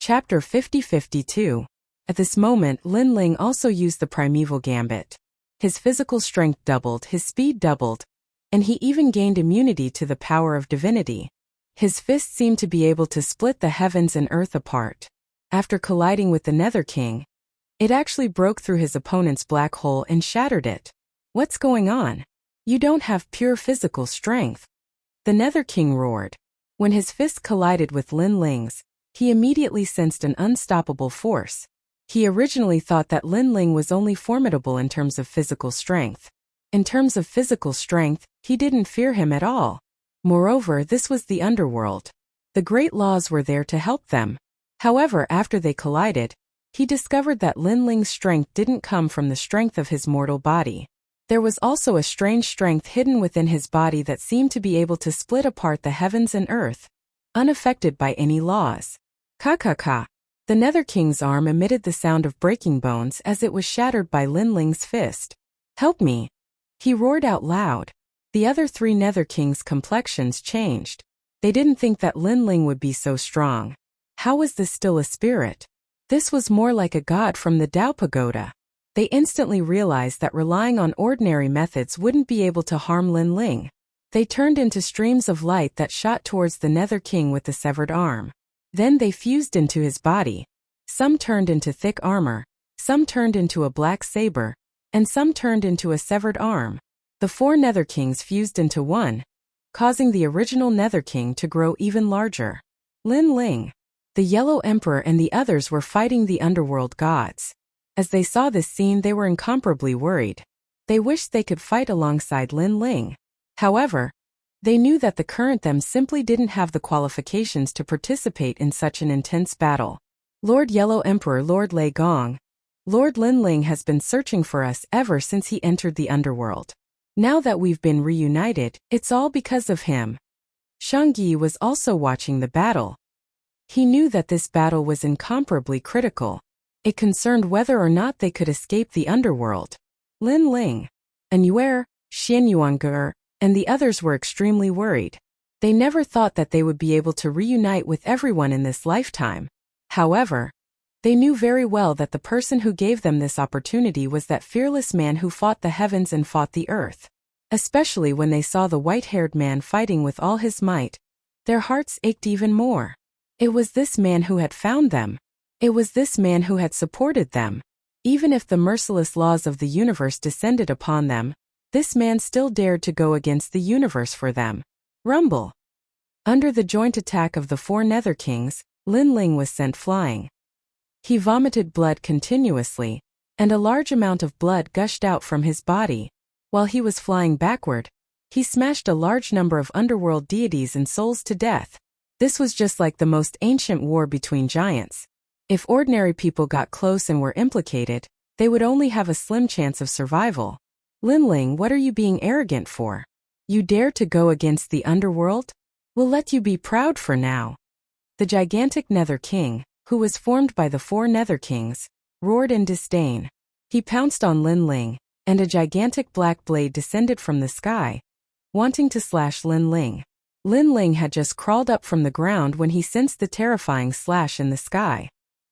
Chapter 50-52. At this moment, Lin Ling also used the primeval gambit. His physical strength doubled, his speed doubled, and he even gained immunity to the power of divinity. His fist seemed to be able to split the heavens and earth apart. After colliding with the Nether King, it actually broke through his opponent's black hole and shattered it. What's going on? You don't have pure physical strength. The Nether King roared. When his fist collided with Lin Ling's, he immediately sensed an unstoppable force. He originally thought that Lin Ling was only formidable in terms of physical strength. In terms of physical strength, he didn't fear him at all. Moreover, this was the underworld. The great laws were there to help them. However, after they collided, he discovered that Lin Ling's strength didn't come from the strength of his mortal body. There was also a strange strength hidden within his body that seemed to be able to split apart the heavens and earth, unaffected by any laws. Ka-ka-ka. The Nether King's arm emitted the sound of breaking bones as it was shattered by Lin Ling's fist. Help me! He roared out loud. The other three Nether Kings' complexions changed. They didn't think that Lin Ling would be so strong. How was this still a spirit? This was more like a god from the Dao Pagoda. They instantly realized that relying on ordinary methods wouldn't be able to harm Lin Ling. They turned into streams of light that shot towards the Nether King with the severed arm. Then they fused into his body. Some turned into thick armor, some turned into a black saber, and some turned into a severed arm. The four Nether Kings fused into one, causing the original Nether King to grow even larger. Lin Ling, the Yellow Emperor and the others were fighting the underworld gods. As they saw this scene, they were incomparably worried. They wished they could fight alongside Lin Ling. However, they knew that the current them simply didn't have the qualifications to participate in such an intense battle. Lord Yellow Emperor Lord Lei Gong, Lord Lin Ling has been searching for us ever since he entered the underworld. Now that we've been reunited, it's all because of him. Shang Yi was also watching the battle. He knew that this battle was incomparably critical. It concerned whether or not they could escape the underworld. Lin Ling, Anwer, Xian Yuange, and the others were extremely worried. They never thought that they would be able to reunite with everyone in this lifetime. However, they knew very well that the person who gave them this opportunity was that fearless man who fought the heavens and fought the earth. Especially when they saw the white-haired man fighting with all his might, their hearts ached even more. It was this man who had found them. It was this man who had supported them. Even if the merciless laws of the universe descended upon them, this man still dared to go against the universe for them. Rumble. Under the joint attack of the four Nether Kings, Lin Ling was sent flying. He vomited blood continuously, and a large amount of blood gushed out from his body. While he was flying backward, he smashed a large number of underworld deities and souls to death. This was just like the most ancient war between giants. If ordinary people got close and were implicated, they would only have a slim chance of survival. Lin Ling, what are you being arrogant for? You dare to go against the underworld? We'll let you be proud for now. The gigantic Nether King, who was formed by the four Nether Kings, roared in disdain. He pounced on Lin Ling, and a gigantic black blade descended from the sky, wanting to slash Lin Ling. Lin Ling had just crawled up from the ground when he sensed the terrifying slash in the sky.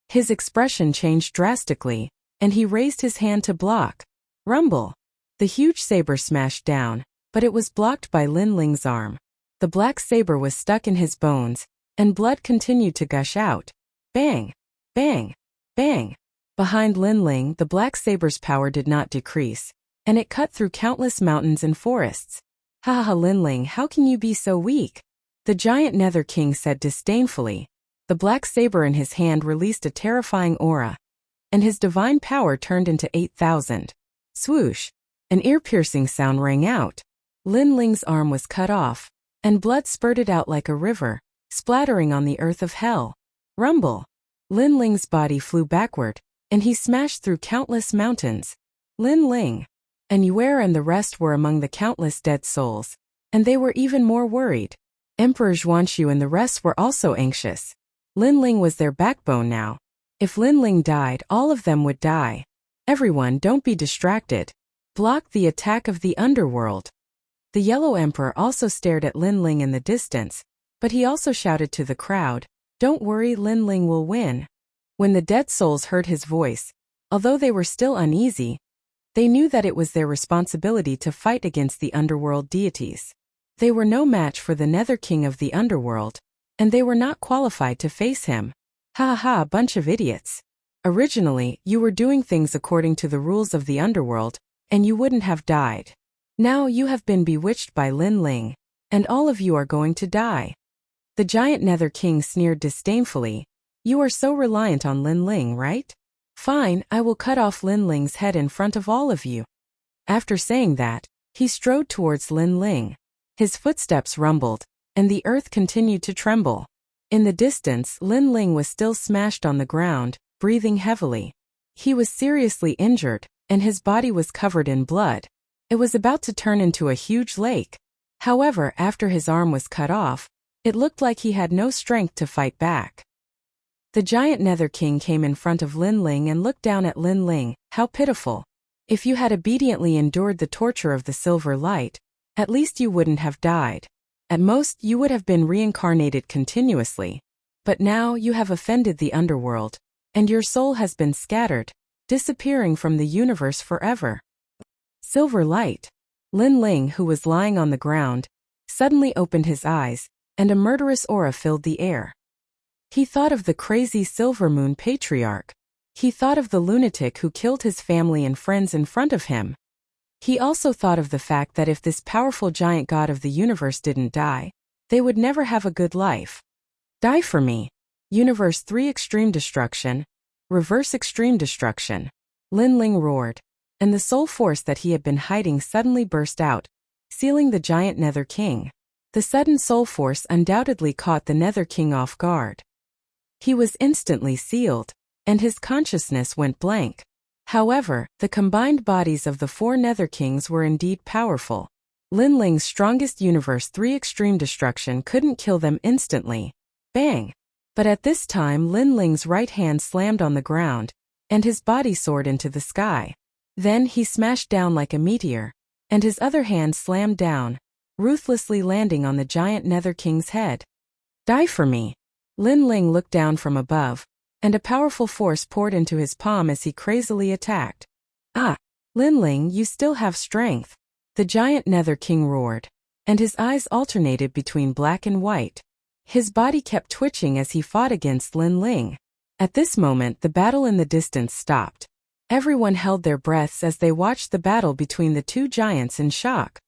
His expression changed drastically, and he raised his hand to block. Rumble. The huge saber smashed down, but it was blocked by Lin Ling's arm. The black saber was stuck in his bones, and blood continued to gush out. Bang! Bang! Bang! Behind Lin Ling, the black saber's power did not decrease, and it cut through countless mountains and forests. Ha ha, Lin Ling, how can you be so weak? The giant Nether King said disdainfully. The black saber in his hand released a terrifying aura, and his divine power turned into 8,000. Swoosh! An ear-piercing sound rang out. Lin Ling's arm was cut off, and blood spurted out like a river, splattering on the earth of hell. Rumble! Lin Ling's body flew backward, and he smashed through countless mountains. Lin Ling, Anwer and the rest were among the countless dead souls, and they were even more worried. Emperor Xuanxu and the rest were also anxious. Lin Ling was their backbone now. If Lin Ling died, all of them would die. Everyone, don't be distracted. Block the attack of the underworld. The Yellow Emperor also stared at Lin Ling in the distance, but he also shouted to the crowd, Don't worry, Lin Ling will win. When the dead souls heard his voice, although they were still uneasy, they knew that it was their responsibility to fight against the underworld deities. They were no match for the Nether King of the underworld, and they were not qualified to face him. Ha ha, bunch of idiots. Originally, you were doing things according to the rules of the underworld, and you wouldn't have died. Now you have been bewitched by Lin Ling, and all of you are going to die. The giant Nether King sneered disdainfully. You are so reliant on Lin Ling, right? Fine, I will cut off Lin Ling's head in front of all of you. After saying that, he strode towards Lin Ling. His footsteps rumbled, and the earth continued to tremble. In the distance, Lin Ling was still smashed on the ground, breathing heavily. He was seriously injured, and his body was covered in blood. It was about to turn into a huge lake. However, after his arm was cut off, it looked like he had no strength to fight back. The giant Nether King came in front of Lin Ling and looked down at Lin Ling. How pitiful. If you had obediently endured the torture of the silver light, at least you wouldn't have died. At most, you would have been reincarnated continuously. But now you have offended the underworld, and your soul has been scattered, disappearing from the universe forever. Silver light. Lin Ling, who was lying on the ground, suddenly opened his eyes, and a murderous aura filled the air. He thought of the crazy Silver Moon Patriarch. He thought of the lunatic who killed his family and friends in front of him. He also thought of the fact that if this powerful giant god of the universe didn't die, they would never have a good life. Die for me. Universe 3 Extreme Destruction. Reverse Extreme Destruction. Lin Ling roared, and the soul force that he had been hiding suddenly burst out, sealing the giant Nether King. The sudden soul force undoubtedly caught the Nether King off guard. He was instantly sealed, and his consciousness went blank. However, the combined bodies of the 4 Nether Kings were indeed powerful. Lin Ling's strongest Universe 3 Extreme Destruction couldn't kill them instantly. Bang! But at this time Lin Ling's right hand slammed on the ground, and his body soared into the sky. Then he smashed down like a meteor, and his other hand slammed down, ruthlessly landing on the giant Nether King's head. Die for me. Lin Ling looked down from above, and a powerful force poured into his palm as he crazily attacked. Ah! Lin Ling, you still have strength. The giant Nether King roared, and his eyes alternated between black and white. His body kept twitching as he fought against Lin Ling. At this moment, the battle in the distance stopped. Everyone held their breaths as they watched the battle between the 2 giants in shock.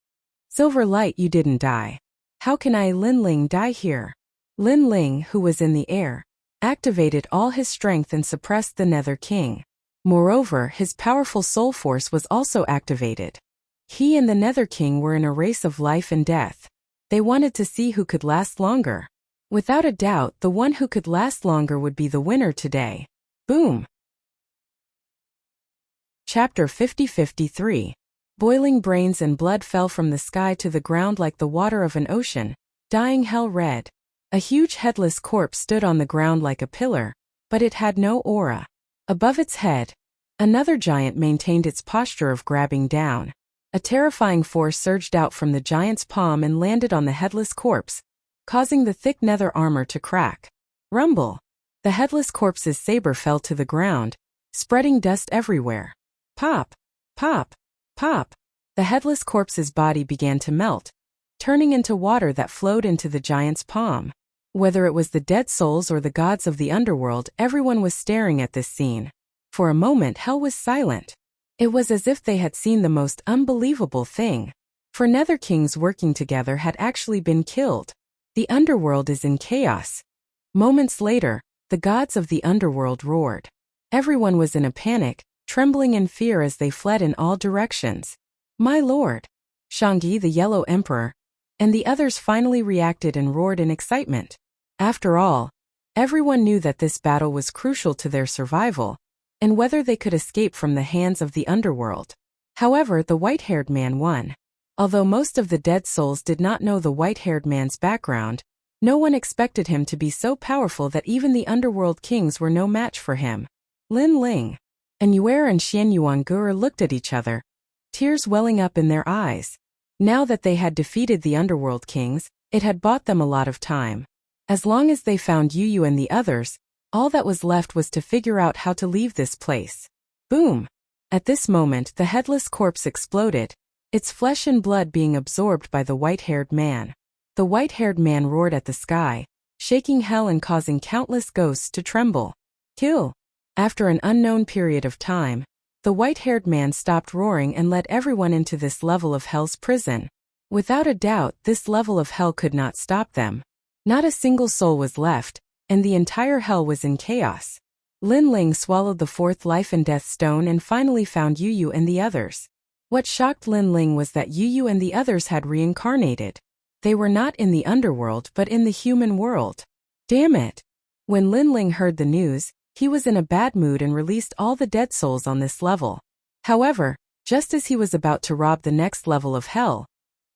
Silver light, you didn't die. How can I, Lin Ling, die here? Lin Ling, who was in the air, activated all his strength and suppressed the Nether King. Moreover, his powerful soul force was also activated. He and the Nether King were in a race of life and death. They wanted to see who could last longer. Without a doubt, the one who could last longer would be the winner today. Boom! Chapter 50-53. Boiling brains and blood fell from the sky to the ground like the water of an ocean, dyeing hell red. A huge headless corpse stood on the ground like a pillar, but it had no aura. Above its head, another giant maintained its posture of grabbing down. A terrifying force surged out from the giant's palm and landed on the headless corpse, causing the thick nether armor to crack. Rumble! The headless corpse's saber fell to the ground, spreading dust everywhere. Pop! Pop! Pop! The headless corpse's body began to melt, turning into water that flowed into the giant's palm. Whether it was the dead souls or the gods of the underworld, everyone was staring at this scene. For a moment, hell was silent. It was as if they had seen the most unbelievable thing. For Nether Kings working together had actually been killed. The underworld is in chaos. Moments later, the gods of the underworld roared. Everyone was in a panic, trembling in fear as they fled in all directions. My lord! Shangyi, the Yellow Emperor, and the others finally reacted and roared in excitement. After all, everyone knew that this battle was crucial to their survival, and whether they could escape from the hands of the underworld. However, the white-haired man won. Although most of the dead souls did not know the white-haired man's background, no one expected him to be so powerful that even the underworld kings were no match for him. Lin Ling, and Yue and Xian Yuangur looked at each other, tears welling up in their eyes. Now that they had defeated the underworld kings, it had bought them a lot of time. As long as they found Yu and the others, all that was left was to figure out how to leave this place. Boom! At this moment, the headless corpse exploded, its flesh and blood being absorbed by the white-haired man. The white-haired man roared at the sky, shaking hell and causing countless ghosts to tremble. Kill! After an unknown period of time, the white-haired man stopped roaring and let everyone into this level of hell's prison. Without a doubt, this level of hell could not stop them. Not a single soul was left, and the entire hell was in chaos. Lin Ling swallowed the fourth life and death stone and finally found Yu and the others. What shocked Lin Ling was that Yu and the others had reincarnated. They were not in the underworld but in the human world. Damn it! When Lin Ling heard the news, he was in a bad mood and released all the dead souls on this level. However, just as he was about to rob the next level of hell,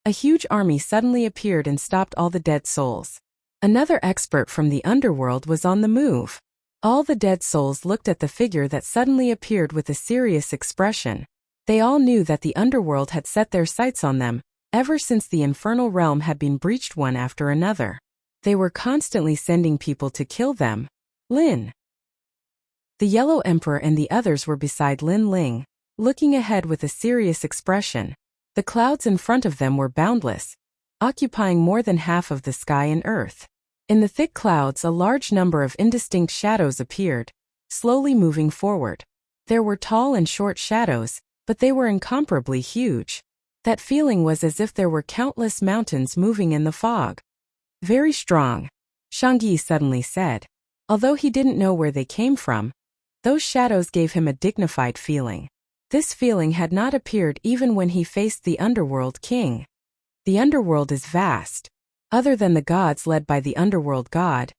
a huge army suddenly appeared and stopped all the dead souls. Another expert from the underworld was on the move. All the dead souls looked at the figure that suddenly appeared with a serious expression. They all knew that the underworld had set their sights on them, ever since the infernal realm had been breached one after another. They were constantly sending people to kill them. Lin. The Yellow Emperor and the others were beside Lin Ling, looking ahead with a serious expression. The clouds in front of them were boundless, occupying more than half of the sky and earth. In the thick clouds, a large number of indistinct shadows appeared, slowly moving forward. There were tall and short shadows, but they were incomparably huge. That feeling was as if there were countless mountains moving in the fog. Very strong, Shangyi suddenly said. Although he didn't know where they came from, those shadows gave him a dignified feeling. This feeling had not appeared even when he faced the Underworld King. The Underworld is vast. Other than the gods led by the Underworld God,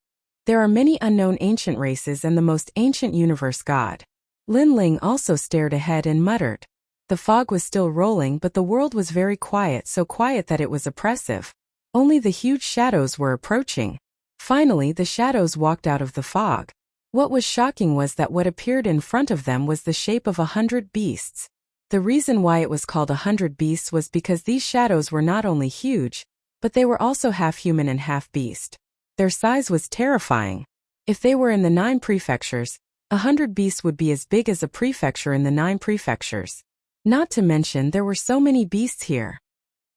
there are many unknown ancient races and the most ancient universe god. Lin Ling also stared ahead and muttered. The fog was still rolling, but the world was very quiet, so quiet that it was oppressive. Only the huge shadows were approaching. Finally, the shadows walked out of the fog. What was shocking was that what appeared in front of them was the shape of 100 beasts. The reason why it was called 100 beasts was because these shadows were not only huge, but they were also half human and half beast. Their size was terrifying. If they were in the 9 prefectures, 100 beasts would be as big as a prefecture in the 9 prefectures. Not to mention there were so many beasts here.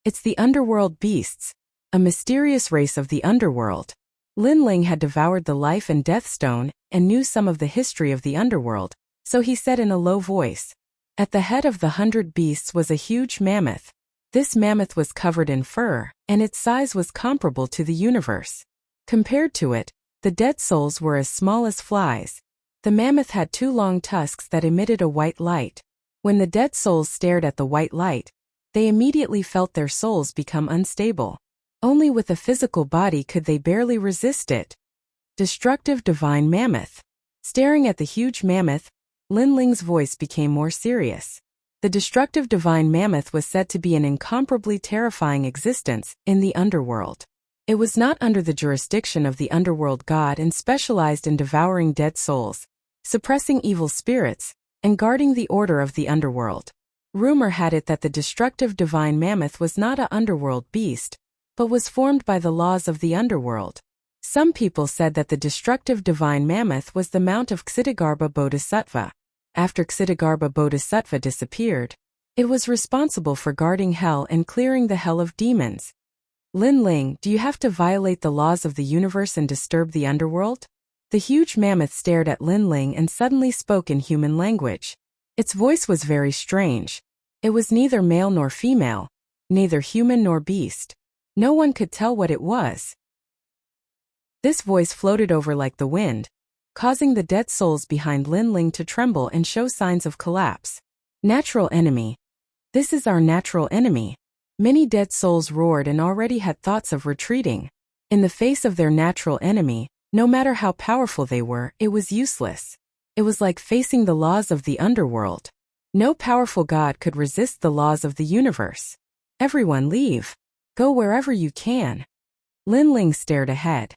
It's the underworld beasts, a mysterious race of the underworld. Lin Ling had devoured the life and death stone and knew some of the history of the underworld, so he said in a low voice. At the head of the 100 beasts was a huge mammoth. This mammoth was covered in fur, and its size was comparable to the universe. Compared to it, the dead souls were as small as flies. The mammoth had 2 long tusks that emitted a white light. When the dead souls stared at the white light, they immediately felt their souls become unstable. Only with a physical body could they barely resist it. Destructive divine mammoth. Staring at the huge mammoth, Lin Ling's voice became more serious. The destructive divine mammoth was said to be an incomparably terrifying existence in the underworld. It was not under the jurisdiction of the underworld god and specialized in devouring dead souls, suppressing evil spirits, and guarding the order of the underworld. Rumor had it that the destructive divine mammoth was not an underworld beast, but was formed by the laws of the underworld. Some people said that the destructive divine mammoth was the mount of Ksitigarbha Bodhisattva. After Ksitigarbha Bodhisattva disappeared, it was responsible for guarding hell and clearing the hell of demons. Lin Ling, do you have to violate the laws of the universe and disturb the underworld? The huge mammoth stared at Lin Ling and suddenly spoke in human language. Its voice was very strange. It was neither male nor female, neither human nor beast. No one could tell what it was. This voice floated over like the wind, causing the dead souls behind Lin Ling to tremble and show signs of collapse. Natural enemy. This is our natural enemy. Many dead souls roared and already had thoughts of retreating. In the face of their natural enemy, no matter how powerful they were, it was useless. It was like facing the laws of the underworld. No powerful god could resist the laws of the universe. Everyone leave. Go wherever you can. Lin Ling stared ahead.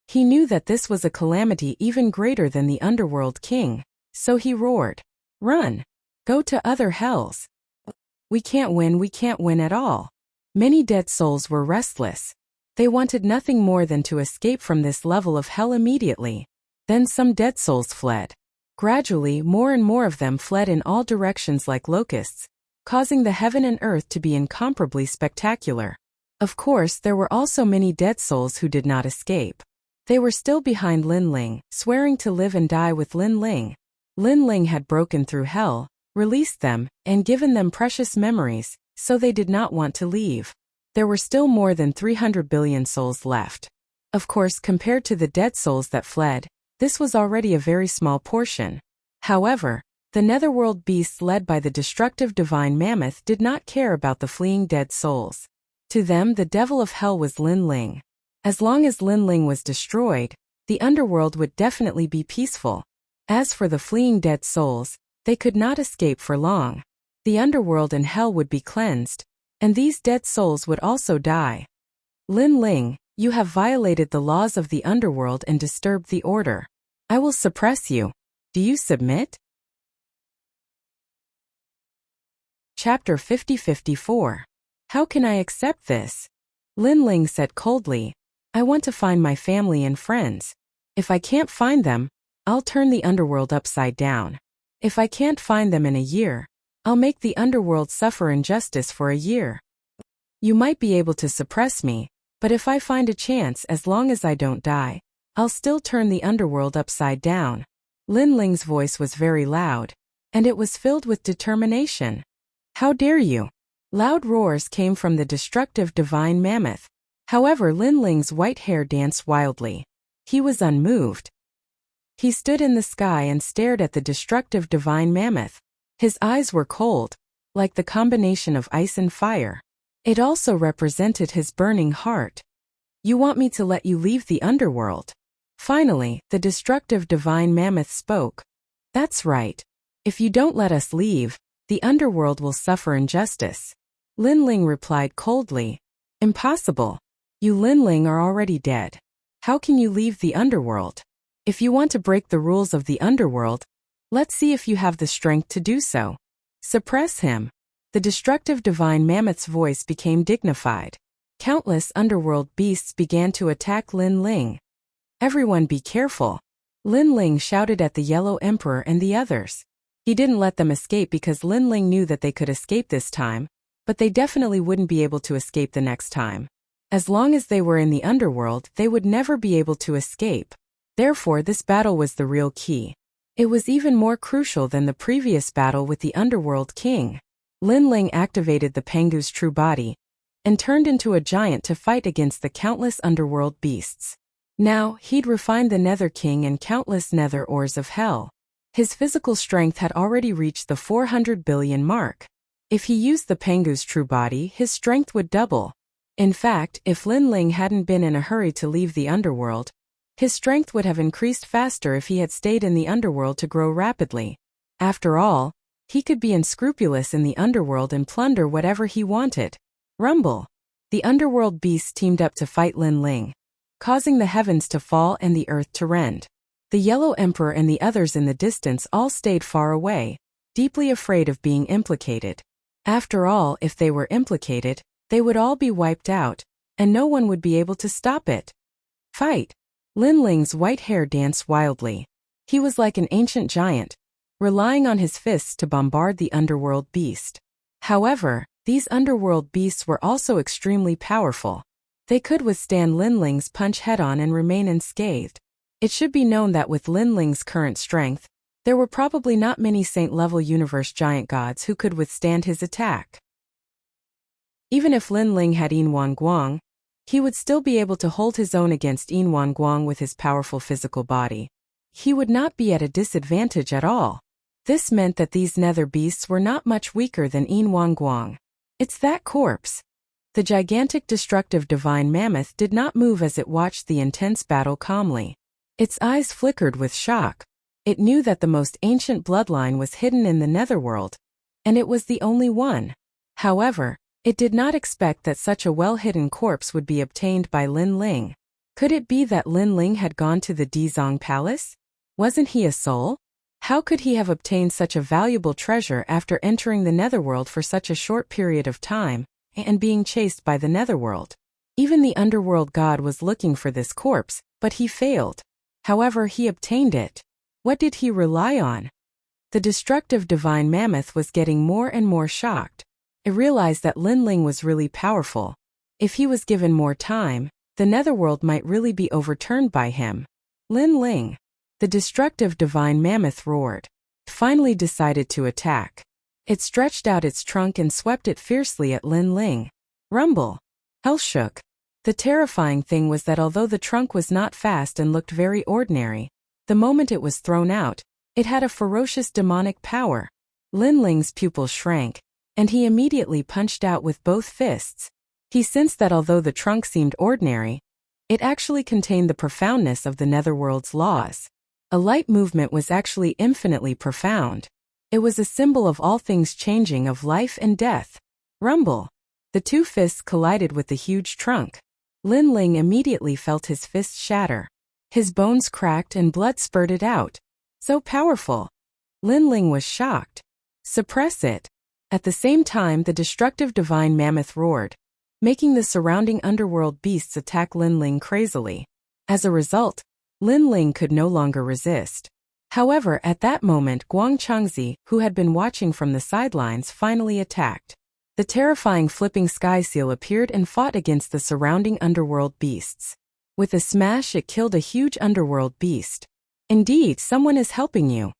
He knew that this was a calamity even greater than the underworld king, so he roared. Run! Go to other hells. We can't win at all. Many dead souls were restless. They wanted nothing more than to escape from this level of hell immediately. Then some dead souls fled. Gradually, more and more of them fled in all directions like locusts, causing the heaven and earth to be incomparably spectacular. Of course, there were also many dead souls who did not escape. They were still behind Lin Ling, swearing to live and die with Lin Ling. Lin Ling had broken through hell, released them, and given them precious memories, so they did not want to leave. There were still more than 300 billion souls left. Of course, compared to the dead souls that fled, this was already a very small portion. However, the netherworld beasts led by the destructive divine mammoth did not care about the fleeing dead souls. To them, the devil of hell was Lin Ling. As long as Lin Ling was destroyed, the underworld would definitely be peaceful. As for the fleeing dead souls, they could not escape for long. The underworld and hell would be cleansed, and these dead souls would also die. Lin Ling, you have violated the laws of the underworld and disturbed the order. I will suppress you. Do you submit? Chapter 50-54. How can I accept this? Lin Ling said coldly, I want to find my family and friends. If I can't find them, I'll turn the underworld upside down. If I can't find them in a year, I'll make the underworld suffer injustice for a year. You might be able to suppress me, but if I find a chance, as long as I don't die, I'll still turn the underworld upside down. Lin Ling's voice was very loud, and it was filled with determination. How dare you? Loud roars came from the destructive divine mammoth. However, Lin Ling's white hair danced wildly. He was unmoved. He stood in the sky and stared at the destructive divine mammoth. His eyes were cold, like the combination of ice and fire. It also represented his burning heart. You want me to let you leave the underworld? Finally, the destructive divine mammoth spoke. That's right. If you don't let us leave, the underworld will suffer injustice. Lin Ling replied coldly. Impossible. You Lin Ling are already dead. How can you leave the underworld? If you want to break the rules of the underworld, let's see if you have the strength to do so. Suppress him. The destructive divine mammoth's voice became dignified. Countless underworld beasts began to attack Lin Ling. Everyone be careful. Lin Ling shouted at the Yellow Emperor and the others. He didn't let them escape because Lin Ling knew that they could escape this time, but they definitely wouldn't be able to escape the next time. As long as they were in the underworld, they would never be able to escape. Therefore, this battle was the real key. It was even more crucial than the previous battle with the underworld king. Lin Ling activated the Pengu's true body and turned into a giant to fight against the countless underworld beasts. Now, he'd refined the Nether King and countless nether ores of hell. His physical strength had already reached the 400 billion mark. If he used the Pengu's true body, his strength would double. In fact, if Lin Ling hadn't been in a hurry to leave the underworld, his strength would have increased faster if he had stayed in the underworld to grow rapidly. After all, he could be unscrupulous in the underworld and plunder whatever he wanted. Rumble. The underworld beasts teamed up to fight Lin Ling, causing the heavens to fall and the earth to rend. The Yellow Emperor and the others in the distance all stayed far away, deeply afraid of being implicated. After all, if they were implicated, they would all be wiped out, and no one would be able to stop it. Fight! Lin Ling's white hair danced wildly. He was like an ancient giant, relying on his fists to bombard the underworld beast. However, these underworld beasts were also extremely powerful. They could withstand Lin Ling's punch head-on and remain unscathed. It should be known that with Lin Ling's current strength, there were probably not many saint-level universe giant gods who could withstand his attack. Even if Lin Ling had Yin Wan Guang, he would still be able to hold his own against Yin Wan Guang with his powerful physical body. He would not be at a disadvantage at all. This meant that these nether beasts were not much weaker than Yin Wan Guang. It's that corpse. The gigantic destructive divine mammoth did not move as it watched the intense battle calmly. Its eyes flickered with shock. It knew that the most ancient bloodline was hidden in the netherworld, and it was the only one. However, it did not expect that such a well-hidden corpse would be obtained by Lin Ling. Could it be that Lin Ling had gone to the Dizong Palace? Wasn't he a soul? How could he have obtained such a valuable treasure after entering the netherworld for such a short period of time, and being chased by the netherworld? Even the underworld god was looking for this corpse, but he failed. However, he obtained it. What did he rely on? The destructive divine mammoth was getting more and more shocked. It realized that Lin Ling was really powerful. If he was given more time, the netherworld might really be overturned by him. Lin Ling. The destructive divine mammoth roared. It finally decided to attack. It stretched out its trunk and swept it fiercely at Lin Ling. Rumble. Hell shook. The terrifying thing was that although the trunk was not fast and looked very ordinary, the moment it was thrown out, it had a ferocious demonic power. Lin Ling's pupils shrank, and he immediately punched out with both fists. He sensed that although the trunk seemed ordinary, it actually contained the profoundness of the netherworld's laws. A light movement was actually infinitely profound. It was a symbol of all things changing, of life and death. Rumble. The two fists collided with the huge trunk. Lin Ling immediately felt his fists shatter. His bones cracked and blood spurted out. So powerful. Lin Ling was shocked. Suppress it. At the same time, the destructive divine mammoth roared, making the surrounding underworld beasts attack Lin Ling crazily. As a result, Lin Ling could no longer resist. However, at that moment, Guang Changzi, who had been watching from the sidelines, finally attacked. The terrifying flipping sky seal appeared and fought against the surrounding underworld beasts. With a smash, it killed a huge underworld beast. Indeed, someone is helping you.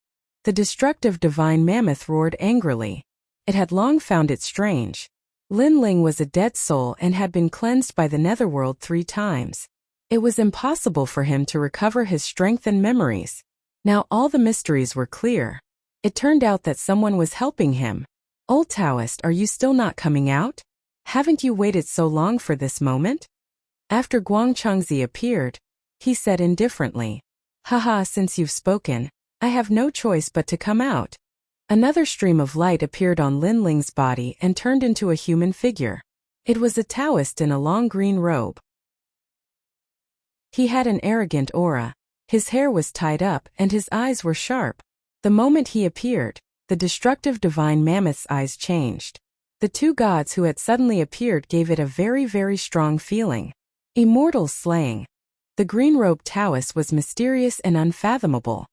The destructive divine mammoth roared angrily. It had long found it strange. Lin Ling was a dead soul and had been cleansed by the netherworld 3 times. It was impossible for him to recover his strength and memories. Now all the mysteries were clear. It turned out that someone was helping him. Old Taoist, are you still not coming out? Haven't you waited so long for this moment? After Guang Changzi appeared, he said indifferently, Haha, since you've spoken, I have no choice but to come out. Another stream of light appeared on Lin Ling's body and turned into a human figure. It was a Taoist in a long green robe. He had an arrogant aura. His hair was tied up and his eyes were sharp. The moment he appeared, the destructive divine mammoth's eyes changed. The two gods who had suddenly appeared gave it a very, very strong feeling. Immortal slaying. The green-robed Taoist was mysterious and unfathomable.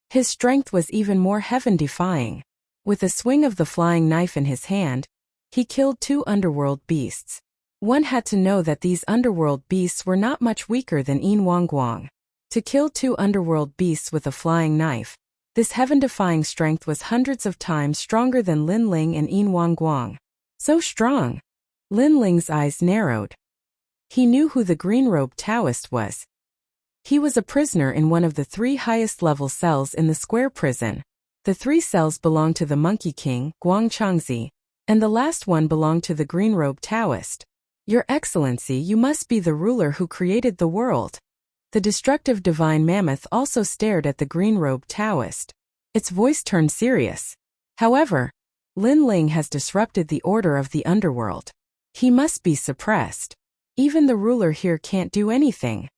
His strength was even more heaven-defying. With a swing of the flying knife in his hand, he killed 2 underworld beasts. One had to know that these underworld beasts were not much weaker than Yin Wang Guang. To kill 2 underworld beasts with a flying knife, this heaven-defying strength was hundreds of times stronger than Lin Ling and Yin Wang Guang. So strong. Lin Ling's eyes narrowed. He knew who the green-robed Taoist was. He was a prisoner in one of the 3 highest-level cells in the square prison. The 3 cells belonged to the Monkey King, Guang Changzi, and the last one belonged to the green-robed Taoist. Your Excellency, you must be the ruler who created the world. The destructive divine mammoth also stared at the green-robed Taoist. Its voice turned serious. However, Lin Ling has disrupted the order of the underworld. He must be suppressed. Even the ruler here can't do anything.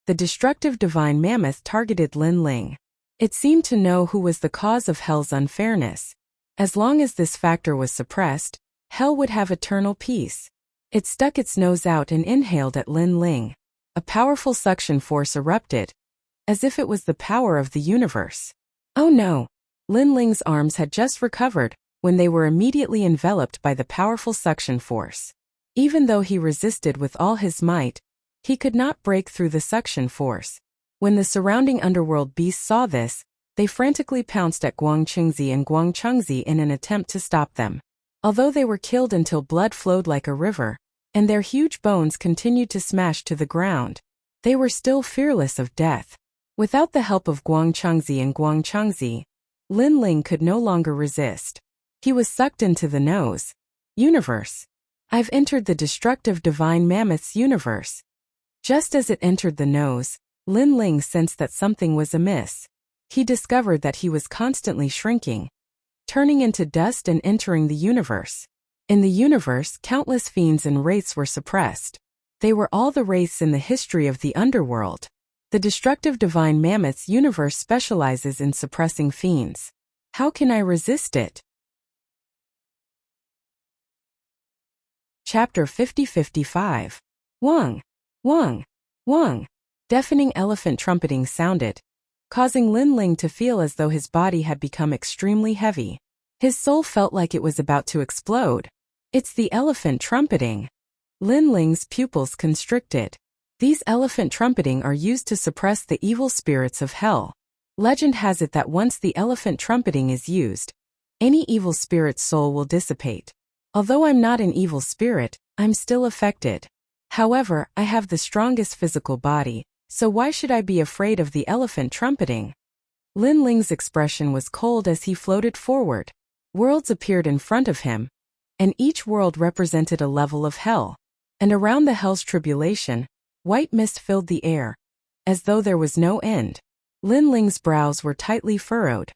The destructive divine mammoth targeted Lin Ling. It seemed to know who was the cause of hell's unfairness. As long as this factor was suppressed, hell would have eternal peace. It stuck its nose out and inhaled at Lin Ling. A powerful suction force erupted, as if it was the power of the universe. Oh no! Lin Ling's arms had just recovered when they were immediately enveloped by the powerful suction force. Even though he resisted with all his might, he could not break through the suction force. When the surrounding underworld beasts saw this, they frantically pounced at Guang Changzi and Guang Changzi in an attempt to stop them. Although they were killed until blood flowed like a river, and their huge bones continued to smash to the ground, they were still fearless of death. Without the help of Guang Changzi and Guang Changzi, Lin Ling could no longer resist. He was sucked into the nose. Universe. I've entered the destructive divine mammoth's universe. Just as it entered the nose, Lin Ling sensed that something was amiss. He discovered that he was constantly shrinking, turning into dust and entering the universe. In the universe, countless fiends and wraiths were suppressed. They were all the wraiths in the history of the underworld. The destructive divine mammoth's universe specializes in suppressing fiends. How can I resist it? Chapter 50-55. Wong! Wong! Wong! Deafening elephant trumpeting sounded, causing Lin Ling to feel as though his body had become extremely heavy. His soul felt like it was about to explode. It's the elephant trumpeting. Lin Ling's pupils constricted. These elephant trumpeting are used to suppress the evil spirits of hell. Legend has it that once the elephant trumpeting is used, any evil spirit's soul will dissipate. Although I'm not an evil spirit, I'm still affected. However, I have the strongest physical body, so why should I be afraid of the elephant trumpeting? Lin Ling's expression was cold as he floated forward. Worlds appeared in front of him, and each world represented a level of hell. And around the hell's tribulation, white mist filled the air, as though there was no end. Lin Ling's brows were tightly furrowed.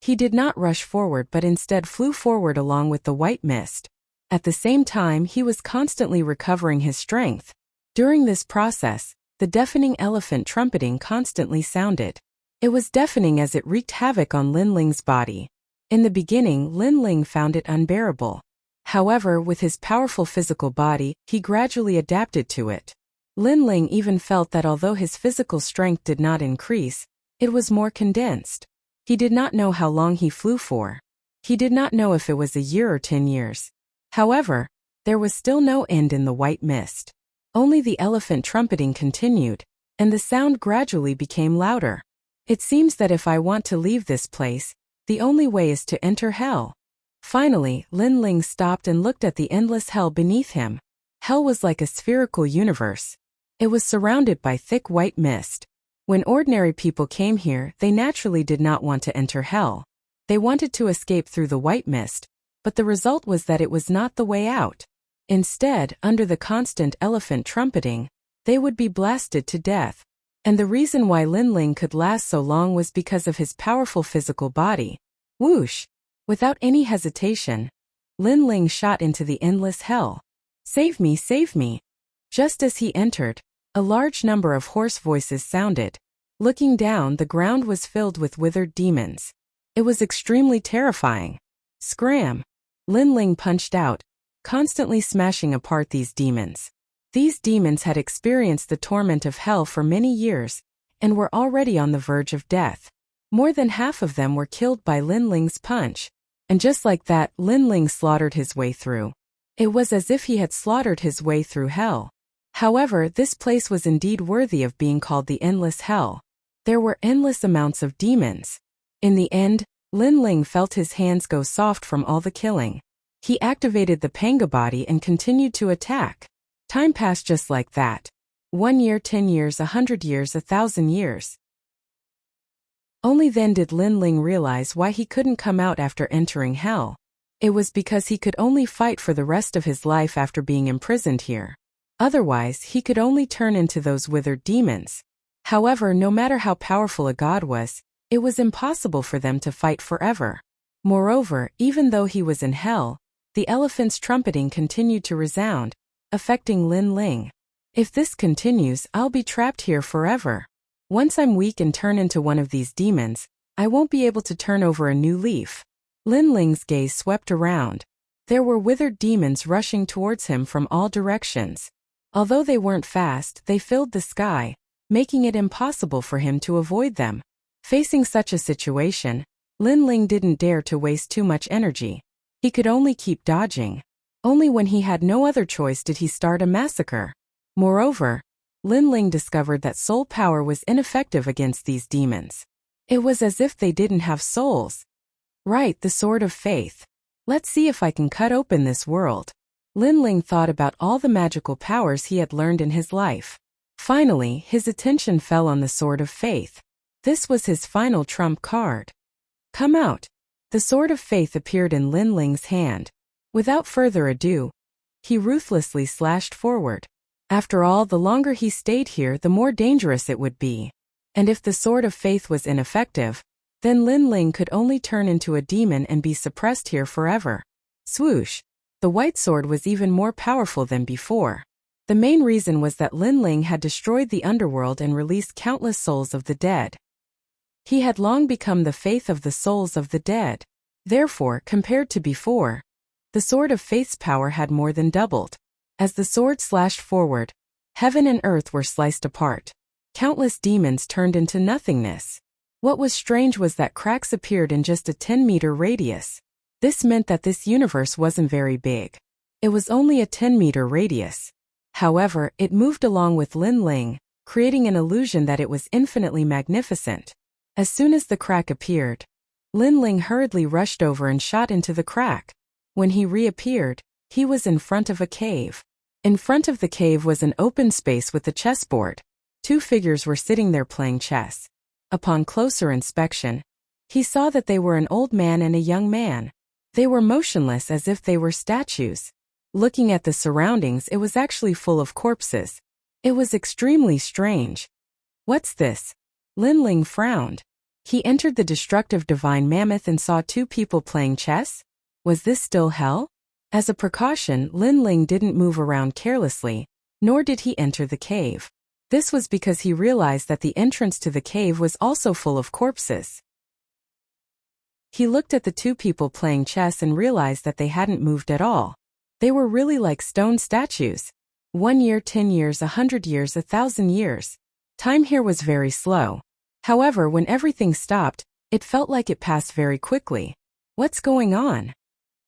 He did not rush forward but instead flew forward along with the white mist. At the same time, he was constantly recovering his strength. During this process, the deafening elephant trumpeting constantly sounded. It was deafening as it wreaked havoc on Lin Ling's body. In the beginning, Lin Ling found it unbearable. However, with his powerful physical body, he gradually adapted to it. Lin Ling even felt that although his physical strength did not increase, it was more condensed. He did not know how long he flew for. He did not know if it was a year or 10 years. However, there was still no end in the white mist. Only the elephant trumpeting continued, and the sound gradually became louder. It seems that if I want to leave this place, the only way is to enter hell. Finally, Lin Ling stopped and looked at the endless hell beneath him. Hell was like a spherical universe. It was surrounded by thick white mist. When ordinary people came here, they naturally did not want to enter hell. They wanted to escape through the white mist, but the result was that it was not the way out. Instead, under the constant elephant trumpeting, they would be blasted to death. And the reason why Lin Ling could last so long was because of his powerful physical body. Whoosh! Without any hesitation, Lin Ling shot into the endless hell. Save me, save me! Just as he entered, a large number of hoarse voices sounded. Looking down, the ground was filled with withered demons. It was extremely terrifying. Scram! Lin Ling punched out, constantly smashing apart these demons. These demons had experienced the torment of hell for many years, and were already on the verge of death. More than half of them were killed by Lin Ling's punch. And just like that, Lin Ling slaughtered his way through. It was as if he had slaughtered his way through hell. However, this place was indeed worthy of being called the endless hell. There were endless amounts of demons. In the end, Lin Ling felt his hands go soft from all the killing. He activated the Panga body and continued to attack. Time passed just like that. 1 year, 10 years, 100 years, 1,000 years. Only then did Lin Ling realize why he couldn't come out after entering hell. It was because he could only fight for the rest of his life after being imprisoned here. Otherwise, he could only turn into those withered demons. However, no matter how powerful a god was, it was impossible for them to fight forever. Moreover, even though he was in hell, the elephant's trumpeting continued to resound, affecting Lin Ling. If this continues, I'll be trapped here forever. Once I'm weak and turn into one of these demons, I won't be able to turn over a new leaf. Lin Ling's gaze swept around. There were withered demons rushing towards him from all directions. Although they weren't fast, they filled the sky, making it impossible for him to avoid them. Facing such a situation, Lin Ling didn't dare to waste too much energy. He could only keep dodging. Only when he had no other choice did he start a massacre. Moreover, Lin Ling discovered that soul power was ineffective against these demons. It was as if they didn't have souls. Right, the sword of faith. Let's see if I can cut open this world. Lin Ling thought about all the magical powers he had learned in his life. Finally, his attention fell on the sword of faith. This was his final trump card. Come out. The sword of faith appeared in Lin Ling's hand. Without further ado, he ruthlessly slashed forward. After all, the longer he stayed here, the more dangerous it would be. And if the sword of faith was ineffective, then Lin Ling could only turn into a demon and be suppressed here forever. Swoosh! The white sword was even more powerful than before. The main reason was that Lin Ling had destroyed the underworld and released countless souls of the dead. He had long become the faith of the souls of the dead. Therefore, compared to before, the sword of faith's power had more than doubled. As the sword slashed forward, Heaven and earth were sliced apart. Countless demons turned into nothingness. What was strange was that cracks appeared in just a 10-meter radius. This meant that this universe wasn't very big. It was only a 10-meter radius. However, it moved along with Lin Ling, creating an illusion that it was infinitely magnificent. As soon as the crack appeared, Lin Ling hurriedly rushed over and shot into the crack. When he reappeared, he was in front of a cave. In front of the cave was an open space with a chessboard. Two figures were sitting there playing chess. Upon closer inspection, he saw that they were an old man and a young man. They were motionless as if they were statues. Looking at the surroundings, it was actually full of corpses. It was extremely strange. What's this? Lin Ling frowned. He entered the destructive divine mammoth and saw two people playing chess? Was this still hell? As a precaution, Lin Ling didn't move around carelessly, nor did he enter the cave. This was because he realized that the entrance to the cave was also full of corpses. He looked at the two people playing chess and realized that they hadn't moved at all. They were really like stone statues. 1 year, 10 years, 100 years, 1,000 years. Time here was very slow. However, when everything stopped, it felt like it passed very quickly. What's going on?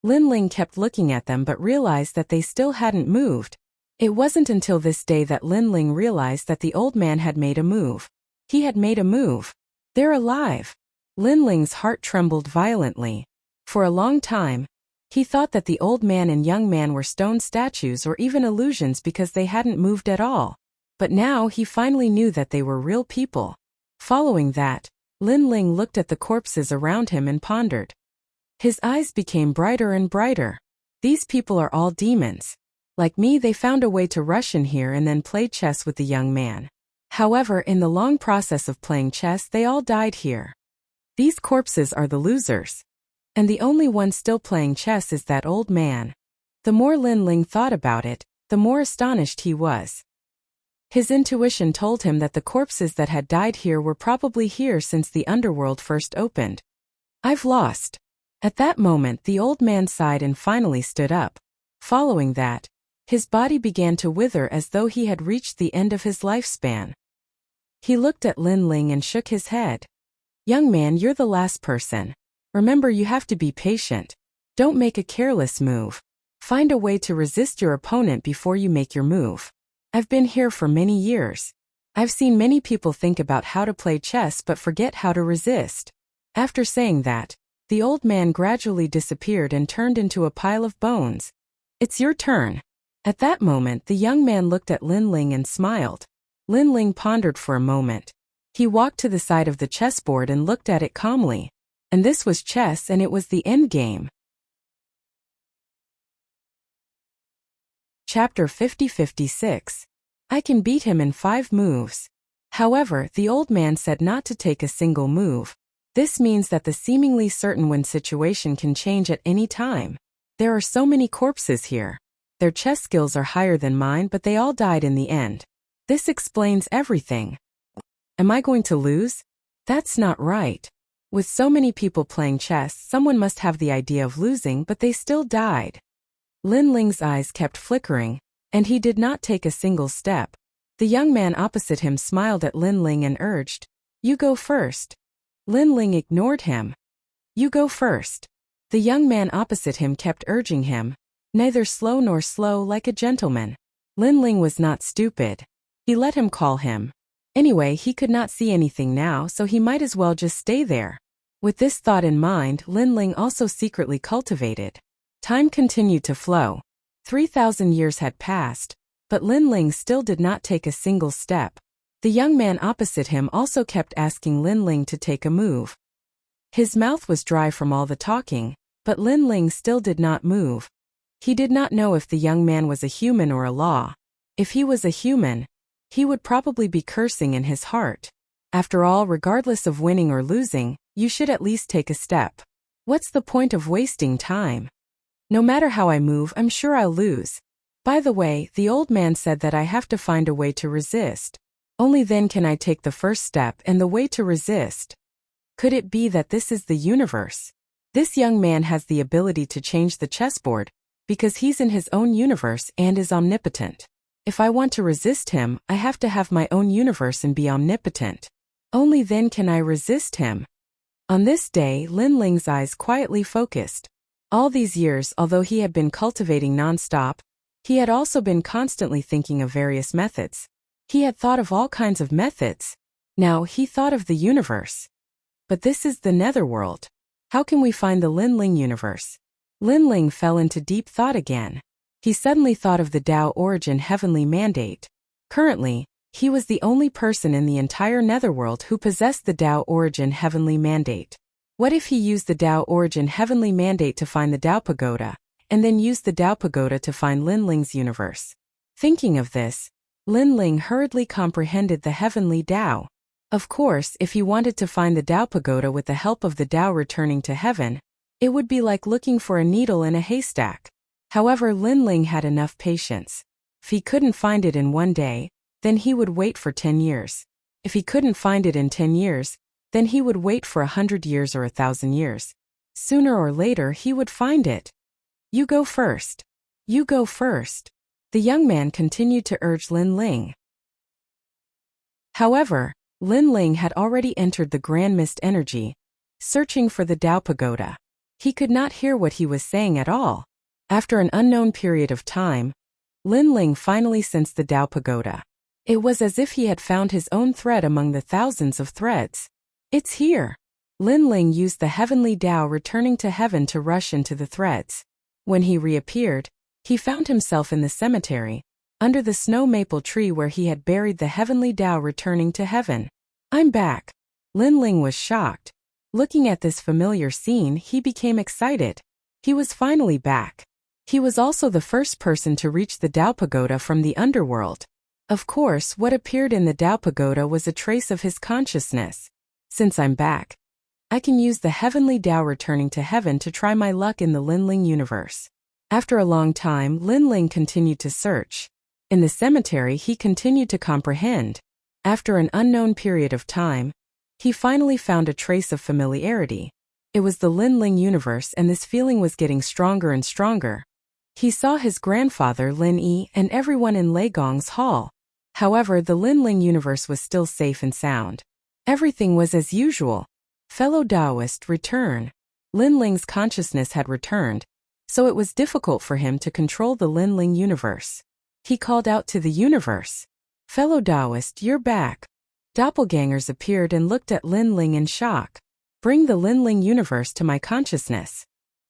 Lin Ling kept looking at them but realized that they still hadn't moved. It wasn't until this day that Lin Ling realized that the old man had made a move. He had made a move. They're alive. Lin Ling's heart trembled violently. For a long time, he thought that the old man and young man were stone statues or even illusions because they hadn't moved at all. But now he finally knew that they were real people. Following that, Lin Ling looked at the corpses around him and pondered. His eyes became brighter and brighter. These people are all demons. Like me, they found a way to rush in here and then play chess with the young man. However, in the long process of playing chess, they all died here. These corpses are the losers. And the only one still playing chess is that old man. The more Lin Ling thought about it, the more astonished he was. His intuition told him that the corpses that had died here were probably here since the underworld first opened. I've lost. At that moment, the old man sighed and finally stood up. Following that, his body began to wither as though he had reached the end of his lifespan. He looked at Lin Ling and shook his head. Young man, you're the last person. Remember, you have to be patient. Don't make a careless move. Find a way to resist your opponent before you make your move. I've been here for many years. I've seen many people think about how to play chess but forget how to resist. After saying that, the old man gradually disappeared and turned into a pile of bones. It's your turn. At that moment, the young man looked at Lin Ling and smiled. Lin Ling pondered for a moment. He walked to the side of the chessboard and looked at it calmly. And this was chess, and it was the end game. Chapter 50-56. I can beat him in 5 moves. However, the old man said not to take a single move. This means that the seemingly certain win situation can change at any time. There are so many corpses here. Their chess skills are higher than mine, but they all died in the end. This explains everything. Am I going to lose? That's not right. With so many people playing chess, someone must have the idea of losing, but they still died. Lin Ling's eyes kept flickering, and he did not take a single step. The young man opposite him smiled at Lin Ling and urged, "You go first." Lin Ling ignored him. "You go first." The young man opposite him kept urging him, neither slow nor slow, like a gentleman. Lin Ling was not stupid. He let him call him. Anyway, he could not see anything now, so he might as well just stay there. With this thought in mind, Lin Ling also secretly cultivated. Time continued to flow. 3,000 years had passed, but Lin Ling still did not take a single step. The young man opposite him also kept asking Lin Ling to take a move. His mouth was dry from all the talking, but Lin Ling still did not move. He did not know if the young man was a human or a law. If he was a human, he would probably be cursing in his heart. After all, regardless of winning or losing, you should at least take a step. What's the point of wasting time? No matter how I move, I'm sure I'll lose. By the way, the old man said that I have to find a way to resist. Only then can I take the first step and the way to resist. Could it be that this is the universe? This young man has the ability to change the chessboard, because he's in his own universe and is omnipotent. If I want to resist him, I have to have my own universe and be omnipotent. Only then can I resist him. On this day, Lin Ling's eyes quietly focused. All these years, although he had been cultivating non-stop, he had also been constantly thinking of various methods. He had thought of all kinds of methods. Now he thought of the universe. But this is the netherworld. How can we find the Lin Ling universe? Lin Ling fell into deep thought again. He suddenly thought of the Tao origin heavenly mandate. Currently, he was the only person in the entire netherworld who possessed the Tao origin heavenly mandate. What if he used the Tao origin heavenly mandate to find the Tao pagoda, and then used the Tao pagoda to find Lin Ling's universe? Thinking of this, Lin Ling hurriedly comprehended the heavenly Tao. Of course, if he wanted to find the Tao pagoda with the help of the Tao returning to heaven, it would be like looking for a needle in a haystack. However, Lin Ling had enough patience. If he couldn't find it in one day, then he would wait for 10 years. If he couldn't find it in 10 years, then he would wait for 100 years or 1,000 years. Sooner or later he would find it. You go first. You go first. The young man continued to urge Lin Ling. However, Lin Ling had already entered the Grand Mist energy, searching for the Tao pagoda. He could not hear what he was saying at all. After an unknown period of time, Lin Ling finally sensed the Tao pagoda. It was as if he had found his own thread among the thousands of threads. It's here. Lin Ling used the heavenly Tao returning to heaven to rush into the threads. When he reappeared, he found himself in the cemetery, under the snow maple tree where he had buried the heavenly Tao returning to heaven. I'm back. Lin Ling was shocked. Looking at this familiar scene, he became excited. He was finally back. He was also the first person to reach the Tao pagoda from the underworld. Of course, what appeared in the Tao pagoda was a trace of his consciousness. Since I'm back, I can use the heavenly Tao returning to heaven to try my luck in the Lin Ling universe. After a long time, Lin Ling continued to search. In the cemetery, he continued to comprehend. After an unknown period of time, he finally found a trace of familiarity. It was the Lin Ling universe, and this feeling was getting stronger and stronger. He saw his grandfather Lin Yi and everyone in Lei Gong's hall. However, the Lin Ling universe was still safe and sound. Everything was as usual. Fellow Taoist, return. Lin Ling's consciousness had returned, so it was difficult for him to control the Lin Ling universe. He called out to the universe. Fellow Taoist, you're back. Doppelgangers appeared and looked at Lin Ling in shock. Bring the Lin Ling universe to my consciousness.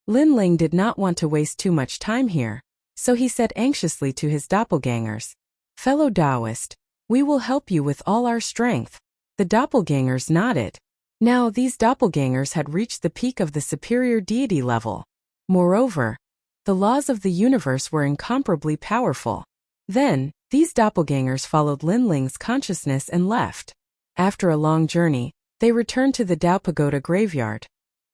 Lin Ling did not want to waste too much time here, so he said anxiously to his doppelgangers, Fellow Taoist, we will help you with all our strength. The doppelgangers nodded. Now these doppelgangers had reached the peak of the superior deity level. Moreover, the laws of the universe were incomparably powerful. Then, these doppelgangers followed Lin Ling's consciousness and left. After a long journey, they returned to the Tao Pagoda graveyard,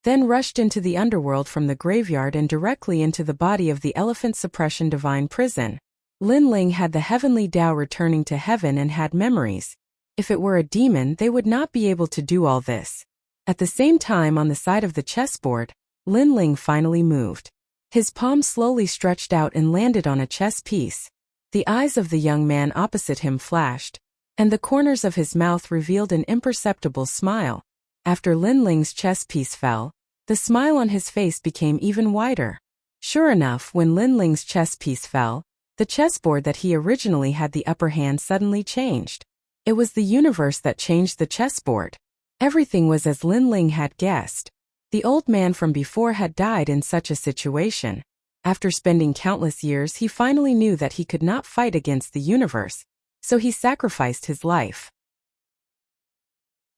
then rushed into the underworld from the graveyard and directly into the body of the Elephant Suppression Divine Prison. Lin Ling had the heavenly Tao returning to heaven and had memories. If it were a demon, they would not be able to do all this. At the same time, on the side of the chessboard, Lin Ling finally moved. His palm slowly stretched out and landed on a chess piece. The eyes of the young man opposite him flashed, and the corners of his mouth revealed an imperceptible smile. After Lin Ling's chess piece fell, the smile on his face became even wider. Sure enough, when Lin Ling's chess piece fell, the chessboard that he originally had the upper hand suddenly changed. It was the universe that changed the chessboard. Everything was as Lin Ling had guessed. The old man from before had died in such a situation. After spending countless years, he finally knew that he could not fight against the universe, so he sacrificed his life.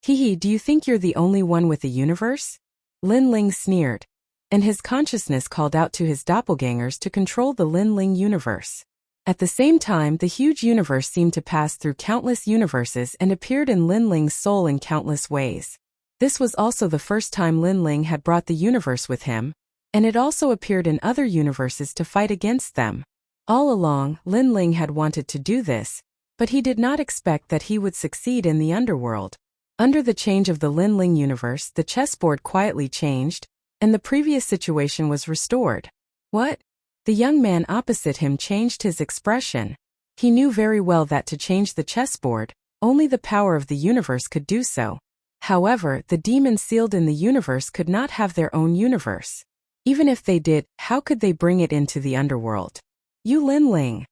Hee, do you think you're the only one with a universe? Lin Ling sneered, and his consciousness called out to his doppelgangers to control the Lin Ling universe. At the same time, the huge universe seemed to pass through countless universes and appeared in Lin Ling's soul in countless ways. This was also the first time Lin Ling had brought the universe with him, and it also appeared in other universes to fight against them. All along, Lin Ling had wanted to do this, but he did not expect that he would succeed in the underworld. Under the change of the Lin Ling universe, the chessboard quietly changed, and the previous situation was restored. What? The young man opposite him changed his expression. He knew very well that to change the chessboard, only the power of the universe could do so. However, the demons sealed in the universe could not have their own universe. Even if they did, how could they bring it into the underworld? You Lin Ling.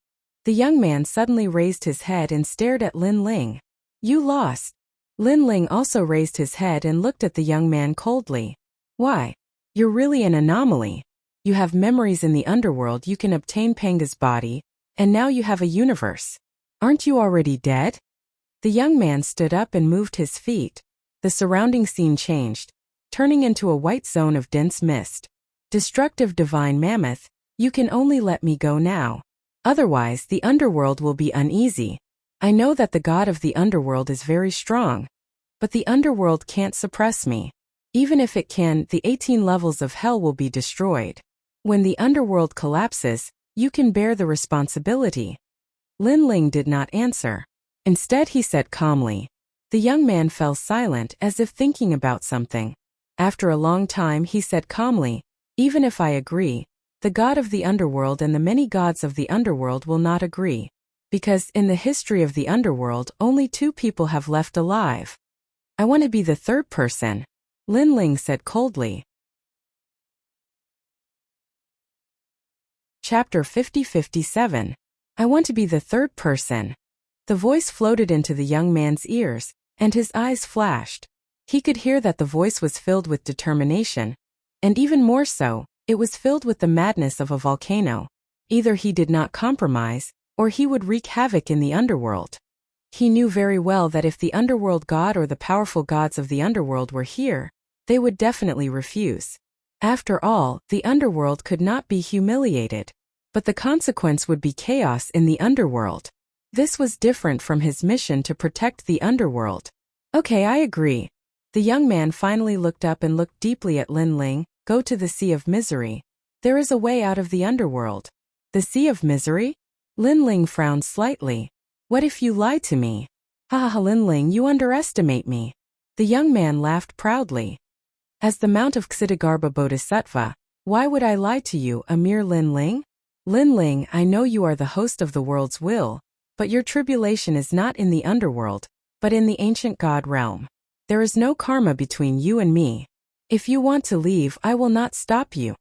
The young man suddenly raised his head and stared at Lin Ling. You lost. Lin Ling also raised his head and looked at the young man coldly. Why? You're really an anomaly. You have memories in the underworld, you can obtain Panga's body, and now you have a universe. Aren't you already dead? The young man stood up and moved his feet. The surrounding scene changed, turning into a white zone of dense mist. Destructive divine mammoth, you can only let me go now. Otherwise, the underworld will be uneasy. I know that the god of the underworld is very strong. But the underworld can't suppress me. Even if it can, the 18 levels of hell will be destroyed. When the underworld collapses, you can bear the responsibility. Lin Ling did not answer. Instead, he said calmly. The young man fell silent as if thinking about something. After a long time, he said calmly, even if I agree, the god of the underworld and the many gods of the underworld will not agree. Because in the history of the underworld, only 2 people have left alive. I want to be the third person, Lin Ling said coldly. Chapter 50-57. I want to be the third person. The voice floated into the young man's ears, and his eyes flashed. He could hear that the voice was filled with determination. And even more so, it was filled with the madness of a volcano. Either he did not compromise, or he would wreak havoc in the underworld. He knew very well that if the underworld god or the powerful gods of the underworld were here, they would definitely refuse. After all, the underworld could not be humiliated. But the consequence would be chaos in the underworld. This was different from his mission to protect the underworld. Okay, I agree. The young man finally looked up and looked deeply at Lin Ling. Go to the Sea of Misery. There is a way out of the underworld. The Sea of Misery? Lin Ling frowned slightly. What if you lie to me? Ha ha, Lin Ling, you underestimate me. The young man laughed proudly. As the Mount of Ksitigarbha Bodhisattva, why would I lie to you, a mere Lin Ling? Lin Ling, I know you are the host of the world's will, but your tribulation is not in the underworld, but in the ancient god realm. There is no karma between you and me. If you want to leave, I will not stop you.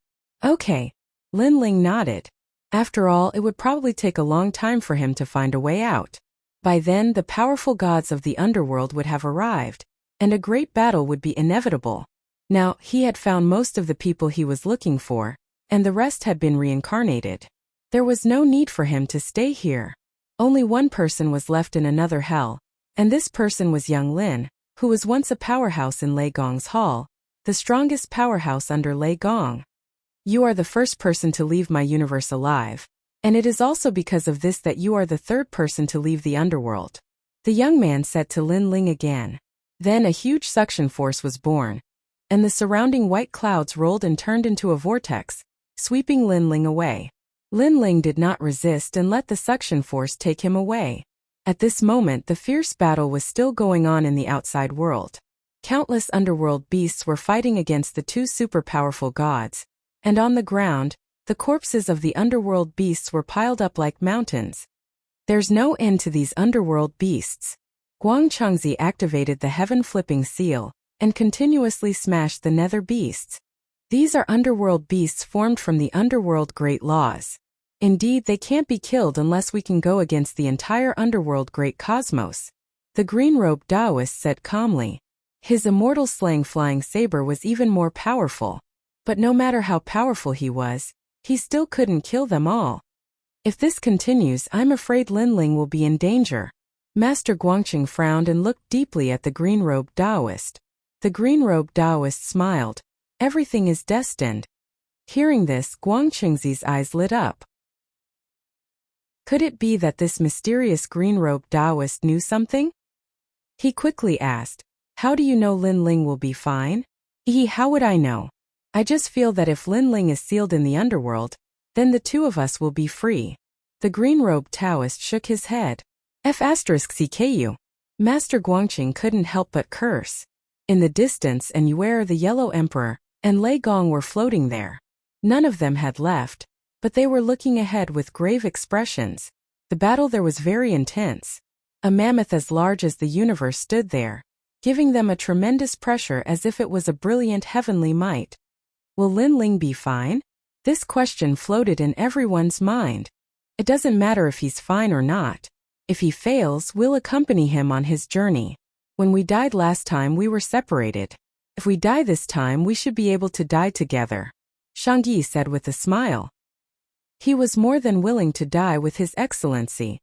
Okay. Lin Ling nodded. After all, it would probably take a long time for him to find a way out. By then, the powerful gods of the underworld would have arrived, and a great battle would be inevitable. Now, he had found most of the people he was looking for, and the rest had been reincarnated. There was no need for him to stay here. Only one person was left in another hell, and this person was young Lin, who was once a powerhouse in Lei Gong's hall, the strongest powerhouse under Lei Gong. You are the first person to leave my universe alive, and it is also because of this that you are the third person to leave the underworld. The young man said to Lin Ling again. Then a huge suction force was born, and the surrounding white clouds rolled and turned into a vortex, sweeping Lin Ling away. Lin Ling did not resist and let the suction force take him away. At this moment, the fierce battle was still going on in the outside world. Countless underworld beasts were fighting against the 2 super-powerful gods, and on the ground, the corpses of the underworld beasts were piled up like mountains. There's no end to these underworld beasts. Guang Chengzi activated the heaven-flipping seal, and continuously smashed the nether beasts. These are underworld beasts formed from the underworld great laws. Indeed, they can't be killed unless we can go against the entire underworld great cosmos. The green-robed Taoist said calmly. His immortal slang flying saber was even more powerful. But no matter how powerful he was, he still couldn't kill them all. If this continues, I'm afraid Lin Ling will be in danger. Master Guangqing frowned and looked deeply at the green-robed Taoist. The green-robed Taoist smiled. Everything is destined. Hearing this, Guangqingzi's eyes lit up. Could it be that this mysterious green-robed Taoist knew something? He quickly asked, how do you know Lin Ling will be fine? How would I know? I just feel that if Lin Ling is sealed in the underworld, then the 2 of us will be free. The green-robed Taoist shook his head. F***CKU. Master Guangqing couldn't help but curse. In the distance, and Yuer the Yellow Emperor, and Lei Gong were floating there. None of them had left, but they were looking ahead with grave expressions. The battle there was very intense. A mammoth as large as the universe stood there, giving them a tremendous pressure as if it was a brilliant heavenly might. Will Lin Ling be fine? This question floated in everyone's mind. It doesn't matter if he's fine or not. If he fails, we'll accompany him on his journey. When we died last time, we were separated. If we die this time, we should be able to die together, Shangyi said with a smile. He was more than willing to die with His Excellency.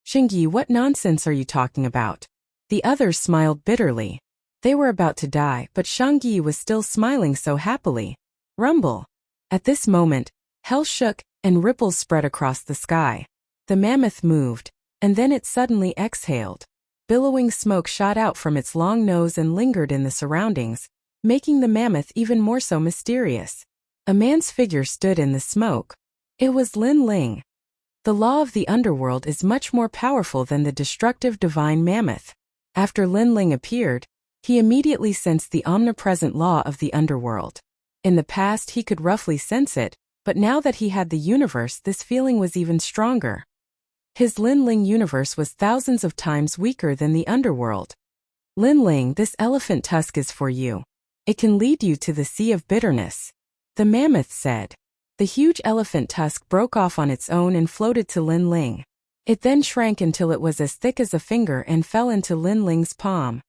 Shangyi, what nonsense are you talking about? The others smiled bitterly. They were about to die, but Shangyi was still smiling so happily. Rumble. At this moment, hell shook, and ripples spread across the sky. The mammoth moved, and then it suddenly exhaled. Billowing smoke shot out from its long nose and lingered in the surroundings, making the mammoth even more so mysterious. A man's figure stood in the smoke. It was Lin Ling. The law of the underworld is much more powerful than the destructive divine mammoth. After Lin Ling appeared, he immediately sensed the omnipresent law of the underworld. In the past he could roughly sense it, but now that he had the universe, this feeling was even stronger. His Lin Ling universe was thousands of times weaker than the underworld. Lin Ling, this elephant tusk is for you. It can lead you to the sea of bitterness, the mammoth said. The huge elephant tusk broke off on its own and floated to Lin Ling. It then shrank until it was as thick as a finger and fell into Lin Ling's palm.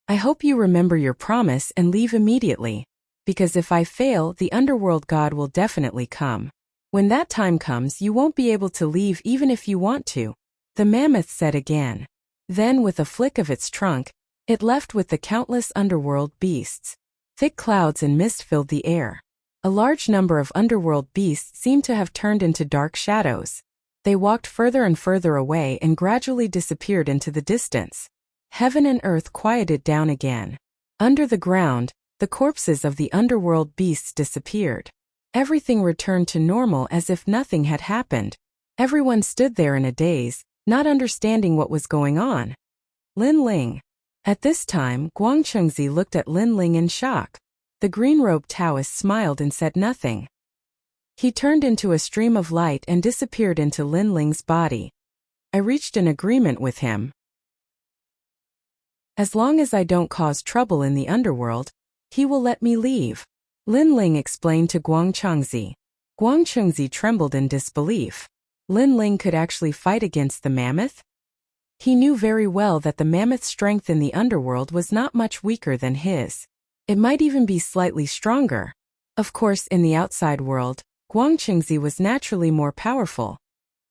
I hope you remember your promise and leave immediately, because if I fail, the underworld god will definitely come. When that time comes, you won't be able to leave even if you want to, the mammoth said again. Then, with a flick of its trunk, it left with the countless underworld beasts. Thick clouds and mist filled the air. A large number of underworld beasts seemed to have turned into dark shadows. They walked further and further away and gradually disappeared into the distance. Heaven and earth quieted down again. Under the ground, the corpses of the underworld beasts disappeared. Everything returned to normal as if nothing had happened. Everyone stood there in a daze, not understanding what was going on. Lin Ling. At this time, Guang Chengzi looked at Lin Ling in shock. The green-robed Taoist smiled and said nothing. He turned into a stream of light and disappeared into Lin Ling's body. I reached an agreement with him. As long as I don't cause trouble in the underworld, he will let me leave, Lin Ling explained to Guang Chengzi. Guang Chengzi trembled in disbelief. Lin Ling could actually fight against the mammoth? He knew very well that the mammoth's strength in the underworld was not much weaker than his. It might even be slightly stronger. Of course, in the outside world, Guang Chengzi was naturally more powerful.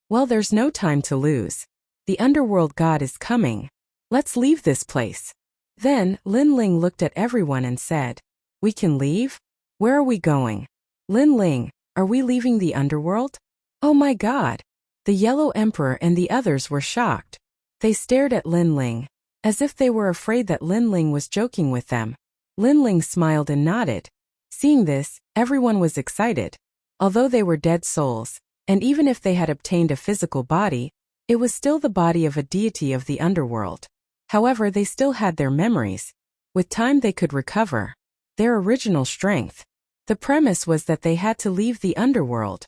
Well, there's no time to lose. The underworld god is coming. Let's leave this place. Then, Lin Ling looked at everyone and said, We can leave? Where are we going? Lin Ling, are we leaving the underworld? Oh my god! The Yellow Emperor and the others were shocked. They stared at Lin Ling, as if they were afraid that Lin Ling was joking with them. Lin Ling smiled and nodded. Seeing this, everyone was excited. Although they were dead souls, and even if they had obtained a physical body, it was still the body of a deity of the underworld. However, they still had their memories. With time they could recover their original strength. The premise was that they had to leave the underworld.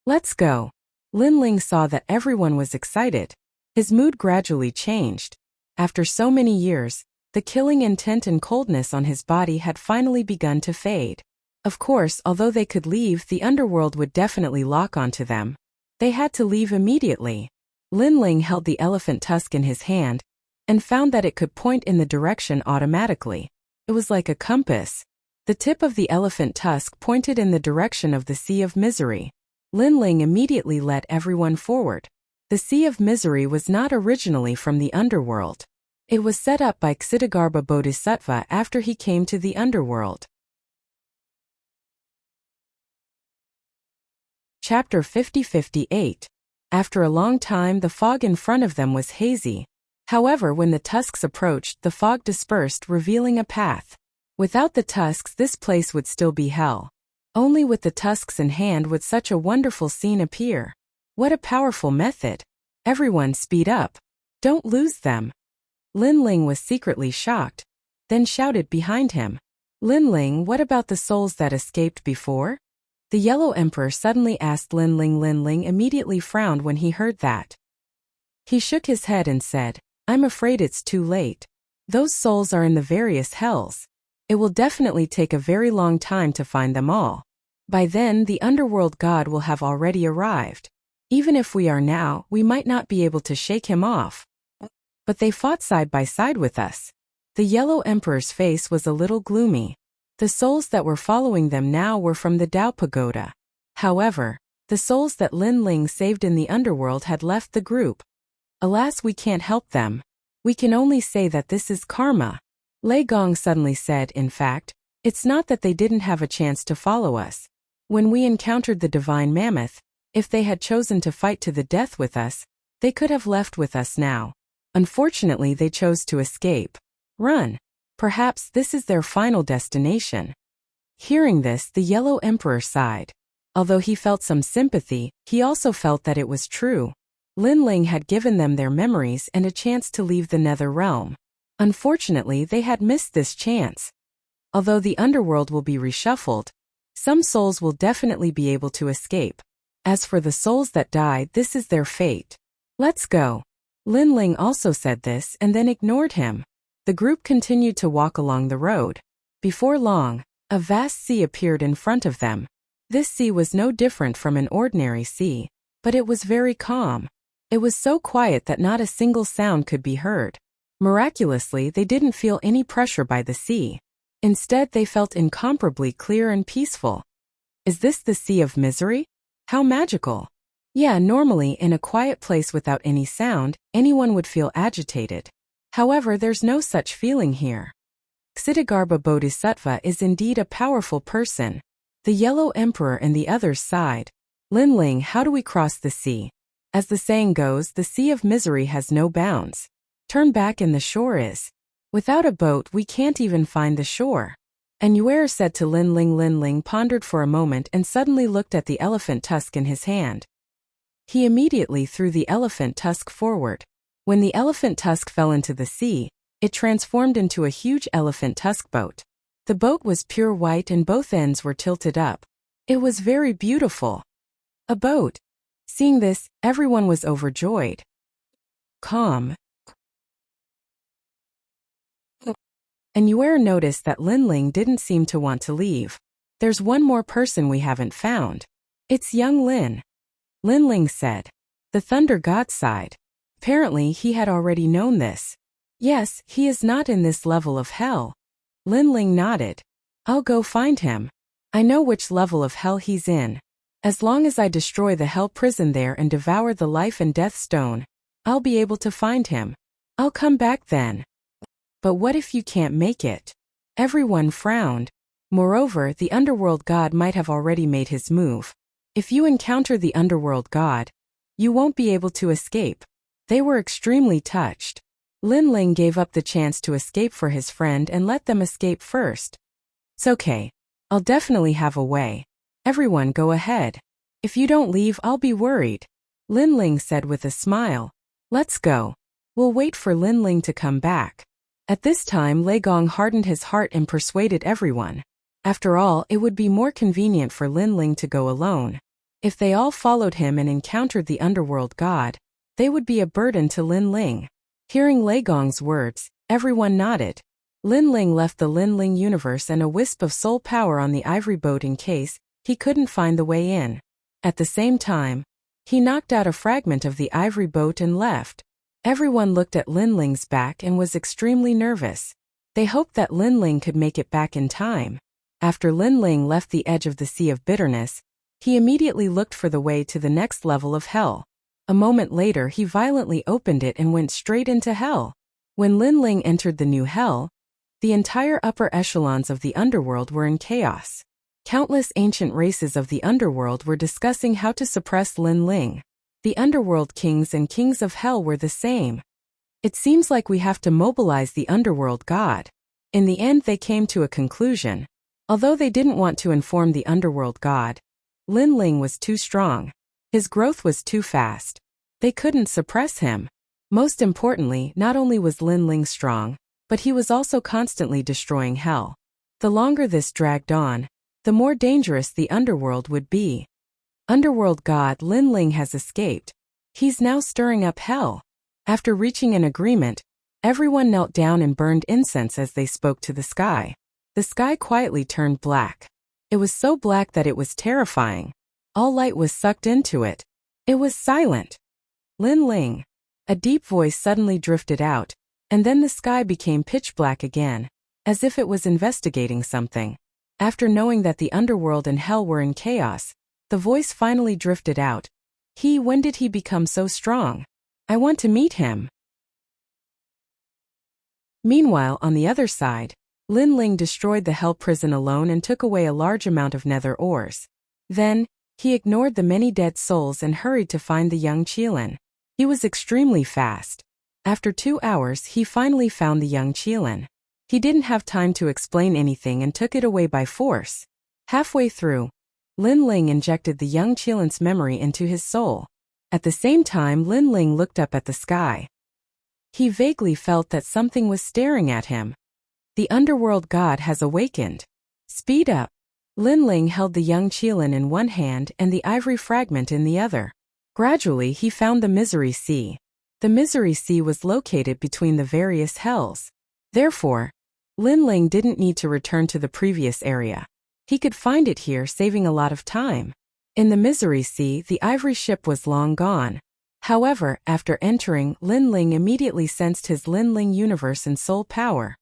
Let's go. Lin Ling saw that everyone was excited. His mood gradually changed. After so many years, the killing intent and coldness on his body had finally begun to fade. Of course, although they could leave, the underworld would definitely lock onto them. They had to leave immediately. Lin Ling held the elephant tusk in his hand, and found that it could point in the direction automatically. It was like a compass. The tip of the elephant tusk pointed in the direction of the Sea of Misery. Lin Ling immediately led everyone forward. The Sea of Misery was not originally from the underworld. It was set up by Ksitigarbha Bodhisattva after he came to the underworld. Chapter 50-58. After a long time, the fog in front of them was hazy. However, when the tusks approached, the fog dispersed, revealing a path. Without the tusks, this place would still be hell. Only with the tusks in hand would such a wonderful scene appear. What a powerful method. Everyone speed up. Don't lose them. Lin Ling was secretly shocked, then shouted behind him. Lin Ling, what about the souls that escaped before? The Yellow Emperor suddenly asked Lin Ling. Lin Ling immediately frowned when he heard that. He shook his head and said, I'm afraid it's too late. Those souls are in the various hells. It will definitely take a very long time to find them all. By then, the underworld god will have already arrived. Even if we are now, we might not be able to shake him off. But they fought side by side with us. The Yellow Emperor's face was a little gloomy. The souls that were following them now were from the Tao Pagoda. However, the souls that Lin Ling saved in the underworld had left the group. Alas, we can't help them. We can only say that this is karma. Lei Gong suddenly said, in fact, it's not that they didn't have a chance to follow us. When we encountered the divine mammoth, if they had chosen to fight to the death with us, they could have left with us now. Unfortunately, they chose to escape. Run. Perhaps this is their final destination. Hearing this, the Yellow Emperor sighed. Although he felt some sympathy, he also felt that it was true. Lin Ling had given them their memories and a chance to leave the Nether Realm. Unfortunately, they had missed this chance. Although the underworld will be reshuffled, some souls will definitely be able to escape. As for the souls that died, this is their fate. Let's go. Lin Ling also said this and then ignored him. The group continued to walk along the road. Before long, a vast sea appeared in front of them. This sea was no different from an ordinary sea, but it was very calm. It was so quiet that not a single sound could be heard. Miraculously, they didn't feel any pressure by the sea. Instead, they felt incomparably clear and peaceful. Is this the Sea of Misery? How magical. Yeah, normally in a quiet place without any sound, anyone would feel agitated. However, there's no such feeling here. Ksitigarbha Bodhisattva is indeed a powerful person. The Yellow Emperor and the others sighed. Lin Ling, how do we cross the sea? As the saying goes, the Sea of Misery has no bounds. Turn back and the shore is. Without a boat, we can't even find the shore. And Yuer said to Lin Ling. Lin Ling pondered for a moment and suddenly looked at the elephant tusk in his hand. He immediately threw the elephant tusk forward. When the elephant tusk fell into the sea, it transformed into a huge elephant tusk boat. The boat was pure white and both ends were tilted up. It was very beautiful. A boat. Seeing this, everyone was overjoyed. Calm. And Yuer noticed that Lin Ling didn't seem to want to leave. There's one more person we haven't found. It's young Lin. Lin Ling said. The Thunder God sighed. Apparently he had already known this. Yes, he is not in this level of hell. Lin Ling nodded. I'll go find him. I know which level of hell he's in. As long as I destroy the hell prison there and devour the life and death stone, I'll be able to find him. I'll come back then. But what if you can't make it? Everyone frowned. Moreover, the underworld god might have already made his move. If you encounter the underworld god, you won't be able to escape. They were extremely touched. Lin Ling gave up the chance to escape for his friend and let them escape first. It's okay. I'll definitely have a way. Everyone go ahead. If you don't leave, I'll be worried. Lin Ling said with a smile. Let's go. We'll wait for Lin Ling to come back. At this time, Lei Gong hardened his heart and persuaded everyone. After all, it would be more convenient for Lin Ling to go alone. If they all followed him and encountered the underworld god, they would be a burden to Lin Ling. Hearing Lei Gong's words, everyone nodded. Lin Ling left the Lin Ling universe and a wisp of soul power on the ivory boat in case he couldn't find the way in. At the same time, he knocked out a fragment of the ivory boat and left. Everyone looked at Lin Ling's back and was extremely nervous. They hoped that Lin Ling could make it back in time. After Lin Ling left the edge of the Sea of Bitterness, he immediately looked for the way to the next level of hell. A moment later, he violently opened it and went straight into hell. When Lin Ling entered the new hell, the entire upper echelons of the underworld were in chaos. Countless ancient races of the underworld were discussing how to suppress Lin Ling. The underworld kings and kings of hell were the same. It seems like we have to mobilize the underworld god. In the end, they came to a conclusion. Although they didn't want to inform the underworld god, Lin Ling was too strong. His growth was too fast. They couldn't suppress him. Most importantly, not only was Lin Ling strong, but he was also constantly destroying hell. The longer this dragged on, the more dangerous the underworld would be. Underworld god Lin Ling has escaped. He's now stirring up hell. After reaching an agreement, everyone knelt down and burned incense as they spoke to the sky. The sky quietly turned black. It was so black that it was terrifying. All light was sucked into it. It was silent. Lin Ling. A deep voice suddenly drifted out, and then the sky became pitch black again, as if it was investigating something. After knowing that the underworld and hell were in chaos, the voice finally drifted out. When did he become so strong? I want to meet him. Meanwhile, on the other side, Lin Ling destroyed the hell prison alone and took away a large amount of nether ores. Then, he ignored the many dead souls and hurried to find the young Qilin. He was extremely fast. After 2 hours, he finally found the young Qilin. He didn't have time to explain anything and took it away by force. Halfway through, Lin Ling injected the young Qilin's memory into his soul. At the same time, Lin Ling looked up at the sky. He vaguely felt that something was staring at him. The underworld god has awakened. Speed up. Lin Ling held the young Qilin in one hand and the ivory fragment in the other. Gradually, he found the Misery Sea. The Misery Sea was located between the various hells. Therefore, Lin Ling didn't need to return to the previous area. He could find it here, saving a lot of time. In the Misery Sea, the ivory ship was long gone. However, after entering, Lin Ling immediately sensed his Lin Ling universe and soul power.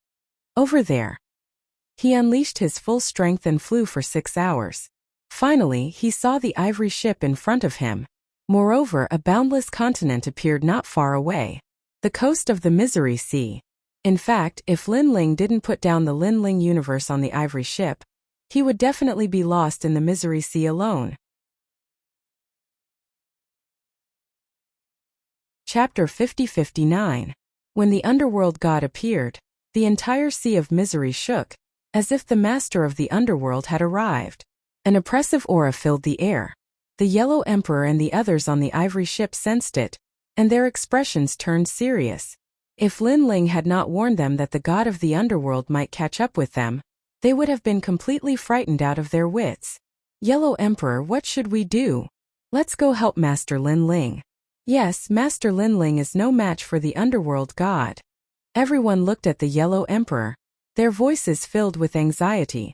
Over there. He unleashed his full strength and flew for 6 hours. Finally, he saw the ivory ship in front of him. Moreover, a boundless continent appeared not far away. The coast of the Misery Sea. In fact, if Lin Ling didn't put down the Lin Ling universe on the ivory ship, he would definitely be lost in the Misery Sea alone. Chapter 50-59. When the underworld god appeared, the entire Sea of Misery shook, as if the master of the underworld had arrived. An oppressive aura filled the air. The Yellow Emperor and the others on the ivory ship sensed it, and their expressions turned serious. If Lin Ling had not warned them that the god of the underworld might catch up with them, they would have been completely frightened out of their wits. Yellow Emperor, what should we do? Let's go help Master Lin Ling. Yes, Master Lin Ling is no match for the underworld god. Everyone looked at the Yellow Emperor, their voices filled with anxiety.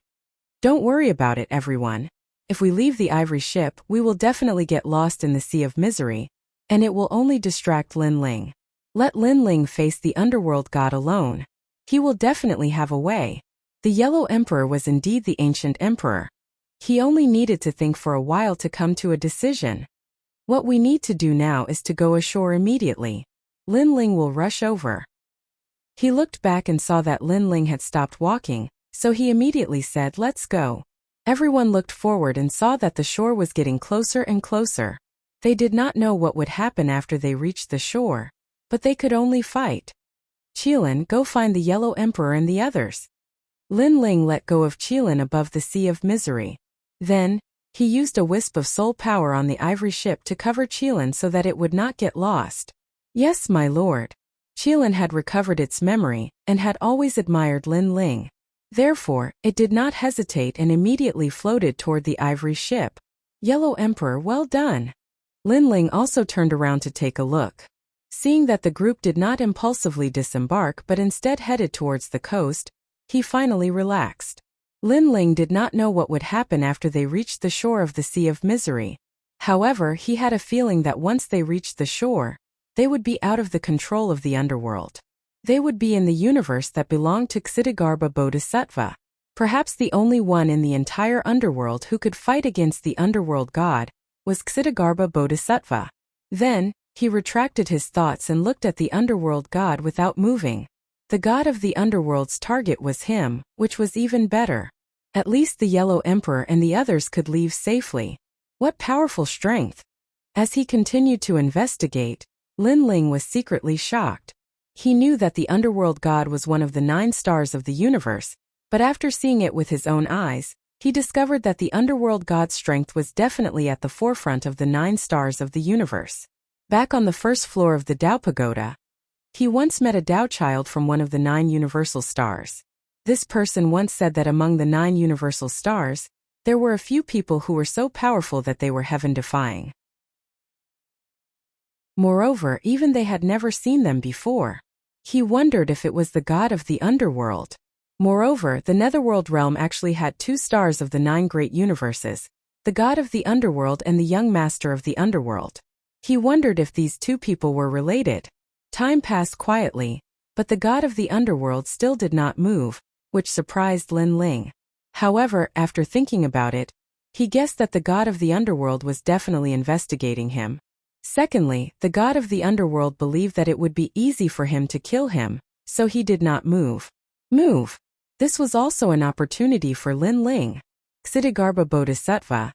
Don't worry about it, everyone. If we leave the ivory ship, we will definitely get lost in the Sea of Misery, and it will only distract Lin Ling. Let Lin Ling face the underworld god alone. He will definitely have a way. The Yellow Emperor was indeed the ancient emperor. He only needed to think for a while to come to a decision. What we need to do now is to go ashore immediately. Lin Ling will rush over. He looked back and saw that Lin Ling had stopped walking, so he immediately said, "Let's go." Everyone looked forward and saw that the shore was getting closer and closer. They did not know what would happen after they reached the shore, but they could only fight. Qilin, go find the Yellow Emperor and the others. Lin Ling let go of Qilin above the Sea of Misery. Then, he used a wisp of soul power on the ivory ship to cover Qilin so that it would not get lost. Yes, my lord. Qilin had recovered its memory, and had always admired Lin Ling. Therefore, it did not hesitate and immediately floated toward the ivory ship. Yellow Emperor, well done. Lin Ling also turned around to take a look. Seeing that the group did not impulsively disembark but instead headed towards the coast, he finally relaxed. Lin Ling did not know what would happen after they reached the shore of the Sea of Misery. However, he had a feeling that once they reached the shore, they would be out of the control of the underworld. They would be in the universe that belonged to Ksitigarbha Bodhisattva, perhaps the only one in the entire underworld who could fight against the underworld god, was Ksitigarbha Bodhisattva. Then, he retracted his thoughts and looked at the underworld god without moving. The god of the underworld's target was him, which was even better. At least the Yellow Emperor and the others could leave safely. What powerful strength! As he continued to investigate, Lin Ling was secretly shocked. He knew that the underworld god was one of the 9 stars of the universe, but after seeing it with his own eyes, he discovered that the underworld god's strength was definitely at the forefront of the 9 stars of the universe. Back on the first floor of the Tao Pagoda, he once met a Tao child from one of the 9 universal stars. This person once said that among the 9 universal stars, there were a few people who were so powerful that they were heaven-defying. Moreover, even they had never seen them before. He wondered if it was the god of the underworld. Moreover, the netherworld realm actually had 2 stars of the 9 great universes, the god of the underworld and the young master of the underworld. He wondered if these 2 people were related. Time passed quietly, but the god of the underworld still did not move, which surprised Lin Ling. However, after thinking about it, he guessed that the god of the underworld was definitely investigating him. Secondly, the god of the underworld believed that it would be easy for him to kill him, so he did not move. This was also an opportunity for Lin Ling. Ksitigarbha Bodhisattva.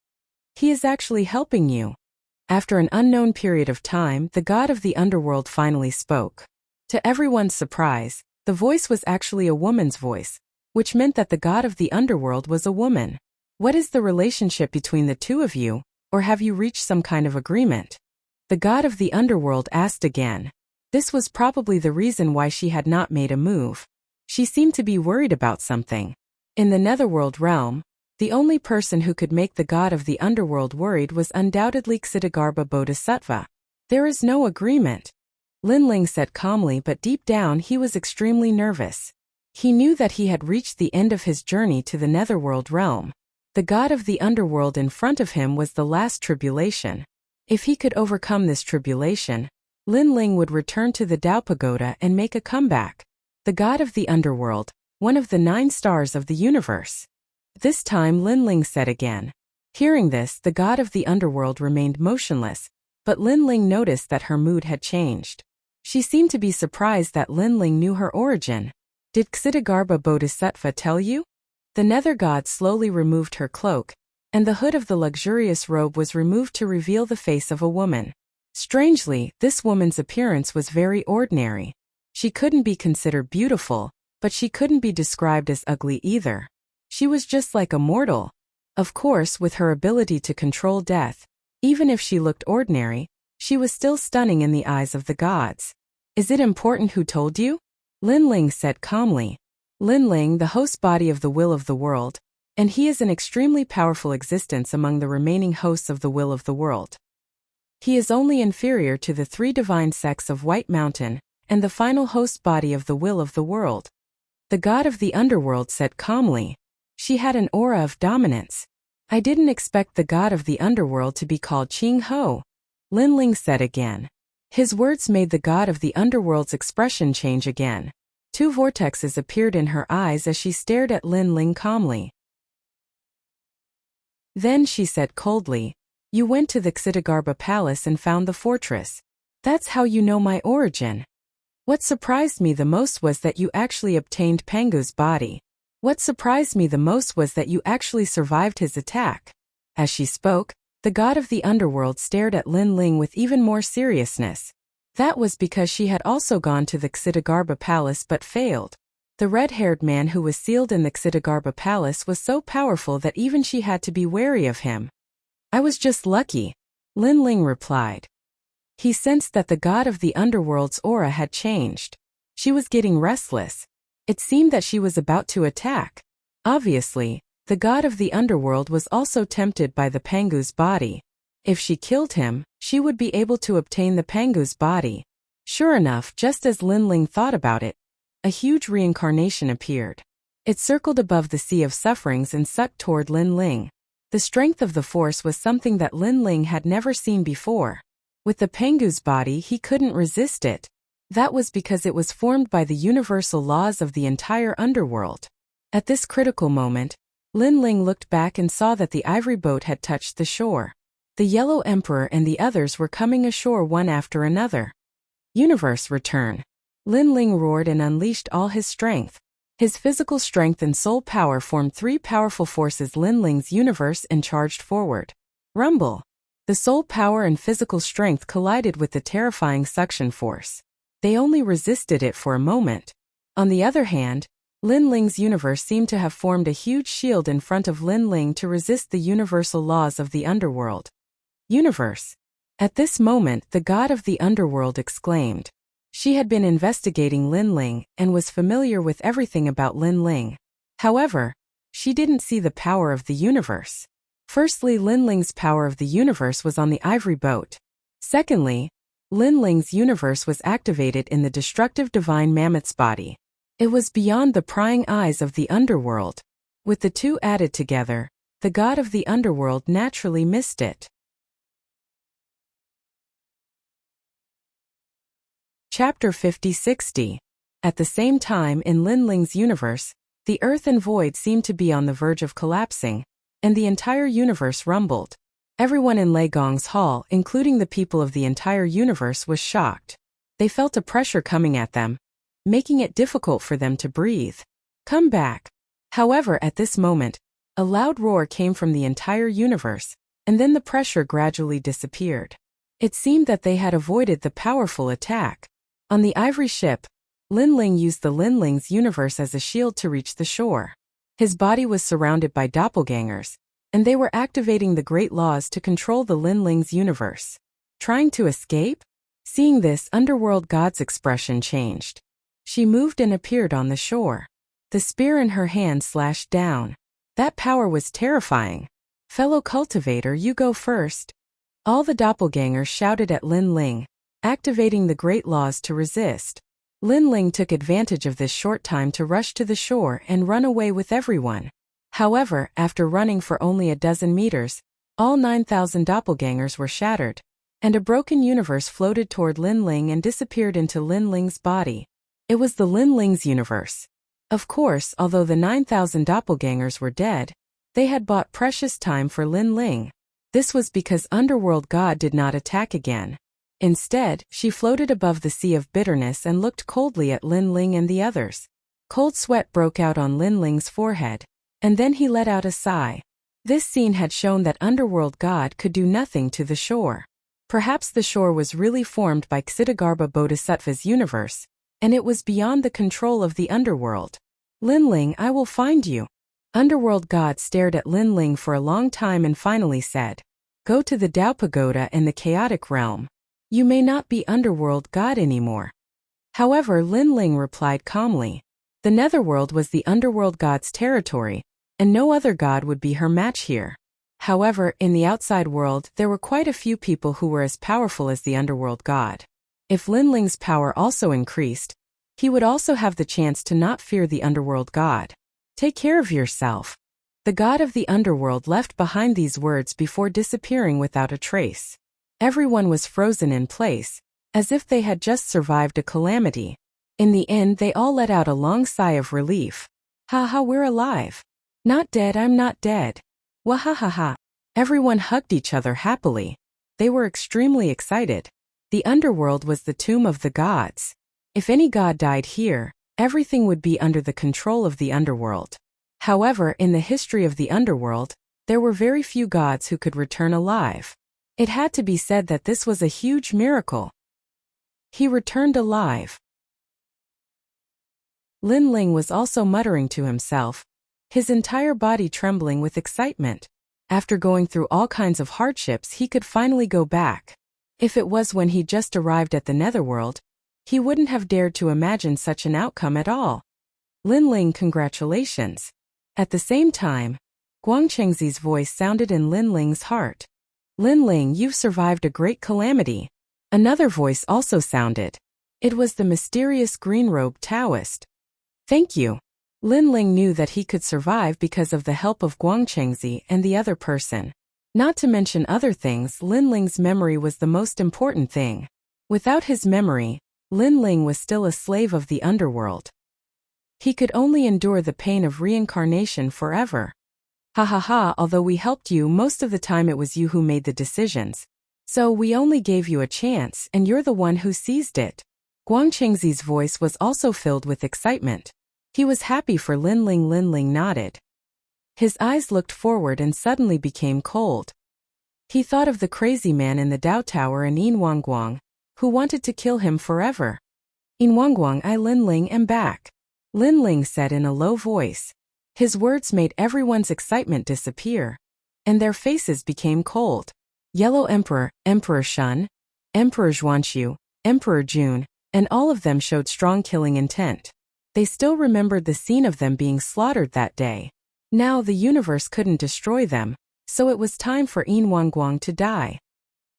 He is actually helping you. After an unknown period of time, the god of the underworld finally spoke. To everyone's surprise, the voice was actually a woman's voice, which meant that the god of the underworld was a woman. What is the relationship between the 2 of you, or have you reached some kind of agreement? The god of the underworld asked again. This was probably the reason why she had not made a move. She seemed to be worried about something. In the netherworld realm, the only person who could make the god of the underworld worried was undoubtedly Ksitigarbha Bodhisattva. There is no agreement. Lin Ling said calmly, but deep down he was extremely nervous. He knew that he had reached the end of his journey to the netherworld realm. The god of the underworld in front of him was the last tribulation. If he could overcome this tribulation, Lin Ling would return to the Tao Pagoda and make a comeback. The god of the underworld, one of the 9 stars of the universe. This time Lin Ling said again. Hearing this, the god of the underworld remained motionless, but Lin Ling noticed that her mood had changed. She seemed to be surprised that Lin Ling knew her origin. Did Ksitigarbha Bodhisattva tell you? The nether god slowly removed her cloak, and the hood of the luxurious robe was removed to reveal the face of a woman. Strangely, this woman's appearance was very ordinary. She couldn't be considered beautiful, but she couldn't be described as ugly either. She was just like a mortal. Of course, with her ability to control death, even if she looked ordinary, she was still stunning in the eyes of the gods. Is it important who told you? Lin Ling said calmly. Lin Ling, the host body of the will of the world, and he is an extremely powerful existence among the remaining hosts of the will of the world. He is only inferior to the 3 divine sects of White Mountain, and the final host body of the will of the world. The god of the underworld said calmly. She had an aura of dominance. I didn't expect the god of the underworld to be called Ching Ho. Lin Ling said again. His words made the god of the underworld's expression change again. 2 vortexes appeared in her eyes as she stared at Lin Ling calmly. Then she said coldly, You went to the Ksitigarbha Palace and found the fortress. That's how you know my origin. What surprised me the most was that you actually obtained Pangu's body. What surprised me the most was that you actually survived his attack. As she spoke, the god of the underworld stared at Lin Ling with even more seriousness. That was because she had also gone to the Ksitigarbha Palace but failed. The red-haired man who was sealed in the Ksitigarbha Palace was so powerful that even she had to be wary of him. I was just lucky, Lin Ling replied. He sensed that the god of the underworld's aura had changed. She was getting restless. It seemed that she was about to attack. Obviously, the god of the underworld was also tempted by the Pangu's body. If she killed him, she would be able to obtain the Pangu's body. Sure enough, just as Lin Ling thought about it, a huge reincarnation appeared. It circled above the sea of sufferings and sucked toward Lin Ling. The strength of the force was something that Lin Ling had never seen before. With the Pangu's body, he couldn't resist it. That was because it was formed by the universal laws of the entire underworld. At this critical moment, Lin Ling looked back and saw that the ivory boat had touched the shore. The Yellow Emperor and the others were coming ashore one after another. Universe return. Lin Ling roared and unleashed all his strength. His physical strength and soul power formed 3 powerful forces Lin Ling's universe and charged forward. Rumble. The soul power and physical strength collided with the terrifying suction force. They only resisted it for a moment. On the other hand, Lin Ling's universe seemed to have formed a huge shield in front of Lin Ling to resist the universal laws of the underworld. Universe. At this moment, the god of the underworld exclaimed. She had been investigating Lin Ling and was familiar with everything about Lin Ling. However, she didn't see the power of the universe. Firstly, Lin Ling's power of the universe was on the ivory boat. Secondly, Lin-Ling's universe was activated in the destructive divine mammoth's body. It was beyond the prying eyes of the underworld. With the two added together, the god of the underworld naturally missed it. Chapter 50-60. At the same time in Lin-Ling's universe, the earth and void seemed to be on the verge of collapsing, and the entire universe rumbled. Everyone in Lei Gong's hall, including the people of the entire universe, was shocked. They felt a pressure coming at them, making it difficult for them to breathe. Come back. However, at this moment, a loud roar came from the entire universe, and then the pressure gradually disappeared. It seemed that they had avoided the powerful attack. On the ivory ship, Lin-Ling used the Lin-Ling's universe as a shield to reach the shore. His body was surrounded by doppelgangers, and they were activating the great laws to control the Lin-Ling's universe. Trying to escape? Seeing this, Underworld God's expression changed. She moved and appeared on the shore. The spear in her hand slashed down. That power was terrifying. Fellow cultivator, you go first. All the doppelgangers shouted at Lin-Ling, activating the great laws to resist. Lin-Ling took advantage of this short time to rush to the shore and run away with everyone. However, after running for only a dozen meters, all 9,000 doppelgangers were shattered, and a broken universe floated toward Lin-Ling and disappeared into Lin-Ling's body. It was the Lin-Ling's universe. Of course, although the 9,000 doppelgangers were dead, they had bought precious time for Lin-Ling. This was because Underworld God did not attack again. Instead, she floated above the sea of bitterness and looked coldly at Lin-Ling and the others. Cold sweat broke out on Lin-Ling's forehead, and then he let out a sigh. This scene had shown that Underworld God could do nothing to the shore. Perhaps the shore was really formed by Ksitigarbha Bodhisattva's universe, and it was beyond the control of the underworld. Lin-Ling, I will find you. Underworld God stared at Lin-Ling for a long time and finally said, Go to the Tao Pagoda and the chaotic realm. You may not be Underworld God anymore. However, Lin-Ling replied calmly. The Netherworld was the Underworld God's territory, and no other god would be her match here. However, in the outside world, there were quite a few people who were as powerful as the Underworld God. If Lin-Ling's power also increased, he would also have the chance to not fear the Underworld God. Take care of yourself. The god of the underworld left behind these words before disappearing without a trace. Everyone was frozen in place, as if they had just survived a calamity. In the end, they all let out a long sigh of relief. Ha ha, we're alive. Not dead, I'm not dead. Wahahaha. Everyone hugged each other happily. They were extremely excited. The underworld was the tomb of the gods. If any god died here, everything would be under the control of the underworld. However, in the history of the underworld, there were very few gods who could return alive. It had to be said that this was a huge miracle. He returned alive. Lin-Ling was also muttering to himself, his entire body trembling with excitement. After going through all kinds of hardships, he could finally go back. If it was when he just arrived at the Netherworld, he wouldn't have dared to imagine such an outcome at all. Lin-Ling, congratulations. At the same time, Guangchengzi's voice sounded in Lin-Ling's heart. Lin-Ling, you've survived a great calamity. Another voice also sounded. It was the mysterious green-robed Taoist. Thank you. Lin-Ling knew that he could survive because of the help of Guangchengzi and the other person. Not to mention other things, Lin-Ling's memory was the most important thing. Without his memory, Lin-Ling was still a slave of the underworld. He could only endure the pain of reincarnation forever. Ha ha ha, although we helped you, most of the time it was you who made the decisions. So we only gave you a chance, and you're the one who seized it. Guangchengzi's voice was also filled with excitement. He was happy for Lin-Ling. Lin-Ling nodded. His eyes looked forward and suddenly became cold. He thought of the crazy man in the Dao Tower and Yin Wangguang, who wanted to kill him forever. Yin Wangguang, I Lin-Ling am back. Lin-Ling said in a low voice. His words made everyone's excitement disappear, and their faces became cold. Yellow Emperor, Emperor Shun, Emperor Zhuanxiu, Emperor Jun, and all of them showed strong killing intent. They still remembered the scene of them being slaughtered that day. Now the universe couldn't destroy them, so it was time for Yin Wangguang to die.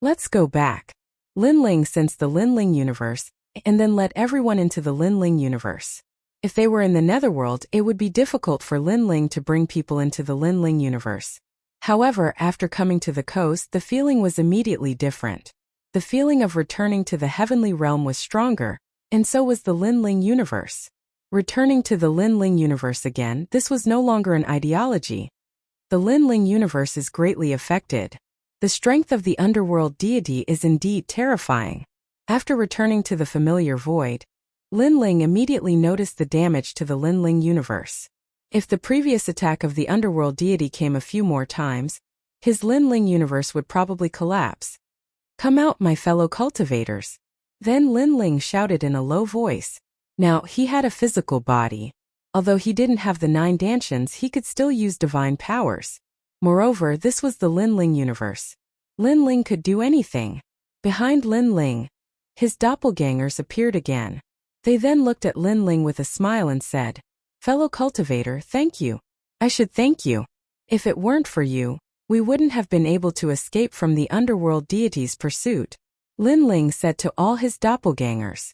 Let's go back. Linling sensed the Linling universe, and then let everyone into the Linling universe. If they were in the netherworld, it would be difficult for Linling to bring people into the Linling universe. However, after coming to the coast, the feeling was immediately different. The feeling of returning to the heavenly realm was stronger, and so was the Linling universe. Returning to the Linling universe again, this was no longer an ideology. The Linling universe is greatly affected. The strength of the underworld deity is indeed terrifying. After returning to the familiar void, Linling immediately noticed the damage to the Linling universe. If the previous attack of the underworld deity came a few more times, his Linling universe would probably collapse. "Come out, my fellow cultivators." Then Linling shouted in a low voice. Now, he had a physical body. Although he didn't have the 9 dantians, he could still use divine powers. Moreover, this was the Linling universe. Linling could do anything. Behind Linling, his doppelgangers appeared again. They then looked at Linling with a smile and said, "Fellow cultivator, thank you. I should thank you. If it weren't for you, we wouldn't have been able to escape from the underworld deity's pursuit." Linling said to all his doppelgangers.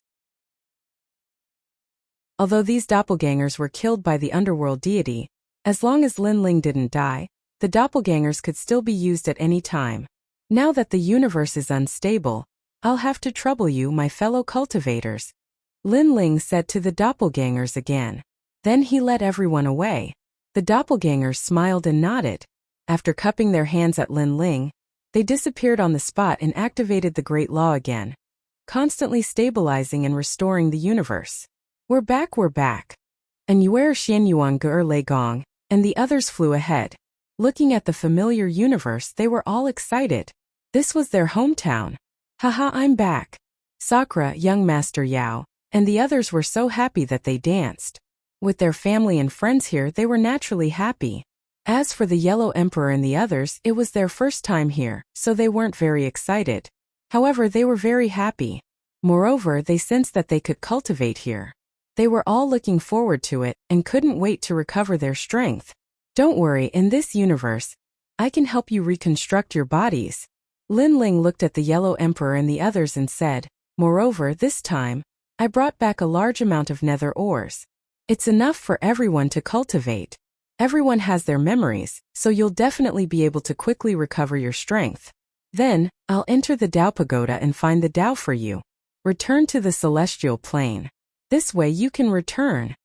Although these doppelgangers were killed by the underworld deity, as long as Linling didn't die, the doppelgangers could still be used at any time. Now that the universe is unstable, I'll have to trouble you, my fellow cultivators. Linling said to the doppelgangers again. Then he led everyone away. The doppelgangers smiled and nodded. After cupping their hands at Linling, they disappeared on the spot and activated the Great Law again, constantly stabilizing and restoring the universe. We're back. And Yuer Xianyuan Ger Lei Gong, and the others flew ahead. Looking at the familiar universe, they were all excited. This was their hometown. Haha, I'm back. Sakura, young Master Yao, and the others were so happy that they danced. With their family and friends here, they were naturally happy. As for the Yellow Emperor and the others, it was their first time here, so they weren't very excited. However, they were very happy. Moreover, they sensed that they could cultivate here. They were all looking forward to it and couldn't wait to recover their strength. Don't worry, in this universe, I can help you reconstruct your bodies. Linling looked at the Yellow Emperor and the others and said, "Moreover, this time, I brought back a large amount of nether ores. It's enough for everyone to cultivate. Everyone has their memories, so you'll definitely be able to quickly recover your strength. Then, I'll enter the Tao Pagoda and find the Tao for you. Return to the celestial plane. This way you can return.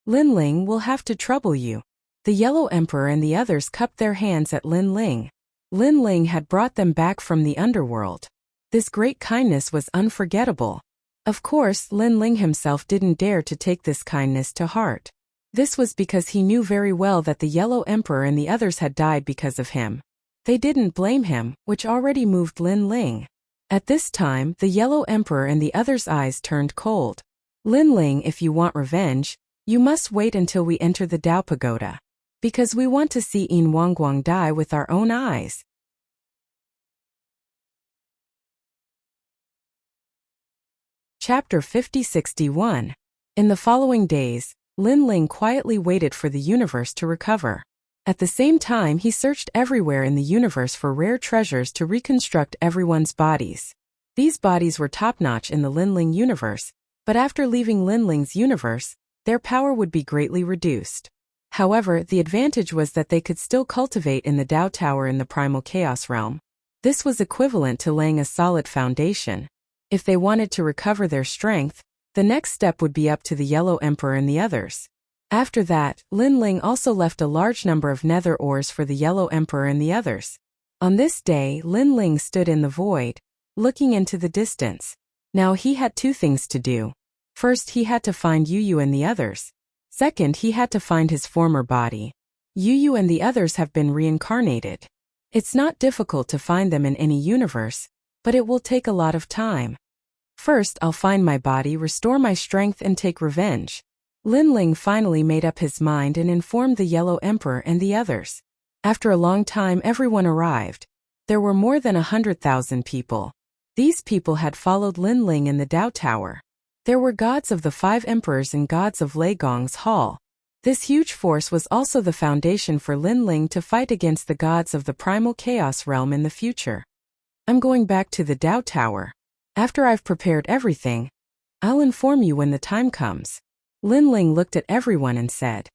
Linling will have to trouble you." The Yellow Emperor and the others cupped their hands at Linling. Linling had brought them back from the underworld. This great kindness was unforgettable. Of course, Linling himself didn't dare to take this kindness to heart. This was because he knew very well that the Yellow Emperor and the others had died because of him. They didn't blame him, which already moved Linling. At this time, the Yellow Emperor and the others' eyes turned cold. "Linling, if you want revenge, you must wait until we enter the Tao Pagoda. Because we want to see Yin Wangguang die with our own eyes." Chapter 5061. In the following days, Linling quietly waited for the universe to recover. At the same time, he searched everywhere in the universe for rare treasures to reconstruct everyone's bodies. These bodies were top-notch in the Linling universe, but after leaving Linling's universe, their power would be greatly reduced. However, the advantage was that they could still cultivate in the Tao Tower in the Primal Chaos realm. This was equivalent to laying a solid foundation. If they wanted to recover their strength, the next step would be up to the Yellow Emperor and the others. After that, Linling also left a large number of nether ores for the Yellow Emperor and the others. On this day, Linling stood in the void, looking into the distance. Now he had 2 things to do. First, he had to find Yu and the others. Second, he had to find his former body. Yu and the others have been reincarnated. It's not difficult to find them in any universe, but it will take a lot of time. First, I'll find my body, restore my strength, and take revenge. Linling finally made up his mind and informed the Yellow Emperor and the others. After a long time, everyone arrived. There were more than 100,000 people. These people had followed Linling in the Tao Tower. There were gods of the 5 emperors and gods of Lei Gong's hall. This huge force was also the foundation for Linling to fight against the gods of the Primal Chaos realm in the future. "I'm going back to the Tao Tower. After I've prepared everything, I'll inform you when the time comes. Lin Ling looked at everyone and said.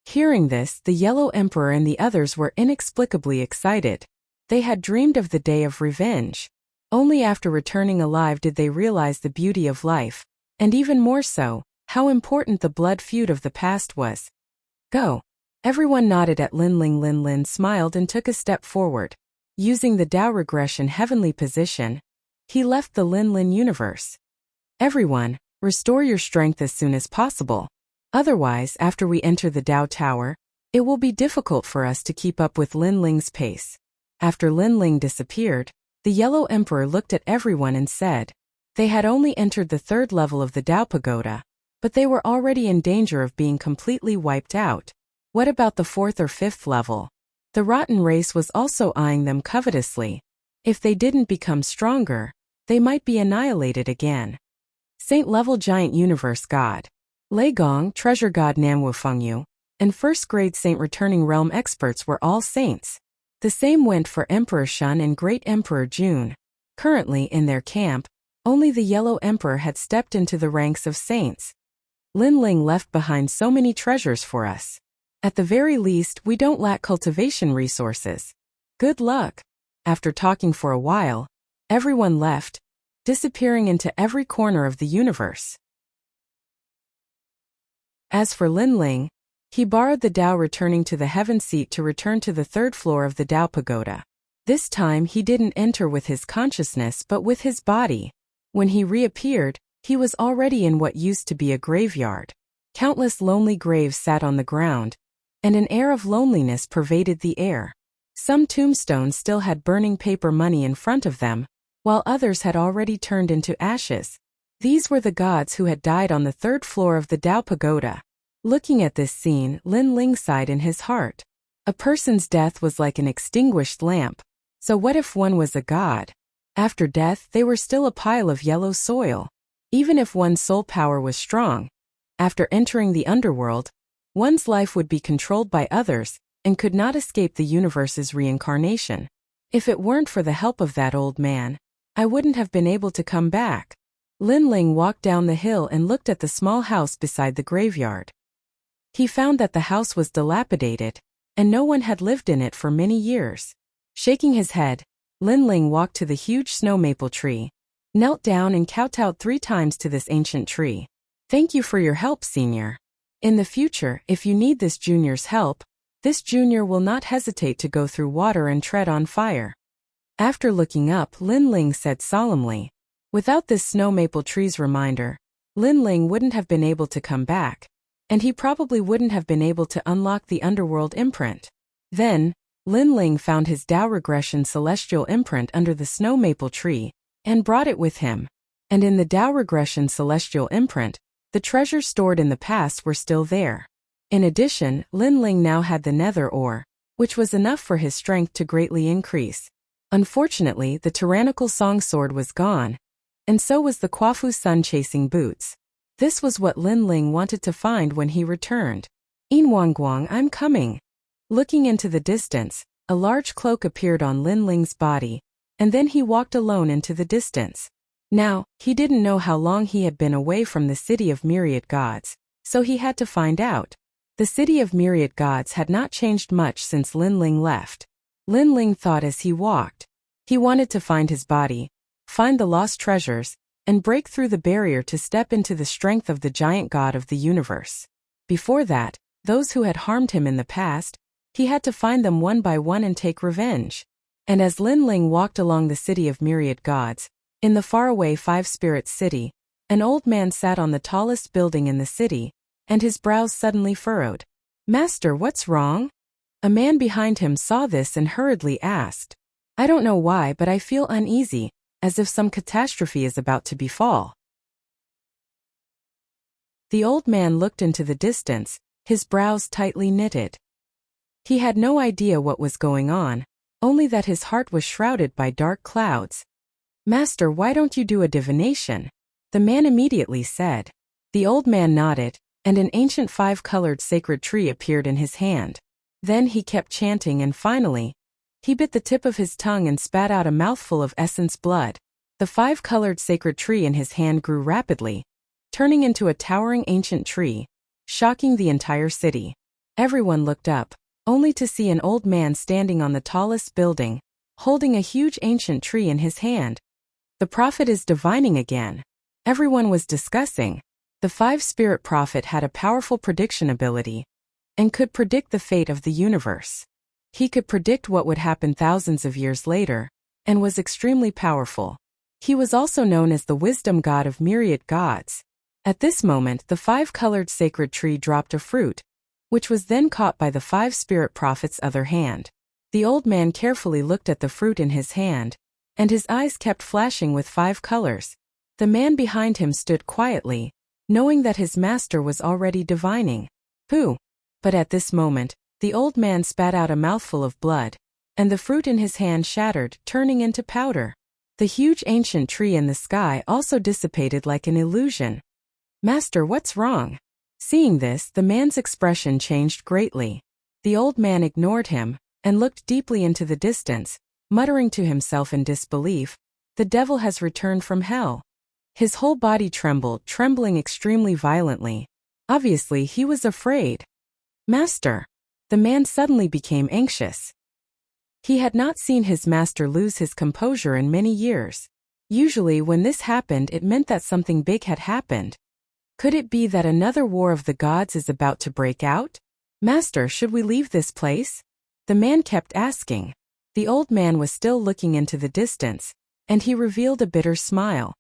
Hearing this, the Yellow Emperor and the others were inexplicably excited. They had dreamed of the day of revenge. Only after returning alive did they realize the beauty of life, and even more so, how important the blood feud of the past was. Go. Everyone nodded at Lin Ling. Lin Lin smiled and took a step forward. Using the Tao regression heavenly position, he left the Lin Lin universe. Everyone, restore your strength as soon as possible. Otherwise, after we enter the Tao Tower, it will be difficult for us to keep up with Lin Ling's pace. After Lin Ling disappeared, the Yellow Emperor looked at everyone and said, they had only entered the 3rd level of the Tao Pagoda, but they were already in danger of being completely wiped out. What about the 4th or 5th level? The rotten race was also eyeing them covetously. If they didn't become stronger, they might be annihilated again. Saint-level giant universe god Lei Gong, treasure god Namwu Fengyu, and 1st grade saint returning realm experts were all saints. The same went for Emperor Shun and Great Emperor Jun. Currently in their camp, only the Yellow Emperor had stepped into the ranks of saints. Lin Ling left behind so many treasures for us. At the very least, we don't lack cultivation resources. Good luck. After talking for a while, everyone left, disappearing into every corner of the universe. As for Lin Ling, he borrowed the Tao returning to the heaven seat to return to the 3rd floor of the Tao Pagoda. This time he didn't enter with his consciousness but with his body. When he reappeared, he was already in what used to be a graveyard. Countless lonely graves sat on the ground, and an air of loneliness pervaded the air. Some tombstones still had burning paper money in front of them, while others had already turned into ashes. These were the gods who had died on the 3rd floor of the Tao Pagoda. Looking at this scene, Lin Ling sighed in his heart. A person's death was like an extinguished lamp. So what if one was a god? After death, they were still a pile of yellow soil. Even if one's soul power was strong, after entering the underworld, one's life would be controlled by others and could not escape the universe's reincarnation. If it weren't for the help of that old man, I wouldn't have been able to come back. Lin Ling walked down the hill and looked at the small house beside the graveyard. He found that the house was dilapidated, and no one had lived in it for many years. Shaking his head, Lin Ling walked to the huge snow maple tree, knelt down and kowtowed 3 times to this ancient tree. Thank you for your help, senior. In the future, if you need this junior's help, this junior will not hesitate to go through water and tread on fire. After looking up, Lin Ling said solemnly, without this snow maple tree's reminder, Lin Ling wouldn't have been able to come back, and he probably wouldn't have been able to unlock the underworld imprint. Then, Lin Ling found his Tao regression celestial imprint under the snow maple tree, and brought it with him. And in the Tao regression celestial imprint, the treasures stored in the past were still there. In addition, Lin Ling now had the nether ore, which was enough for his strength to greatly increase. Unfortunately, the tyrannical song sword was gone, and so was the Quafu sun-chasing boots. This was what Lin Ling wanted to find when he returned. Inwangguang, I'm coming. Looking into the distance, a large cloak appeared on Lin Ling's body, and then he walked alone into the distance. Now, he didn't know how long he had been away from the city of myriad gods, so he had to find out. The city of myriad gods had not changed much since Lin Ling left. Lin Ling thought as he walked. He wanted to find his body, find the lost treasures, and break through the barrier to step into the strength of the giant god of the universe. Before that, those who had harmed him in the past, he had to find them one by one and take revenge. And as Lin Ling walked along the city of myriad gods, in the faraway five-spirit city, an old man sat on the tallest building in the city, and his brows suddenly furrowed. Master, what's wrong? A man behind him saw this and hurriedly asked. I don't know why, but I feel uneasy, as if some catastrophe is about to befall. The old man looked into the distance, his brows tightly knitted. He had no idea what was going on, only that his heart was shrouded by dark clouds. Master, why don't you do a divination? The man immediately said. The old man nodded, and an ancient 5-colored sacred tree appeared in his hand. Then he kept chanting and finally, he bit the tip of his tongue and spat out a mouthful of essence blood. The 5-colored sacred tree in his hand grew rapidly, turning into a towering ancient tree, shocking the entire city. Everyone looked up, only to see an old man standing on the tallest building, holding a huge ancient tree in his hand. The prophet is divining again. Everyone was discussing. The 5-spirit prophet had a powerful prediction ability and could predict the fate of the universe. He could predict what would happen thousands of years later and was extremely powerful. He was also known as the wisdom god of myriad gods. At this moment, the 5-colored sacred tree dropped a fruit, which was then caught by the 5-spirit prophet's other hand. The old man carefully looked at the fruit in his hand, and his eyes kept flashing with 5 colors. The man behind him stood quietly, knowing that his master was already divining. Who? But at this moment, the old man spat out a mouthful of blood, and the fruit in his hand shattered, turning into powder. The huge ancient tree in the sky also dissipated like an illusion. Master, what's wrong? Seeing this, the man's expression changed greatly. The old man ignored him and looked deeply into the distance, muttering to himself in disbelief, "The devil has returned from hell." His whole body trembled, trembling extremely violently. Obviously, he was afraid. Master! The man suddenly became anxious. He had not seen his master lose his composure in many years. Usually when this happened, it meant that something big had happened. Could it be that another war of the gods is about to break out? Master, should we leave this place? The man kept asking. The old man was still looking into the distance, and he revealed a bitter smile.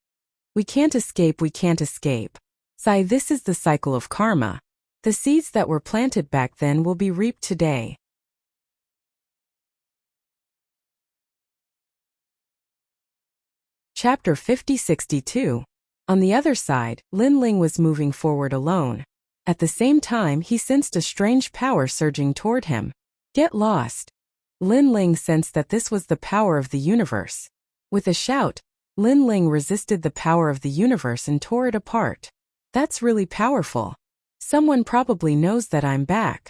We can't escape, we can't escape. Sai, this is the cycle of karma. The seeds that were planted back then will be reaped today. Chapter 50-62. On the other side, Lin Ling was moving forward alone. At the same time, he sensed a strange power surging toward him. Get lost. Lin Ling sensed that this was the power of the universe. With a shout, Lin Ling resisted the power of the universe and tore it apart. That's really powerful. Someone probably knows that I'm back.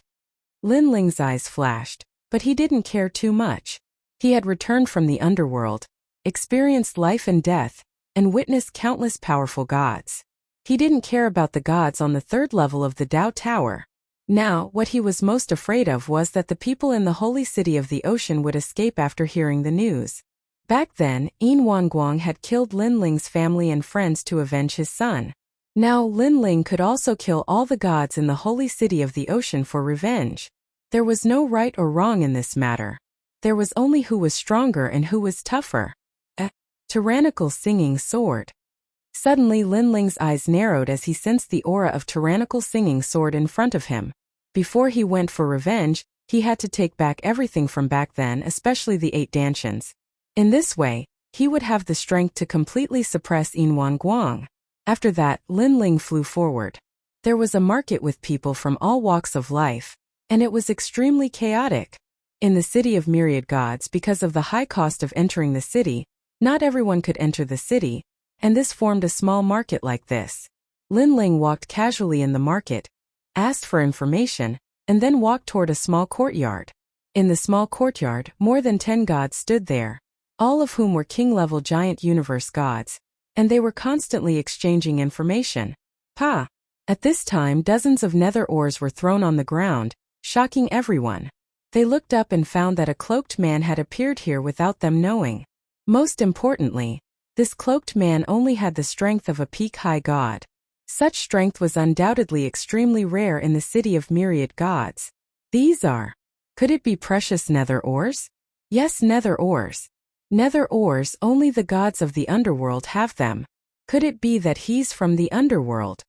Lin Ling's eyes flashed, but he didn't care too much. He had returned from the underworld, experienced life and death, and witnessed countless powerful gods. He didn't care about the gods on the 3rd level of the Tao Tower. Now, what he was most afraid of was that the people in the holy city of the ocean would escape after hearing the news. Back then, Yin Wanguang had killed Lin Ling's family and friends to avenge his son. Now, Lin Ling could also kill all the gods in the holy city of the ocean for revenge. There was no right or wrong in this matter. There was only who was stronger and who was tougher. A tyrannical singing sword. Suddenly Lin Ling's eyes narrowed as he sensed the aura of tyrannical singing sword in front of him. Before he went for revenge, he had to take back everything from back then, especially the 8 dantians. In this way, he would have the strength to completely suppress Yin Wanguang. After that, Lin Ling flew forward. There was a market with people from all walks of life, and it was extremely chaotic. In the city of myriad gods, because of the high cost of entering the city, not everyone could enter the city, and this formed a small market like this. Lin Ling walked casually in the market, asked for information, and then walked toward a small courtyard. In the small courtyard, more than 10 gods stood there, all of whom were king-level giant universe gods, and they were constantly exchanging information. At this time, dozens of nether ores were thrown on the ground, shocking everyone. They looked up and found that a cloaked man had appeared here without them knowing. Most importantly, this cloaked man only had the strength of a peak-high god. Such strength was undoubtedly extremely rare in the city of myriad gods. These are... Could it be precious nether ores? Yes, nether ores. Nether ores, only the gods of the underworld have them. Could it be that he's from the underworld?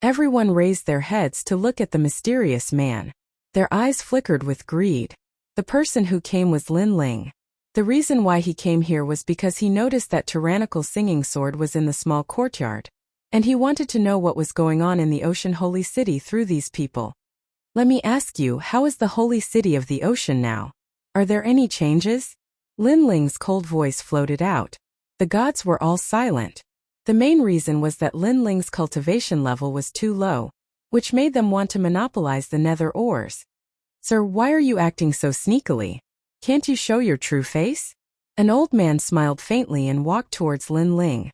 Everyone raised their heads to look at the mysterious man. Their eyes flickered with greed. The person who came was Lin Ling. The reason why he came here was because he noticed that tyrannical singing sword was in the small courtyard, and he wanted to know what was going on in the ocean holy city through these people. Let me ask you, how is the holy city of the ocean now? Are there any changes? Lin Ling's cold voice floated out. The gods were all silent. The main reason was that Lin Ling's cultivation level was too low, which made them want to monopolize the nether ores. Sir, why are you acting so sneakily? Can't you show your true face? An old man smiled faintly and walked towards Lin Ling.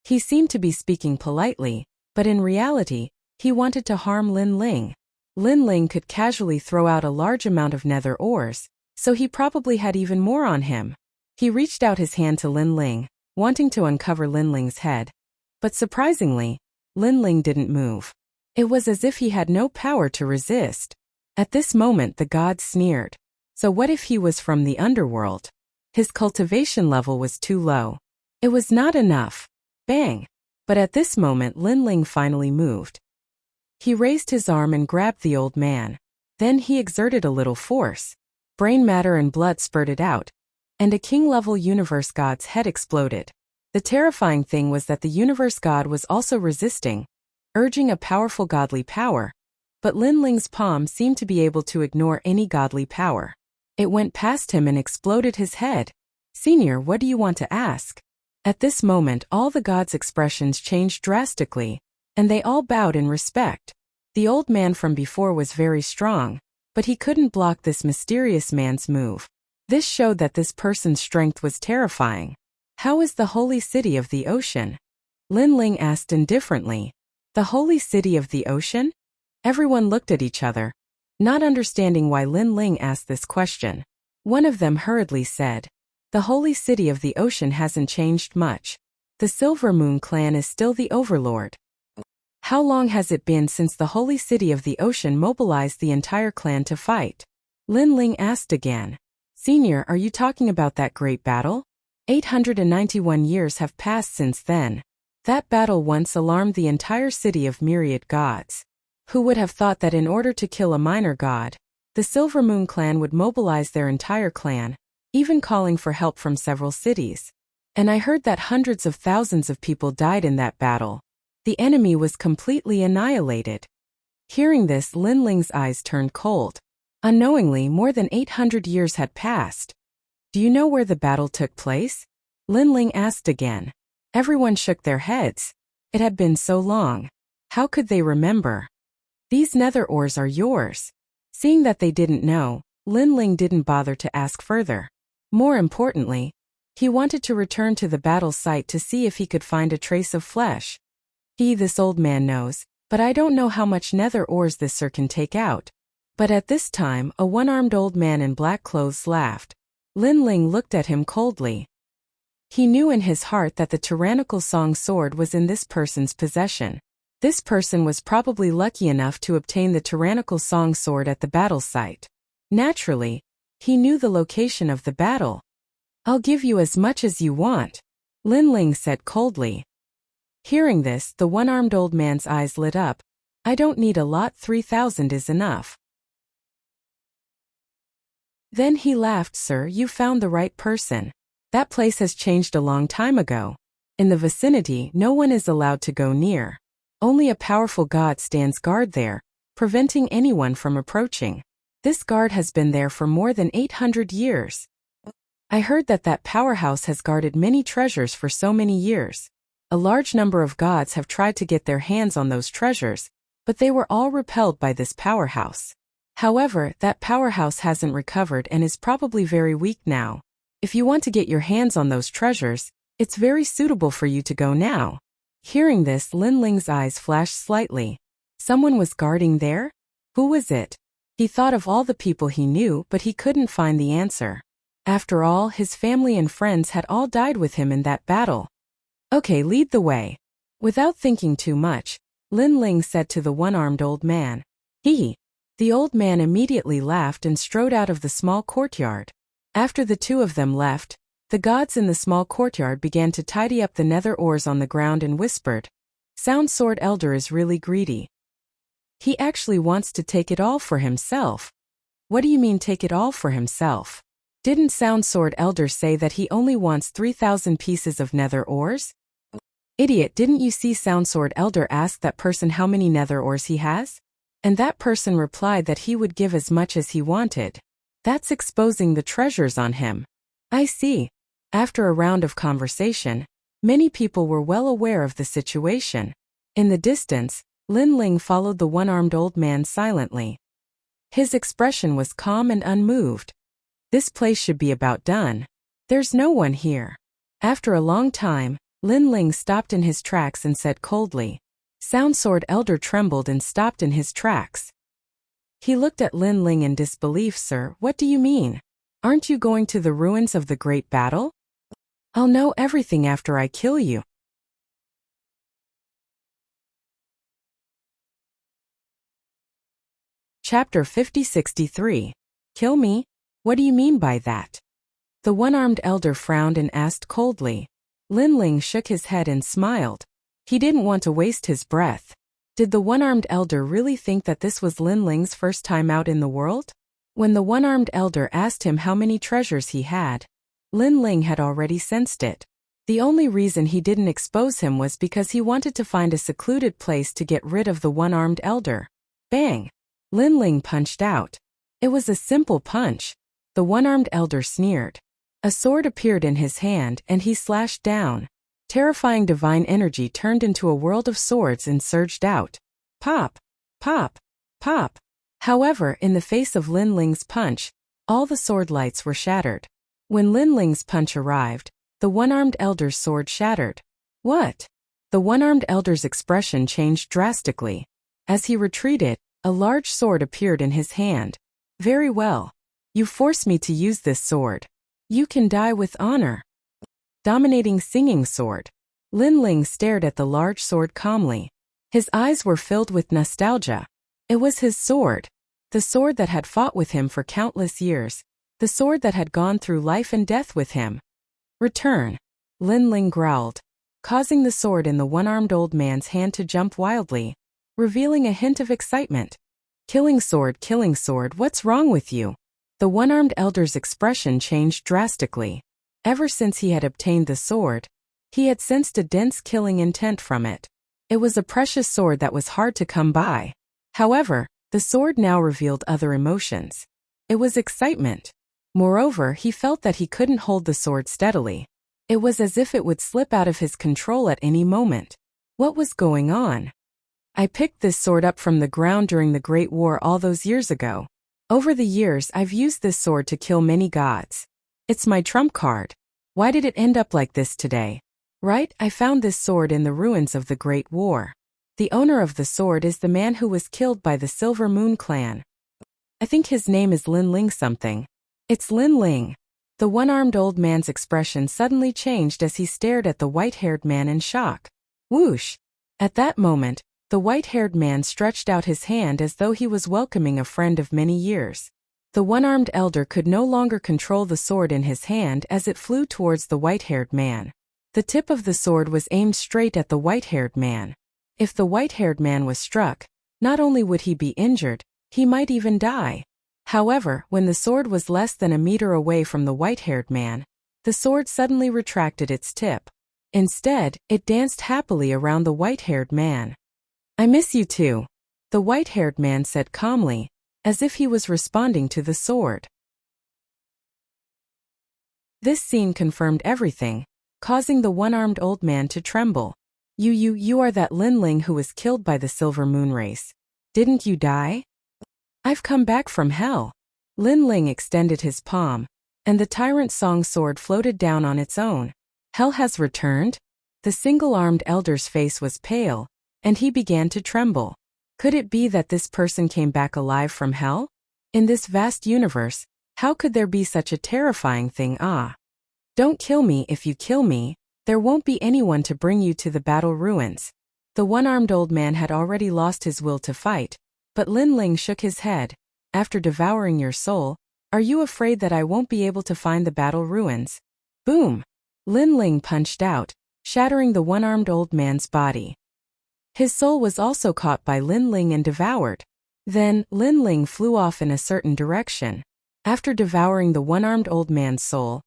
He seemed to be speaking politely, but in reality, he wanted to harm Lin Ling. Lin Ling could casually throw out a large amount of nether ores, so he probably had even more on him. He reached out his hand to Lin Ling, wanting to uncover Lin Ling's head. But surprisingly, Lin Ling didn't move. It was as if he had no power to resist. At this moment the god sneered. So what if he was from the underworld? His cultivation level was too low. It was not enough. Bang! But at this moment Lin Ling finally moved. He raised his arm and grabbed the old man. Then he exerted a little force. Brain matter and blood spurted out, and a king-level universe god's head exploded. The terrifying thing was that the universe god was also resisting, urging a powerful godly power. But Lin Ling's palm seemed to be able to ignore any godly power. It went past him and exploded his head. "Senior, what do you want to ask?" At this moment all the gods' expressions changed drastically, and they all bowed in respect. The old man from before was very strong, but he couldn't block this mysterious man's move. This showed that this person's strength was terrifying. "How is the holy city of the ocean?" Lin Ling asked indifferently. "The holy city of the ocean?" Everyone looked at each other, not understanding why Lin Ling asked this question. One of them hurriedly said, "The holy city of the ocean hasn't changed much. The Silver Moon clan is still the overlord." "How long has it been since the holy city of the ocean mobilized the entire clan to fight?" Lin Ling asked again. "Senior, are you talking about that great battle? 891 years have passed since then. That battle once alarmed the entire city of myriad gods. Who would have thought that in order to kill a minor god, the Silver Moon clan would mobilize their entire clan, even calling for help from several cities? And I heard that hundreds of thousands of people died in that battle. The enemy was completely annihilated." Hearing this, Lin Ling's eyes turned cold. Unknowingly, more than 800 years had passed. "Do you know where the battle took place?" Lin Ling asked again. Everyone shook their heads. It had been so long. How could they remember? "These nether ores are yours." Seeing that they didn't know, Lin Ling didn't bother to ask further. More importantly, he wanted to return to the battle site to see if he could find a trace of flesh. This old man knows, but I don't know how much nether ores this sir can take out." But at this time, a one-armed old man in black clothes laughed. Lin Ling looked at him coldly. He knew in his heart that the tyrannical song sword was in this person's possession. This person was probably lucky enough to obtain the tyrannical song sword at the battle site. Naturally, he knew the location of the battle. "I'll give you as much as you want," Lin Ling said coldly. Hearing this, the one-armed old man's eyes lit up. "I don't need a lot, 3,000 is enough." Then he laughed. "Sir, you found the right person. That place has changed a long time ago. In the vicinity, no one is allowed to go near. Only a powerful god stands guard there, preventing anyone from approaching. This guard has been there for more than 800 years. I heard that that powerhouse has guarded many treasures for so many years. A large number of gods have tried to get their hands on those treasures, but they were all repelled by this powerhouse. However, that powerhouse hasn't recovered and is probably very weak now. If you want to get your hands on those treasures, it's very suitable for you to go now." Hearing this, Lin Ling's eyes flashed slightly. Someone was guarding there? Who was it? He thought of all the people he knew, but he couldn't find the answer. After all, his family and friends had all died with him in that battle. "Okay, lead the way." Without thinking too much, Lin Ling said to the one-armed old man. The old man immediately laughed and strode out of the small courtyard. After the two of them left, the gods in the small courtyard began to tidy up the nether ores on the ground and whispered, "Sound Sword Elder is really greedy. He actually wants to take it all for himself." "What do you mean take it all for himself? Didn't Sound Sword Elder say that he only wants 3,000 pieces of nether ores?" "Idiot, didn't you see Sound Sword Elder ask that person how many nether ores he has? And that person replied that he would give as much as he wanted. That's exposing the treasures on him." "I see." After a round of conversation, many people were well aware of the situation. In the distance, Lin Ling followed the one-armed old man silently. His expression was calm and unmoved. This place should be about done. There's no one here. After a long time, Lin Ling stopped in his tracks and said coldly. Sound Sword Elder trembled and stopped in his tracks. He looked at Lin Ling in disbelief. Sir, what do you mean? Aren't you going to the ruins of the great battle? I'll know everything after I kill you. Chapter 50-63. Kill me? What do you mean by that? The one-armed elder frowned and asked coldly. Lin Ling shook his head and smiled. He didn't want to waste his breath. Did the one-armed elder really think that this was Lin Ling's first time out in the world? When the one-armed elder asked him how many treasures he had, Lin Ling had already sensed it. The only reason he didn't expose him was because he wanted to find a secluded place to get rid of the one-armed elder. Bang! Lin Ling punched out. It was a simple punch. The one-armed elder sneered. A sword appeared in his hand and he slashed down. Terrifying divine energy turned into a world of swords and surged out. Pop! Pop! Pop! However, in the face of Lin Ling's punch, all the sword lights were shattered. When Lin Ling's punch arrived, the one-armed elder's sword shattered. What? The one-armed elder's expression changed drastically. As he retreated, a large sword appeared in his hand. Very well. You force me to use this sword. You can die with honor. Dominating singing sword. Lin Ling stared at the large sword calmly. His eyes were filled with nostalgia. It was his sword. The sword that had fought with him for countless years. The sword that had gone through life and death with him. Return. Lin Ling growled, causing the sword in the one-armed old man's hand to jump wildly, revealing a hint of excitement. Killing sword, what's wrong with you? The one-armed elder's expression changed drastically. Ever since he had obtained the sword, he had sensed a dense killing intent from it. It was a precious sword that was hard to come by. However, the sword now revealed other emotions. It was excitement. Moreover, he felt that he couldn't hold the sword steadily. It was as if it would slip out of his control at any moment. What was going on? I picked this sword up from the ground during the Great War all those years ago. Over the years, I've used this sword to kill many gods. It's my trump card. Why did it end up like this today? Right, I found this sword in the ruins of the Great War. The owner of the sword is the man who was killed by the Silver Moon clan. I think his name is Lin Ling something. It's Lin Ling. The one-armed old man's expression suddenly changed as he stared at the white-haired man in shock. Whoosh! At that moment, the white-haired man stretched out his hand as though he was welcoming a friend of many years. The one-armed elder could no longer control the sword in his hand as it flew towards the white-haired man. The tip of the sword was aimed straight at the white-haired man. If the white-haired man was struck, not only would he be injured, he might even die. However, when the sword was less than a meter away from the white-haired man, the sword suddenly retracted its tip. Instead, it danced happily around the white-haired man. I miss you too, the white-haired man said calmly, as if he was responding to the sword. This scene confirmed everything, causing the one-armed old man to tremble. You are that Lin Ling who was killed by the Silver Moon race. Didn't you die? I've come back from hell. Lin Ling extended his palm, and the Tyrant Song sword floated down on its own. Hell has returned? The single-armed elder's face was pale, and he began to tremble. Could it be that this person came back alive from hell? In this vast universe, how could there be such a terrifying thing? Don't kill me. If you kill me, there won't be anyone to bring you to the battle ruins. The one-armed old man had already lost his will to fight, but Lin Ling shook his head. After devouring your soul, are you afraid that I won't be able to find the battle ruins? Boom! Lin Ling punched out, shattering the one-armed old man's body. His soul was also caught by Lin Ling and devoured. Then, Lin Ling flew off in a certain direction. After devouring the one-armed old man's soul,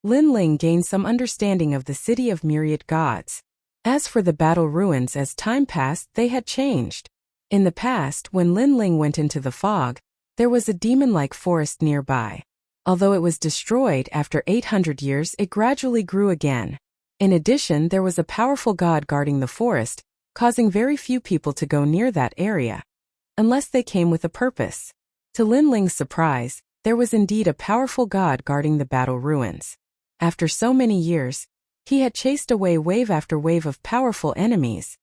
Lin Ling gained some understanding of the city of myriad gods. As for the battle ruins, as time passed, they had changed. In the past, when Lin Ling went into the fog, there was a demon-like forest nearby. Although it was destroyed after 800 years, it gradually grew again. In addition, there was a powerful god guarding the forest, causing very few people to go near that area, unless they came with a purpose. To Lin Ling's surprise, There was indeed a powerful god guarding the battle ruins. After so many years, he had chased away wave after wave of powerful enemies.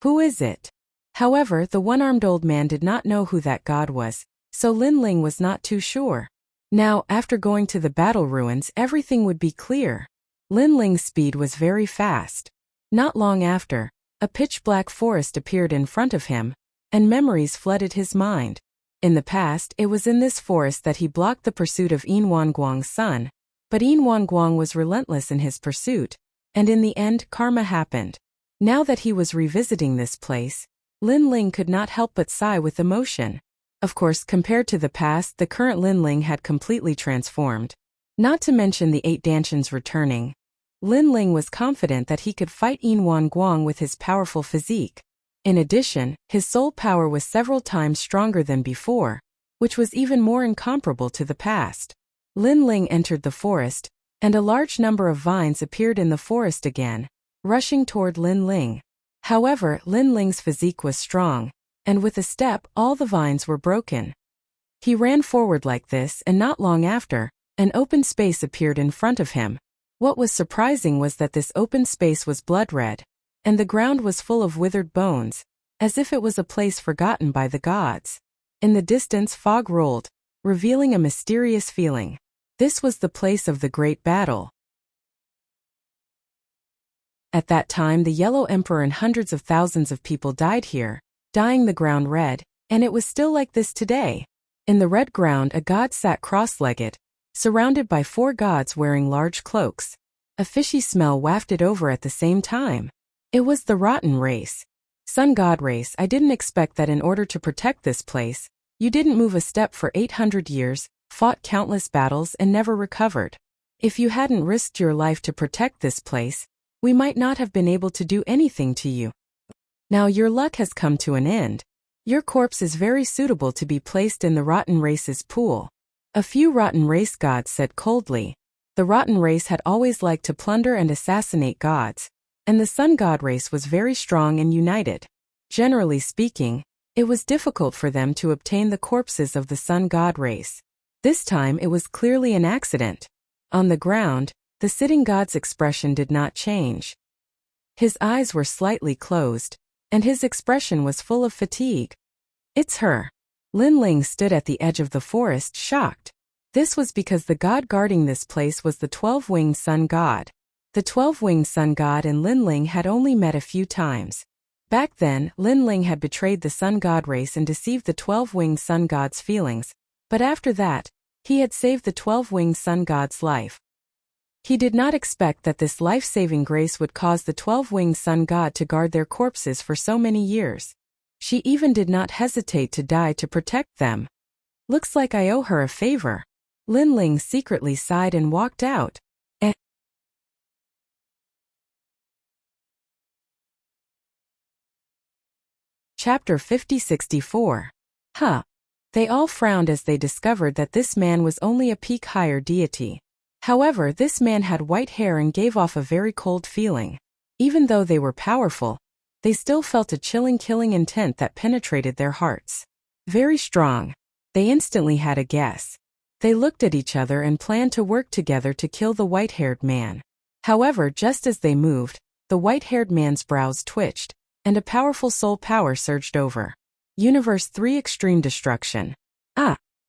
Who is it? However, the one-armed old man did not know who that god was, so Lin Ling was not too sure. Now, after going to the battle ruins, everything would be clear. Lin Ling's speed was very fast. Not long after, a pitch-black forest appeared in front of him, and memories flooded his mind. In the past, it was in this forest that he blocked the pursuit of Yin Wanguang's son, but Yin Wanguang was relentless in his pursuit, and in the end, karma happened. Now that he was revisiting this place, Lin Ling could not help but sigh with emotion. Of course, compared to the past, the current Lin Ling had completely transformed. Not to mention the 8 Dantians returning. Lin Ling was confident that he could fight Yin Wanguang with his powerful physique. In addition, his soul power was several times stronger than before, which was even more incomparable to the past. Lin Ling entered the forest, and a large number of vines appeared in the forest again, rushing toward Lin Ling. However, Lin Ling's physique was strong, and with a step, all the vines were broken. He ran forward like this, and not long after, an open space appeared in front of him. What was surprising was that this open space was blood-red, and the ground was full of withered bones, as if it was a place forgotten by the gods. In the distance, fog rolled, revealing a mysterious feeling. This was the place of the great battle. At that time, the Yellow Emperor and hundreds of thousands of people died here, dyeing the ground red, and it was still like this today. In the red ground, a god sat cross-legged, surrounded by 4 gods wearing large cloaks. A fishy smell wafted over at the same time. It was the rotten race. Sun God race, I didn't expect that in order to protect this place, you didn't move a step for 800 years, fought countless battles and never recovered. If you hadn't risked your life to protect this place, we might not have been able to do anything to you. Now your luck has come to an end. Your corpse is very suitable to be placed in the rotten race's pool. A few rotten race gods said coldly. The rotten race had always liked to plunder and assassinate gods, and the sun god race was very strong and united. Generally speaking, it was difficult for them to obtain the corpses of the sun god race. This time it was clearly an accident. On the ground, the sitting god's expression did not change. His eyes were slightly closed, and his expression was full of fatigue. It's her. Lin Ling stood at the edge of the forest, shocked. This was because the god guarding this place was the 12-winged sun god. The 12-winged sun god and Lin Ling had only met a few times. Back then, Lin Ling had betrayed the sun god race and deceived the 12-winged sun god's feelings, but after that, he had saved the 12-winged sun god's life. He did not expect that this life-saving grace would cause the 12-winged sun god to guard their corpses for so many years. She even did not hesitate to die to protect them. Looks like I owe her a favor. Lin Ling secretly sighed and walked out. Chapter 50-64. They all frowned as they discovered that this man was only a peak higher deity. However, this man had white hair and gave off a very cold feeling. Even though they were powerful, they still felt a chilling killing intent that penetrated their hearts. Very strong. They instantly had a guess. They looked at each other and planned to work together to kill the white-haired man. However, just as they moved, the white-haired man's brows twitched, and a powerful soul power surged over. Universe 3 Extreme Destruction.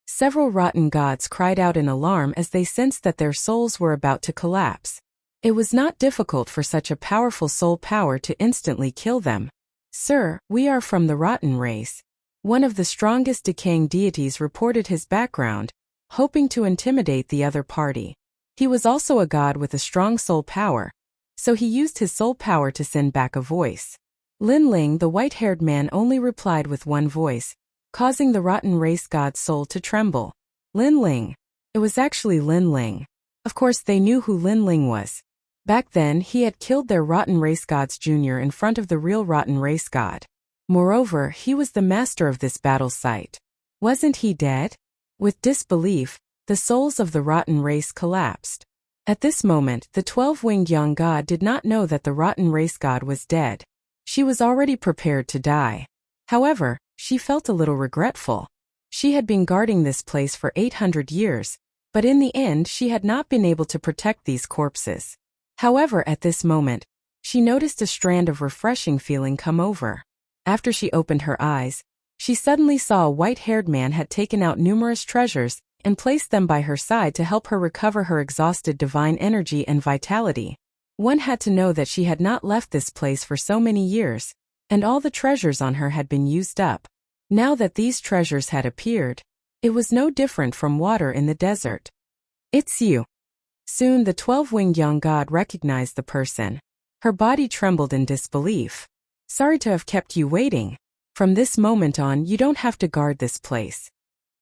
Several rotten gods cried out in alarm as they sensed that their souls were about to collapse. It was not difficult for such a powerful soul power to instantly kill them. Sir, we are from the rotten race. One of the strongest decaying deities reported his background, hoping to intimidate the other party. He was also a god with a strong soul power, so he used his soul power to send back a voice. Lin Ling, the white-haired man, only replied with one voice, causing the rotten race god's soul to tremble. Lin Ling. It was actually Lin Ling. Of course they knew who Lin Ling was. Back then he had killed their rotten race gods junior in front of the real rotten race god. Moreover, he was the master of this battle site. Wasn't he dead? With disbelief, the souls of the rotten race collapsed. At this moment, the 12-winged young god did not know that the rotten race god was dead. She was already prepared to die. However, she felt a little regretful. She had been guarding this place for 800 years, but in the end she had not been able to protect these corpses. However, at this moment, she noticed a strand of refreshing feeling come over. After she opened her eyes, she suddenly saw a white-haired man had taken out numerous treasures and placed them by her side to help her recover her exhausted divine energy and vitality. One had to know that she had not left this place for so many years, and all the treasures on her had been used up. Now that these treasures had appeared, it was no different from water in the desert. "It's you." Soon the 12-winged young god recognized the person. Her body trembled in disbelief. "Sorry to have kept you waiting. From this moment on, you don't have to guard this place."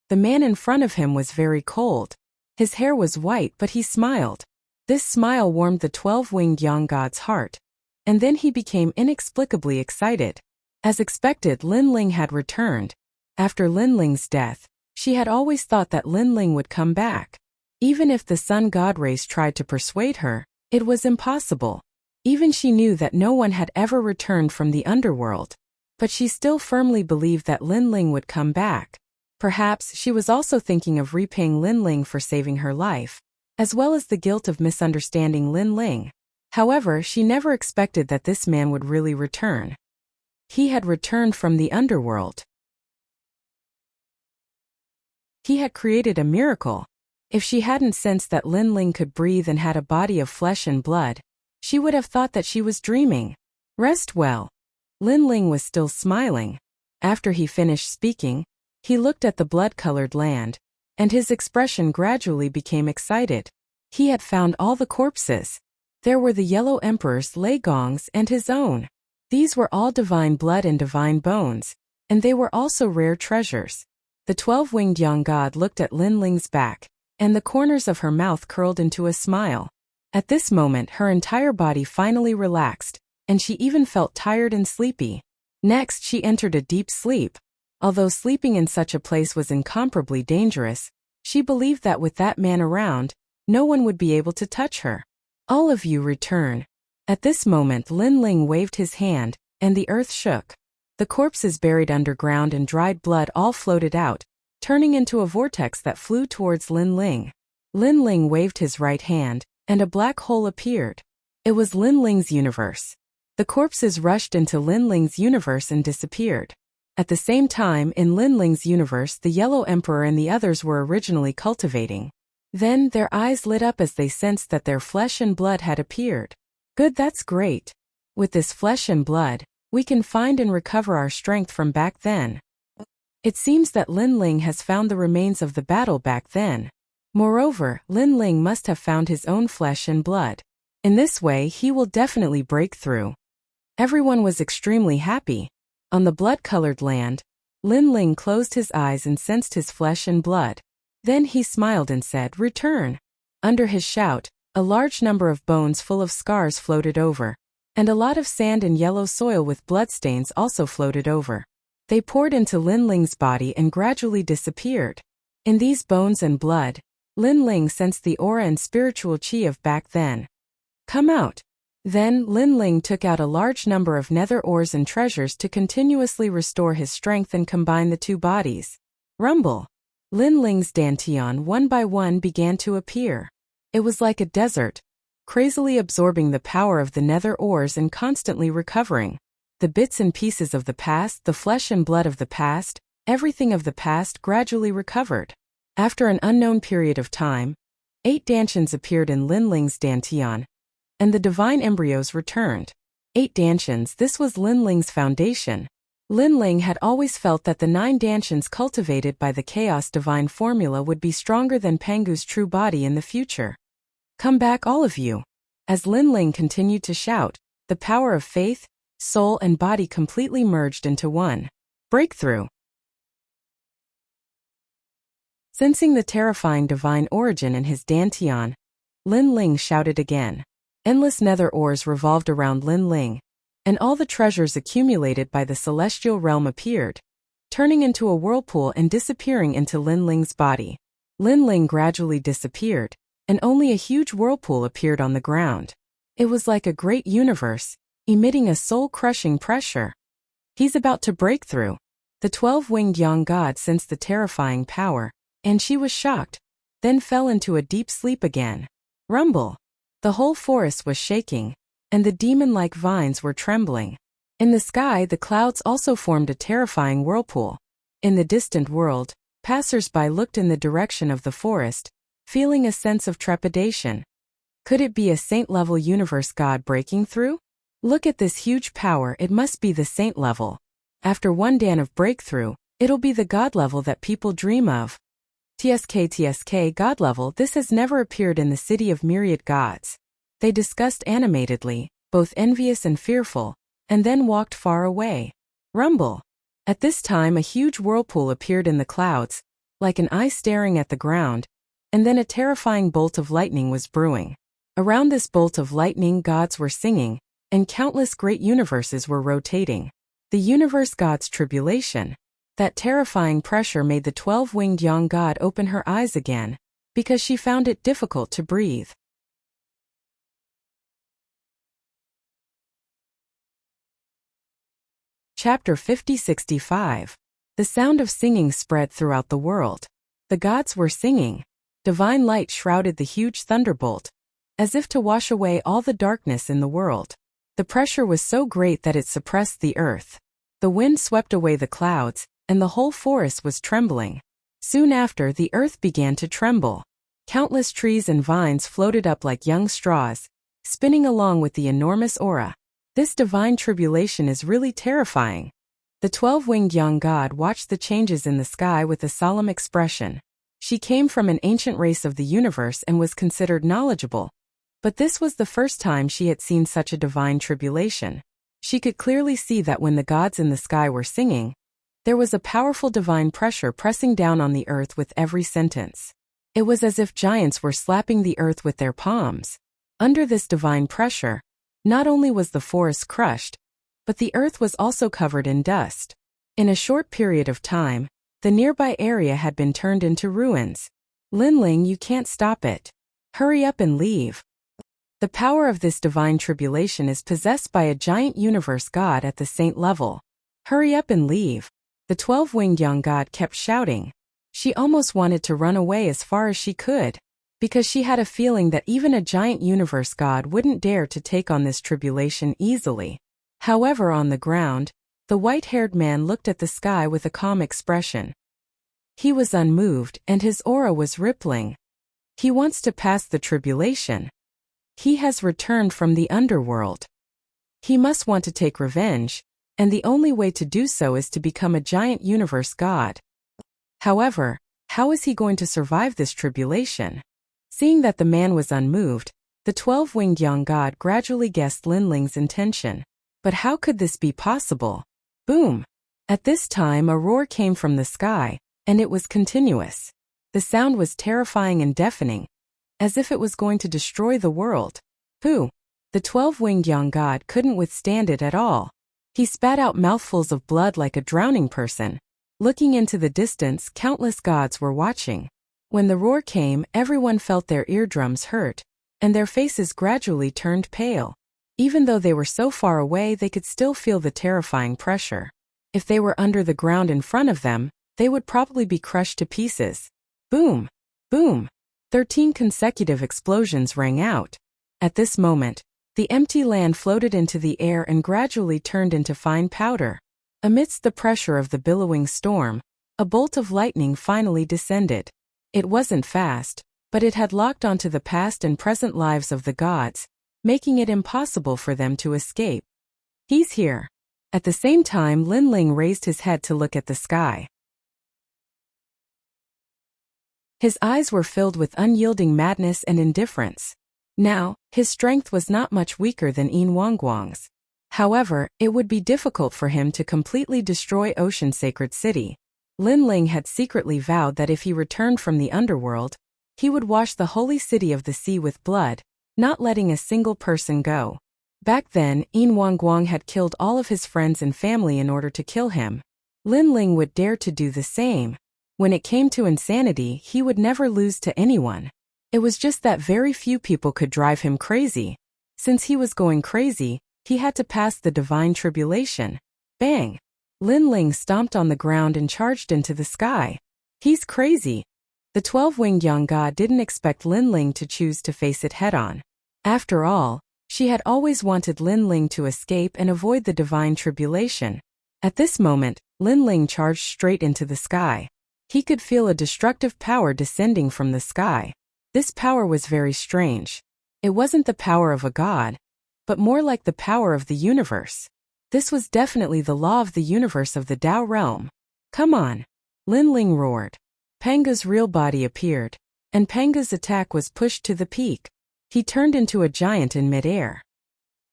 The man in front of him was very cold. His hair was white, but he smiled. This smile warmed the 12-winged young god's heart. And then he became inexplicably excited. As expected, Lin Ling had returned. After Lin Ling's death, she had always thought that Lin Ling would come back. Even if the sun god race tried to persuade her, it was impossible. Even she knew that no one had ever returned from the underworld. But she still firmly believed that Lin Ling would come back. Perhaps she was also thinking of repaying Lin Ling for saving her life, as well as the guilt of misunderstanding Lin Ling. However, she never expected that this man would really return. He had returned from the underworld. He had created a miracle. If she hadn't sensed that Lin Ling could breathe and had a body of flesh and blood, she would have thought that she was dreaming. "Rest well." Lin Ling was still smiling. After he finished speaking, he looked at the blood-colored land, and his expression gradually became excited. He had found all the corpses. There were the Yellow Emperor's Lei Gong's and his own. These were all divine blood and divine bones, and they were also rare treasures. The 12-winged young god looked at Lin Ling's back, and the corners of her mouth curled into a smile. At this moment, her entire body finally relaxed, and she even felt tired and sleepy. Next, she entered a deep sleep. Although sleeping in such a place was incomparably dangerous, she believed that with that man around, no one would be able to touch her. "All of you return." At this moment, Lin Ling waved his hand, and the earth shook. The corpses buried underground and dried blood all floated out, turning into a vortex that flew towards Lin Ling. Lin Ling waved his right hand, and a black hole appeared. It was Lin Ling's universe. The corpses rushed into Lin Ling's universe and disappeared. At the same time, in Lin Ling's universe, the Yellow Emperor and the others were originally cultivating. Then, their eyes lit up as they sensed that their flesh and blood had appeared. "Good, that's great. With this flesh and blood, we can find and recover our strength from back then." It seems that Lin Ling has found the remains of the battle back then. Moreover, Lin Ling must have found his own flesh and blood. In this way, he will definitely break through. Everyone was extremely happy. On the blood-colored land, Lin Ling closed his eyes and sensed his flesh and blood. Then he smiled and said, "Return." Under his shout, a large number of bones full of scars floated over, and a lot of sand and yellow soil with bloodstains also floated over. They poured into Lin Ling's body and gradually disappeared. In these bones and blood, Lin Ling sensed the aura and spiritual chi of back then. "Come out." Then, Lin Ling took out a large number of nether ores and treasures to continuously restore his strength and combine the two bodies. Rumble. Lin Ling's dantian one by one began to appear. It was like a desert, crazily absorbing the power of the nether ores and constantly recovering. The bits and pieces of the past, the flesh and blood of the past, everything of the past gradually recovered. After an unknown period of time, 8 dantians appeared in Lin Ling's dantian, and the divine embryos returned. 8 dantians, this was Lin Ling's foundation. Lin Ling had always felt that the 9 dantians cultivated by the chaos divine formula would be stronger than Pangu's true body in the future. "Come back, all of you." As Lin Ling continued to shout, the power of faith, soul and body completely merged into one. Breakthrough. Sensing the terrifying divine origin in his dantian, Lin Ling shouted again. Endless nether ores revolved around Lin Ling, and all the treasures accumulated by the celestial realm appeared, turning into a whirlpool and disappearing into Lin Ling's body. Lin Ling gradually disappeared, and only a huge whirlpool appeared on the ground. It was like a great universe, emitting a soul-crushing pressure. "He's about to break through." The 12-winged young god sensed the terrifying power, and she was shocked, then fell into a deep sleep again. Rumble! The whole forest was shaking, and the demon-like vines were trembling. In the sky, the clouds also formed a terrifying whirlpool. In the distant world, passers-by looked in the direction of the forest, feeling a sense of trepidation. Could it be a saint-level universe god breaking through? Look at this huge power, it must be the saint level. After one dan of breakthrough, it'll be the god level that people dream of. TSK god level, this has never appeared in the city of myriad gods. They discussed animatedly, both envious and fearful, and then walked far away. Rumble! At this time a huge whirlpool appeared in the clouds, like an eye staring at the ground, and then a terrifying bolt of lightning was brewing. Around this bolt of lightning gods were singing, and countless great universes were rotating. The universe god's tribulation. That terrifying pressure made the 12-winged young god open her eyes again, because she found it difficult to breathe. Chapter 50-65. The sound of singing spread throughout the world. The gods were singing. Divine light shrouded the huge thunderbolt, as if to wash away all the darkness in the world. The pressure was so great that it suppressed the earth. The wind swept away the clouds, and the whole forest was trembling. Soon after, the earth began to tremble. Countless trees and vines floated up like young straws, spinning along with the enormous aura. This divine tribulation is really terrifying. The 12-winged young god watched the changes in the sky with a solemn expression. She came from an ancient race of the universe and was considered knowledgeable. But this was the first time she had seen such a divine tribulation. She could clearly see that when the gods in the sky were singing, there was a powerful divine pressure pressing down on the earth with every sentence. It was as if giants were slapping the earth with their palms. Under this divine pressure, not only was the forest crushed, but the earth was also covered in dust. In a short period of time, the nearby area had been turned into ruins. Linling, you can't stop it. Hurry up and leave. The power of this divine tribulation is possessed by a giant universe god at the saint level. Hurry up and leave. The 12-winged young god kept shouting. She almost wanted to run away as far as she could, because she had a feeling that even a giant universe god wouldn't dare to take on this tribulation easily. However, on the ground, the white-haired man looked at the sky with a calm expression. He was unmoved, and his aura was rippling. He wants to pass the tribulation. He has returned from the underworld. He must want to take revenge, and the only way to do so is to become a giant universe god. However, how is he going to survive this tribulation? Seeing that the man was unmoved, the 12-winged young god gradually guessed Linling's intention. But how could this be possible? Boom! At this time a roar came from the sky, and it was continuous. The sound was terrifying and deafening, as if it was going to destroy the world. Pooh! The 12-winged young god couldn't withstand it at all. He spat out mouthfuls of blood like a drowning person. Looking into the distance, countless gods were watching. When the roar came, everyone felt their eardrums hurt, and their faces gradually turned pale. Even though they were so far away, they could still feel the terrifying pressure. If they were under the ground in front of them, they would probably be crushed to pieces. Boom! Boom! 13 consecutive explosions rang out. At this moment, the empty land floated into the air and gradually turned into fine powder. Amidst the pressure of the billowing storm, a bolt of lightning finally descended. It wasn't fast, but it had locked onto the past and present lives of the gods, making it impossible for them to escape. He's here. At the same time, Linling raised his head to look at the sky. His eyes were filled with unyielding madness and indifference. Now, his strength was not much weaker than Yin Wangguang's. However, it would be difficult for him to completely destroy Ocean Sacred City. Linling had secretly vowed that if he returned from the underworld, he would wash the holy city of the sea with blood, not letting a single person go. Back then, Yin Wangguang had killed all of his friends and family in order to kill him. Linling would dare to do the same. When it came to insanity, he would never lose to anyone. It was just that very few people could drive him crazy. Since he was going crazy, he had to pass the divine tribulation. Bang! Lin Ling stomped on the ground and charged into the sky. He's crazy. The 12-winged young god didn't expect Lin Ling to choose to face it head-on. After all, she had always wanted Lin Ling to escape and avoid the divine tribulation. At this moment, Lin Ling charged straight into the sky. He could feel a destructive power descending from the sky. This power was very strange. It wasn't the power of a god, but more like the power of the universe. This was definitely the law of the universe of the Tao realm. Come on! Lin Ling roared. Panga's real body appeared, and Panga's attack was pushed to the peak. He turned into a giant in midair.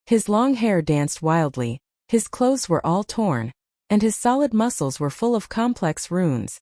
His long hair danced wildly, his clothes were all torn, and his solid muscles were full of complex runes.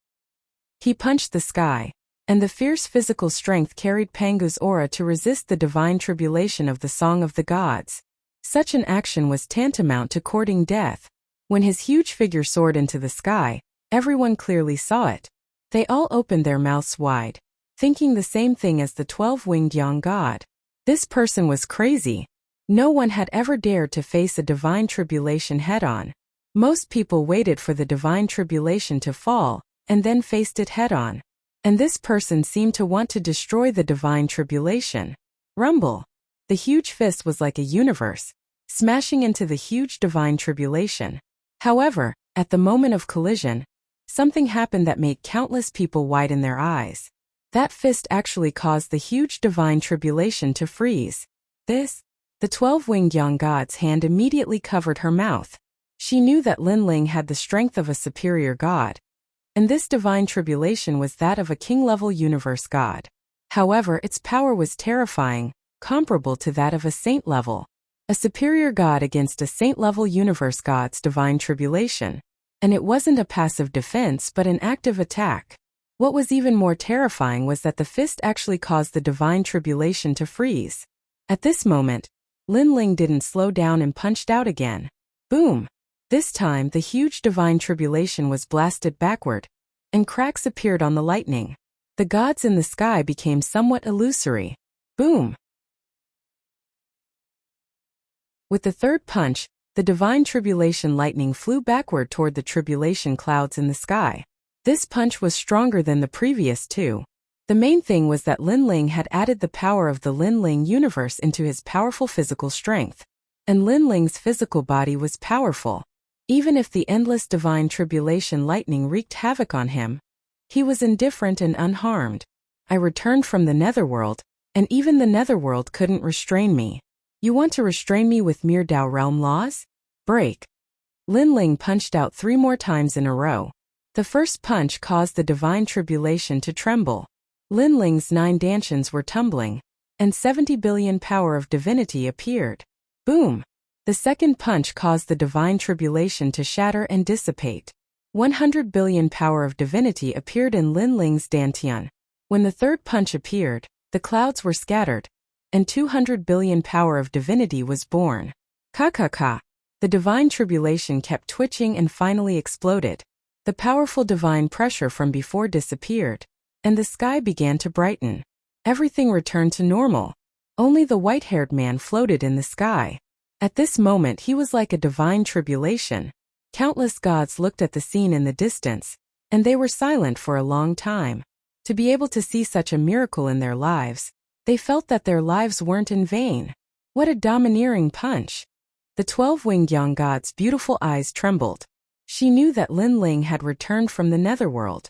He punched the sky, and the fierce physical strength carried Panga's aura to resist the divine tribulation of the Song of the Gods. Such an action was tantamount to courting death. When his huge figure soared into the sky, everyone clearly saw it. They all opened their mouths wide, thinking the same thing as the 12-winged young god. This person was crazy. No one had ever dared to face a divine tribulation head-on. Most people waited for the divine tribulation to fall, and then faced it head-on. And this person seemed to want to destroy the divine tribulation. Rumble. The huge fist was like a universe, smashing into the huge divine tribulation. However, at the moment of collision, something happened that made countless people widen their eyes. That fist actually caused the huge divine tribulation to freeze. The 12-winged young god's hand immediately covered her mouth. She knew that Lin Ling had the strength of a superior god, and this divine tribulation was that of a king-level universe god. However, its power was terrifying, comparable to that of a saint-level. A superior god against a saint-level universe god's divine tribulation. And it wasn't a passive defense but an active attack. What was even more terrifying was that the fist actually caused the divine tribulation to freeze. At this moment, Lin Ling didn't slow down and punched out again. Boom! This time the huge divine tribulation was blasted backward, and cracks appeared on the lightning. The gods in the sky became somewhat illusory. Boom! With the third punch, the divine tribulation lightning flew backward toward the tribulation clouds in the sky. This punch was stronger than the previous two. The main thing was that Lin Ling had added the power of the Lin Ling universe into his powerful physical strength. And Lin Ling's physical body was powerful. Even if the endless divine tribulation lightning wreaked havoc on him, he was indifferent and unharmed. I returned from the netherworld, and even the netherworld couldn't restrain me. You want to restrain me with mere Tao realm laws? Break. Lin Ling punched out 3 more times in a row. The first punch caused the divine tribulation to tremble. Lin Ling's 9 dantians were tumbling, and 70 billion power of divinity appeared. Boom! The second punch caused the divine tribulation to shatter and dissipate. 100 billion power of divinity appeared in Lin Ling's dantian. When the third punch appeared, the clouds were scattered, and 200 billion power of divinity was born. Ka. The divine tribulation kept twitching and finally exploded. The powerful divine pressure from before disappeared, and the sky began to brighten. Everything returned to normal. Only the white-haired man floated in the sky. At this moment he was like a divine tribulation. Countless gods looked at the scene in the distance, and they were silent for a long time. To be able to see such a miracle in their lives, they felt that their lives weren't in vain. What a domineering punch! The 12-winged young god's beautiful eyes trembled. She knew that Lin Ling had returned from the netherworld.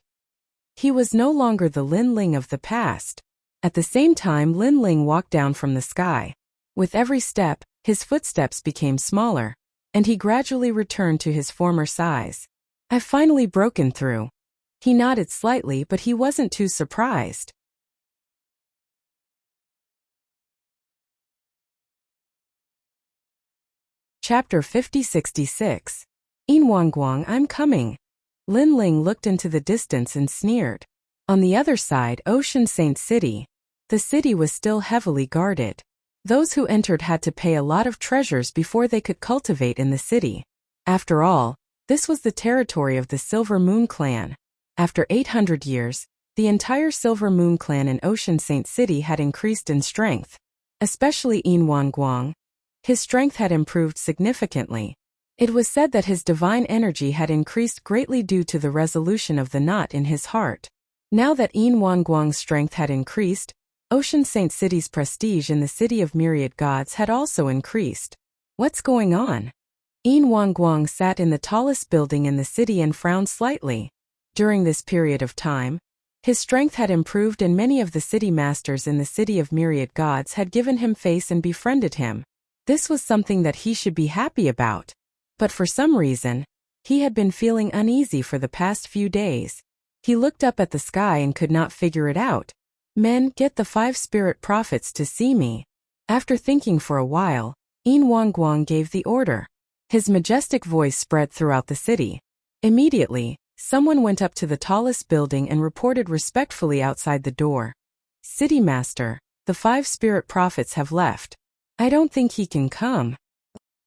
He was no longer the Lin Ling of the past. At the same time, Lin Ling walked down from the sky. With every step, his footsteps became smaller, and he gradually returned to his former size. I've finally broken through. He nodded slightly, but he wasn't too surprised. Chapter 5066. Inwanguang, I'm coming. Lin Ling looked into the distance and sneered. On the other side, Ocean Saint City. The city was still heavily guarded. Those who entered had to pay a lot of treasures before they could cultivate in the city. After all, this was the territory of the Silver Moon clan. After 800 years, the entire Silver Moon clan in Ocean Saint City had increased in strength. Especially Inwanguang. His strength had improved significantly. It was said that his divine energy had increased greatly due to the resolution of the knot in his heart. Now that Yin Wanguang's strength had increased, Ocean Saint City's prestige in the city of myriad gods had also increased. What's going on? Yin Wanguang sat in the tallest building in the city and frowned slightly. During this period of time, his strength had improved and many of the city masters in the city of myriad gods had given him face and befriended him. This was something that he should be happy about. But for some reason, he had been feeling uneasy for the past few days. He looked up at the sky and could not figure it out. Men, get the 5 spirit prophets to see me. After thinking for a while, Yin Wanguang gave the order. His majestic voice spread throughout the city. Immediately, someone went up to the tallest building and reported respectfully outside the door. City Master, the 5 spirit prophets have left. I don't think he can come.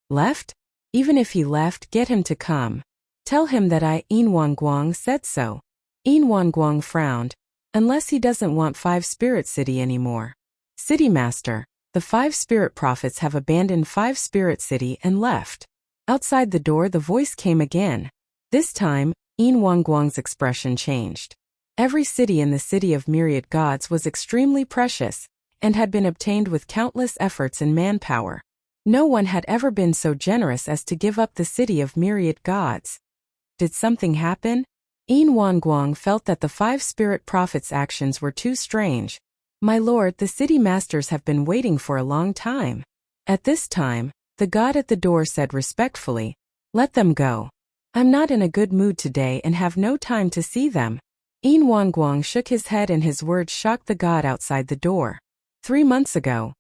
Left? Even if he left, get him to come. Tell him that I, Yin Wanguang, said so. Yin Wanguang frowned. Unless he doesn't want 5 Spirit City anymore. City Master, the 5 spirit prophets have abandoned 5 Spirit City and left. Outside the door the voice came again. This time, Yin Wanguang's expression changed. Every city in the city of myriad gods was extremely precious, and had been obtained with countless efforts and manpower. No one had ever been so generous as to give up the city of myriad gods. Did something happen? Yin Wanguang felt that the 5 spirit prophets' actions were too strange. My lord, the city masters have been waiting for a long time. At this time, the god at the door said respectfully, let them go. I'm not in a good mood today and have no time to see them. Yin Wanguang shook his head and his words shocked the god outside the door. 3 months ago,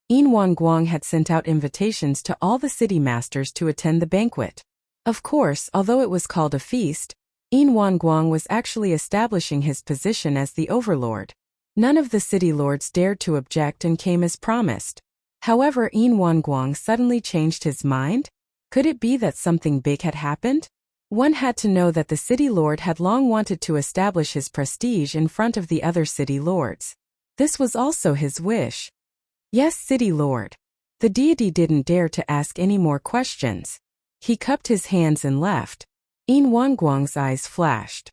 Yin Wanguang had sent out invitations to all the city masters to attend the banquet. Of course, although it was called a feast, Yin Wanguang was actually establishing his position as the overlord. None of the city lords dared to object and came as promised. However, Yin Wanguang suddenly changed his mind? Could it be that something big had happened? One had to know that the city lord had long wanted to establish his prestige in front of the other city lords. This was also his wish. Yes, city lord. The deity didn't dare to ask any more questions. He cupped his hands and left. Yin Wanguang's eyes flashed.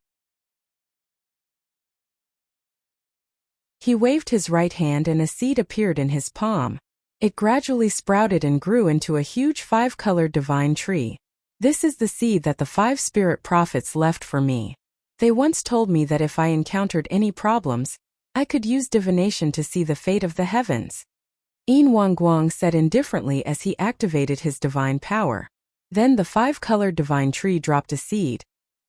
He waved his right hand and a seed appeared in his palm. It gradually sprouted and grew into a huge 5-colored divine tree. This is the seed that the 5 spirit prophets left for me. They once told me that if I encountered any problems, I could use divination to see the fate of the heavens. Yin Wanguang said indifferently as he activated his divine power. Then the 5-colored divine tree dropped a seed,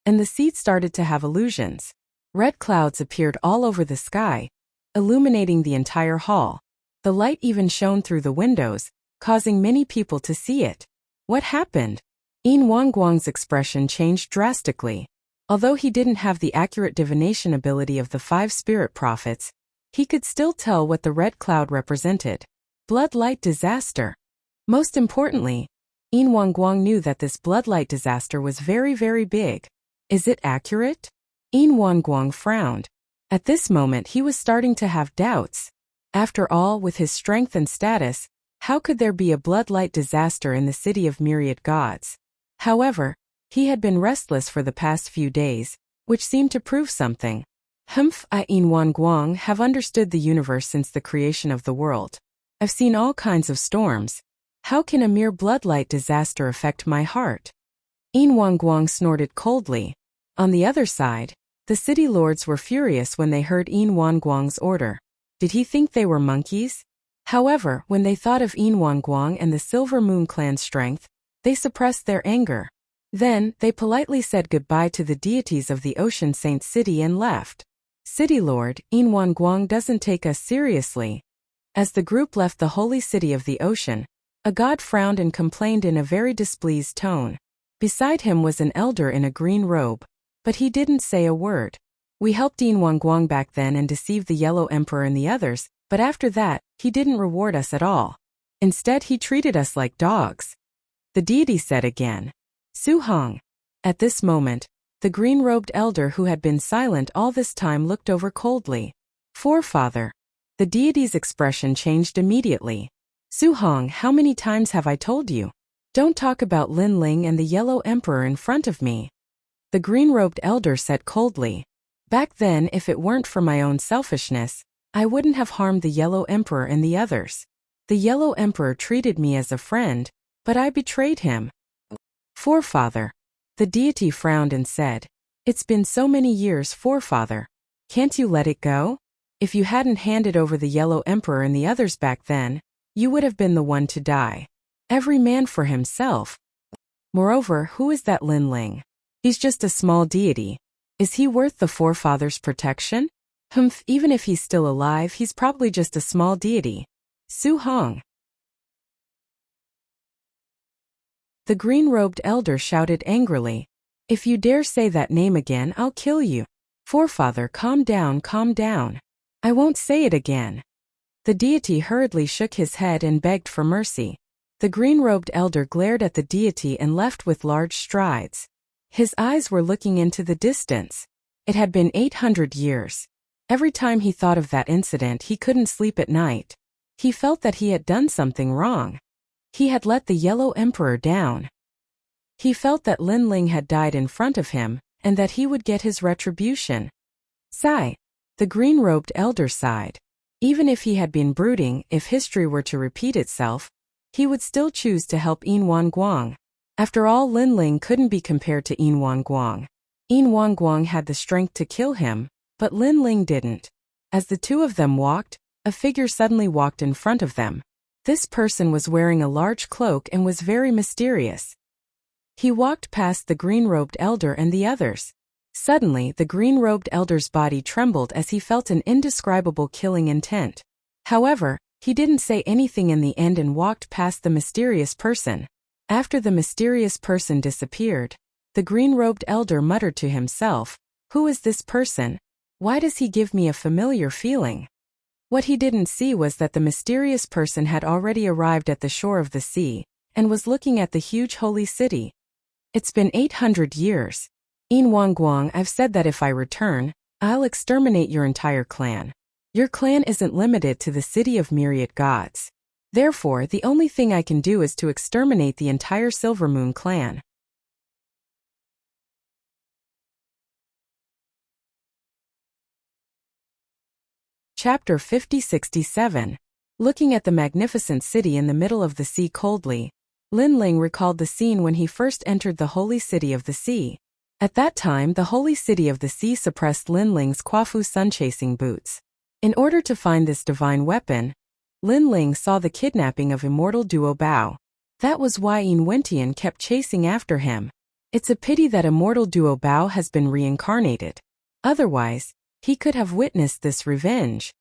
and the seed started to have illusions. Red clouds appeared all over the sky, illuminating the entire hall. The light even shone through the windows, causing many people to see it. What happened? Yin Wanguang's expression changed drastically. Although he didn't have the accurate divination ability of the 5 spirit prophets, he could still tell what the red cloud represented. Bloodlight disaster. Most importantly, Yin Wanguang knew that this bloodlight disaster was very, very big. Is it accurate? Yin Wanguang frowned. At this moment he was starting to have doubts. After all, with his strength and status, how could there be a bloodlight disaster in the city of myriad gods? However, he had been restless for the past few days, which seemed to prove something. I, Yin Wanguang, have understood the universe since the creation of the world. I've seen all kinds of storms. How can a mere bloodlight disaster affect my heart? Yin Wanguang snorted coldly. On the other side, the city lords were furious when they heard Yin Wanguang's order. Did he think they were monkeys? However, when they thought of Yin Wanguang and the Silver Moon clan's strength, they suppressed their anger. Then, they politely said goodbye to the deities of the Ocean Saint City and left. City Lord, Yin Wanguang doesn't take us seriously. As the group left the holy city of the ocean, a god frowned and complained in a very displeased tone. Beside him was an elder in a green robe, but he didn't say a word. We helped Yin Wanguang back then and deceived the Yellow Emperor and the others, but after that, he didn't reward us at all. Instead, he treated us like dogs. The deity said again. Su Hong. At this moment, the green-robed elder who had been silent all this time looked over coldly. Forefather. The deity's expression changed immediately. Su Hong, how many times have I told you? Don't talk about Lin Ling and the Yellow Emperor in front of me, the green-robed elder said coldly. Back then, if it weren't for my own selfishness, I wouldn't have harmed the Yellow Emperor and the others. The Yellow Emperor treated me as a friend, but I betrayed him. Forefather. The deity frowned and said, It's been so many years, Forefather. Can't you let it go? If you hadn't handed over the Yellow Emperor and the others back then, you would have been the one to die. Every man for himself. Moreover, who is that Lin Ling? He's just a small deity. Is he worth the Forefather's protection? Humph, even if he's still alive, he's probably just a small deity. Su Hong. The green-robed elder shouted angrily. If you dare say that name again, I'll kill you. Forefather, calm down, calm down. I won't say it again. The deity hurriedly shook his head and begged for mercy. The green-robed elder glared at the deity and left with large strides. His eyes were looking into the distance. It had been 800 years. Every time he thought of that incident, he couldn't sleep at night. He felt that he had done something wrong. He had let the Yellow Emperor down. He felt that Lin Ling had died in front of him, and that he would get his retribution. Sigh. The green-robed elder sighed. Even if he had been brooding, if history were to repeat itself, he would still choose to help Yin Guang. After all, Lin Ling couldn't be compared to Yin Guang. Yin Guang had the strength to kill him, but Lin Ling didn't. As the two of them walked, a figure suddenly walked in front of them. This person was wearing a large cloak and was very mysterious. He walked past the green-robed elder and the others. Suddenly, the green-robed elder's body trembled as he felt an indescribable killing intent. However, he didn't say anything in the end and walked past the mysterious person. After the mysterious person disappeared, the green-robed elder muttered to himself, Who is this person? Why does he give me a familiar feeling? What he didn't see was that the mysterious person had already arrived at the shore of the sea, and was looking at the huge holy city. It's been 800 years. Yin Guang, I've said that if I return, I'll exterminate your entire clan. Your clan isn't limited to the city of myriad gods. Therefore, the only thing I can do is to exterminate the entire Silver Moon clan. Chapter 50-67. Looking at the magnificent city in the middle of the sea coldly, Lin Ling recalled the scene when he first entered the holy city of the sea. At that time, the holy city of the sea suppressed Lin Ling's Kwafu sun-chasing boots. In order to find this divine weapon, Lin Ling saw the kidnapping of immortal Duo Bao. That was why Yin Wentian kept chasing after him. It's a pity that immortal Duo Bao has been reincarnated. Otherwise, he could have witnessed this revenge.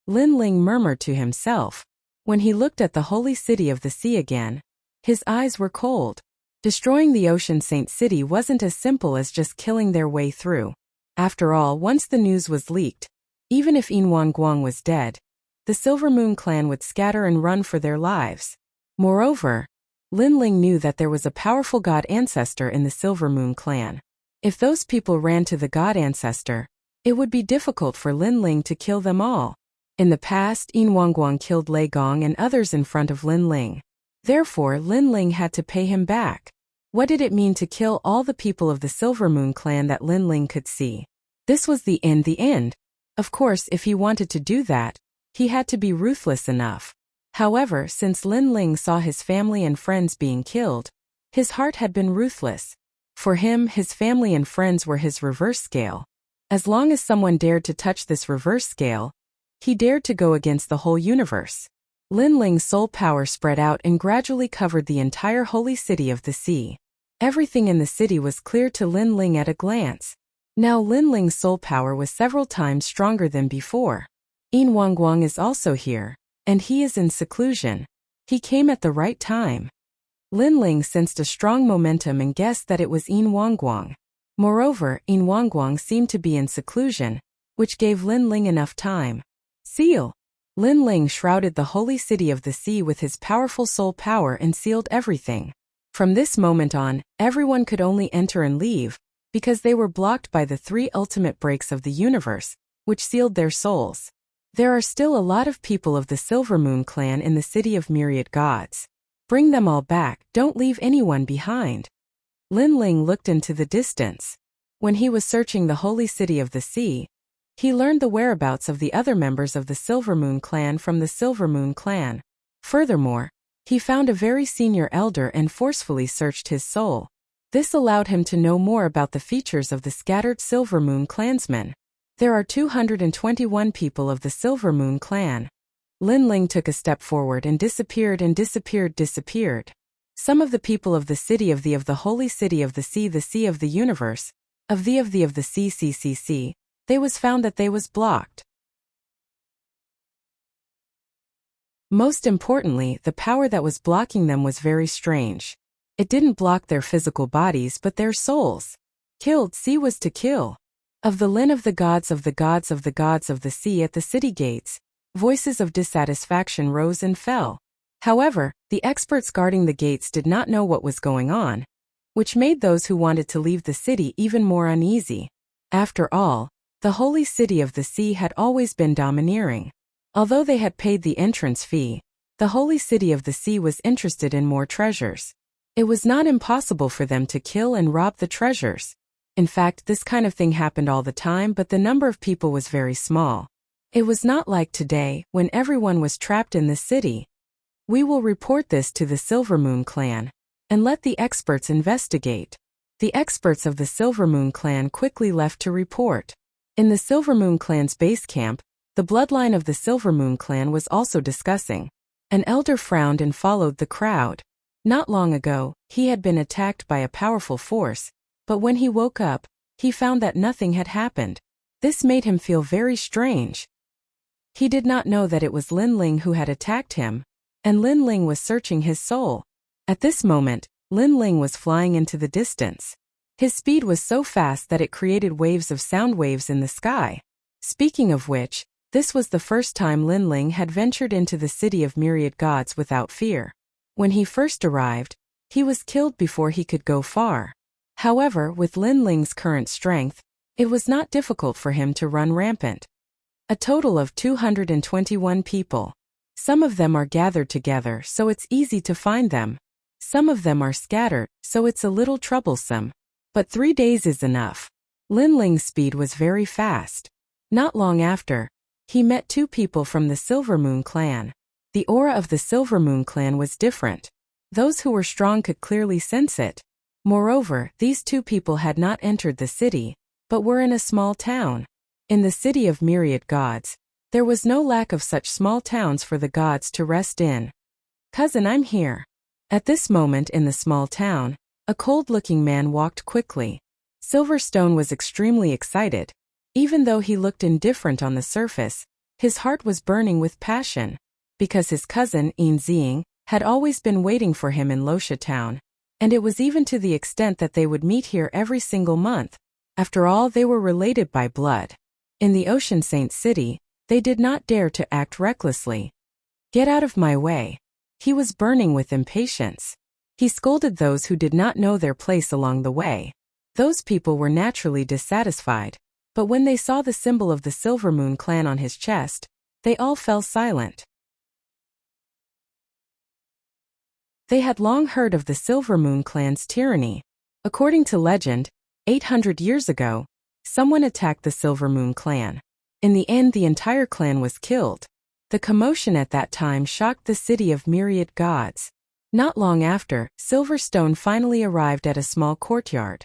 Lin Ling murmured to himself. When he looked at the holy city of the sea again, his eyes were cold. Destroying the Ocean Saint City wasn't as simple as just killing their way through. After all, once the news was leaked, even if Yin Guang was dead, the Silver Moon clan would scatter and run for their lives. Moreover, Lin Ling knew that there was a powerful god ancestor in the Silver Moon clan. If those people ran to the god ancestor, it would be difficult for Lin Ling to kill them all. In the past, Yin Guang killed Lei Gong and others in front of Lin Ling. Therefore, Lin Ling had to pay him back. What did it mean to kill all the people of the Silver Moon clan that Lin Ling could see? This was the end. Of course, if he wanted to do that, he had to be ruthless enough. However, since Lin Ling saw his family and friends being killed, his heart had been ruthless. For him, his family and friends were his reverse scale. As long as someone dared to touch this reverse scale, he dared to go against the whole universe. Lin Ling's soul power spread out and gradually covered the entire holy city of the sea. Everything in the city was clear to Lin Ling at a glance. Now Lin Ling's soul power was several times stronger than before. Yin Guang is also here, and he is in seclusion. He came at the right time. Lin Ling sensed a strong momentum and guessed that it was Yin Guang. Moreover, Yin Guang seemed to be in seclusion, which gave Lin Ling enough time. Seal. Lin Ling shrouded the holy city of the sea with his powerful soul power and sealed everything. From this moment on, everyone could only enter and leave, because they were blocked by the 3 ultimate breaks of the universe, which sealed their souls. There are still a lot of people of the Silver Moon clan in the city of myriad gods. Bring them all back, don't leave anyone behind. Lin Ling looked into the distance. When he was searching the holy city of the sea, he learned the whereabouts of the other members of the Silver Moon clan from the Silver Moon clan. Furthermore, he found a very senior elder and forcefully searched his soul. This allowed him to know more about the features of the scattered Silver Moon clansmen. There are 221 people of the Silver Moon clan. Lin Ling took a step forward and disappeared. Some of the people of the city of the holy city of the sea of the universe, of the sea, they was found that they was blocked. Most importantly, the power that was blocking them was very strange. It didn't block their physical bodies but their souls. Killed sea was to kill. Of the Lin of the gods of the sea at the city gates, voices of dissatisfaction rose and fell. However, the experts guarding the gates did not know what was going on, which made those who wanted to leave the city even more uneasy. After all, the holy city of the sea had always been domineering. Although they had paid the entrance fee, the holy city of the sea was interested in more treasures. It was not impossible for them to kill and rob the treasures. In fact, this kind of thing happened all the time, but the number of people was very small. It was not like today, when everyone was trapped in the city. We will report this to the Silver Moon clan, and let the experts investigate. The experts of the Silver Moon clan quickly left to report. In the Silver Moon clan's base camp, the bloodline of the Silver Moon clan was also discussing. An elder frowned and followed the crowd. Not long ago, he had been attacked by a powerful force, but when he woke up, he found that nothing had happened. This made him feel very strange. He did not know that it was Lin Ling who had attacked him, and Lin Ling was searching his soul. At this moment, Lin Ling was flying into the distance. His speed was so fast that it created waves of sound waves in the sky. Speaking of which, this was the first time Lin Ling had ventured into the city of myriad gods without fear. When he first arrived, he was killed before he could go far. However, with Lin Ling's current strength, it was not difficult for him to run rampant. A total of 221 people. Some of them are gathered together, so it's easy to find them. Some of them are scattered, so it's a little troublesome. But 3 days is enough. Lin Ling's speed was very fast. Not long after, he met 2 people from the Silver Moon clan. The aura of the Silver Moon clan was different. Those who were strong could clearly sense it. Moreover, these 2 people had not entered the city, but were in a small town. In the city of myriad gods, there was no lack of such small towns for the gods to rest in. Cousin, I'm here. At this moment in the small town, a cold-looking man walked quickly. Silverstone was extremely excited. Even though he looked indifferent on the surface, his heart was burning with passion. Because his cousin, Yin Ziying, had always been waiting for him in Losha town, and it was even to the extent that they would meet here every single month. After all, they were related by blood. In the Ocean Saint City, they did not dare to act recklessly. Get out of my way. He was burning with impatience. He scolded those who did not know their place along the way. Those people were naturally dissatisfied, but when they saw the symbol of the Silver Moon clan on his chest, they all fell silent. They had long heard of the Silver Moon clan's tyranny. According to legend, 800 years ago, someone attacked the Silver Moon clan. In the end, the entire clan was killed. The commotion at that time shocked the city of myriad gods. Not long after, Silverstone finally arrived at a small courtyard.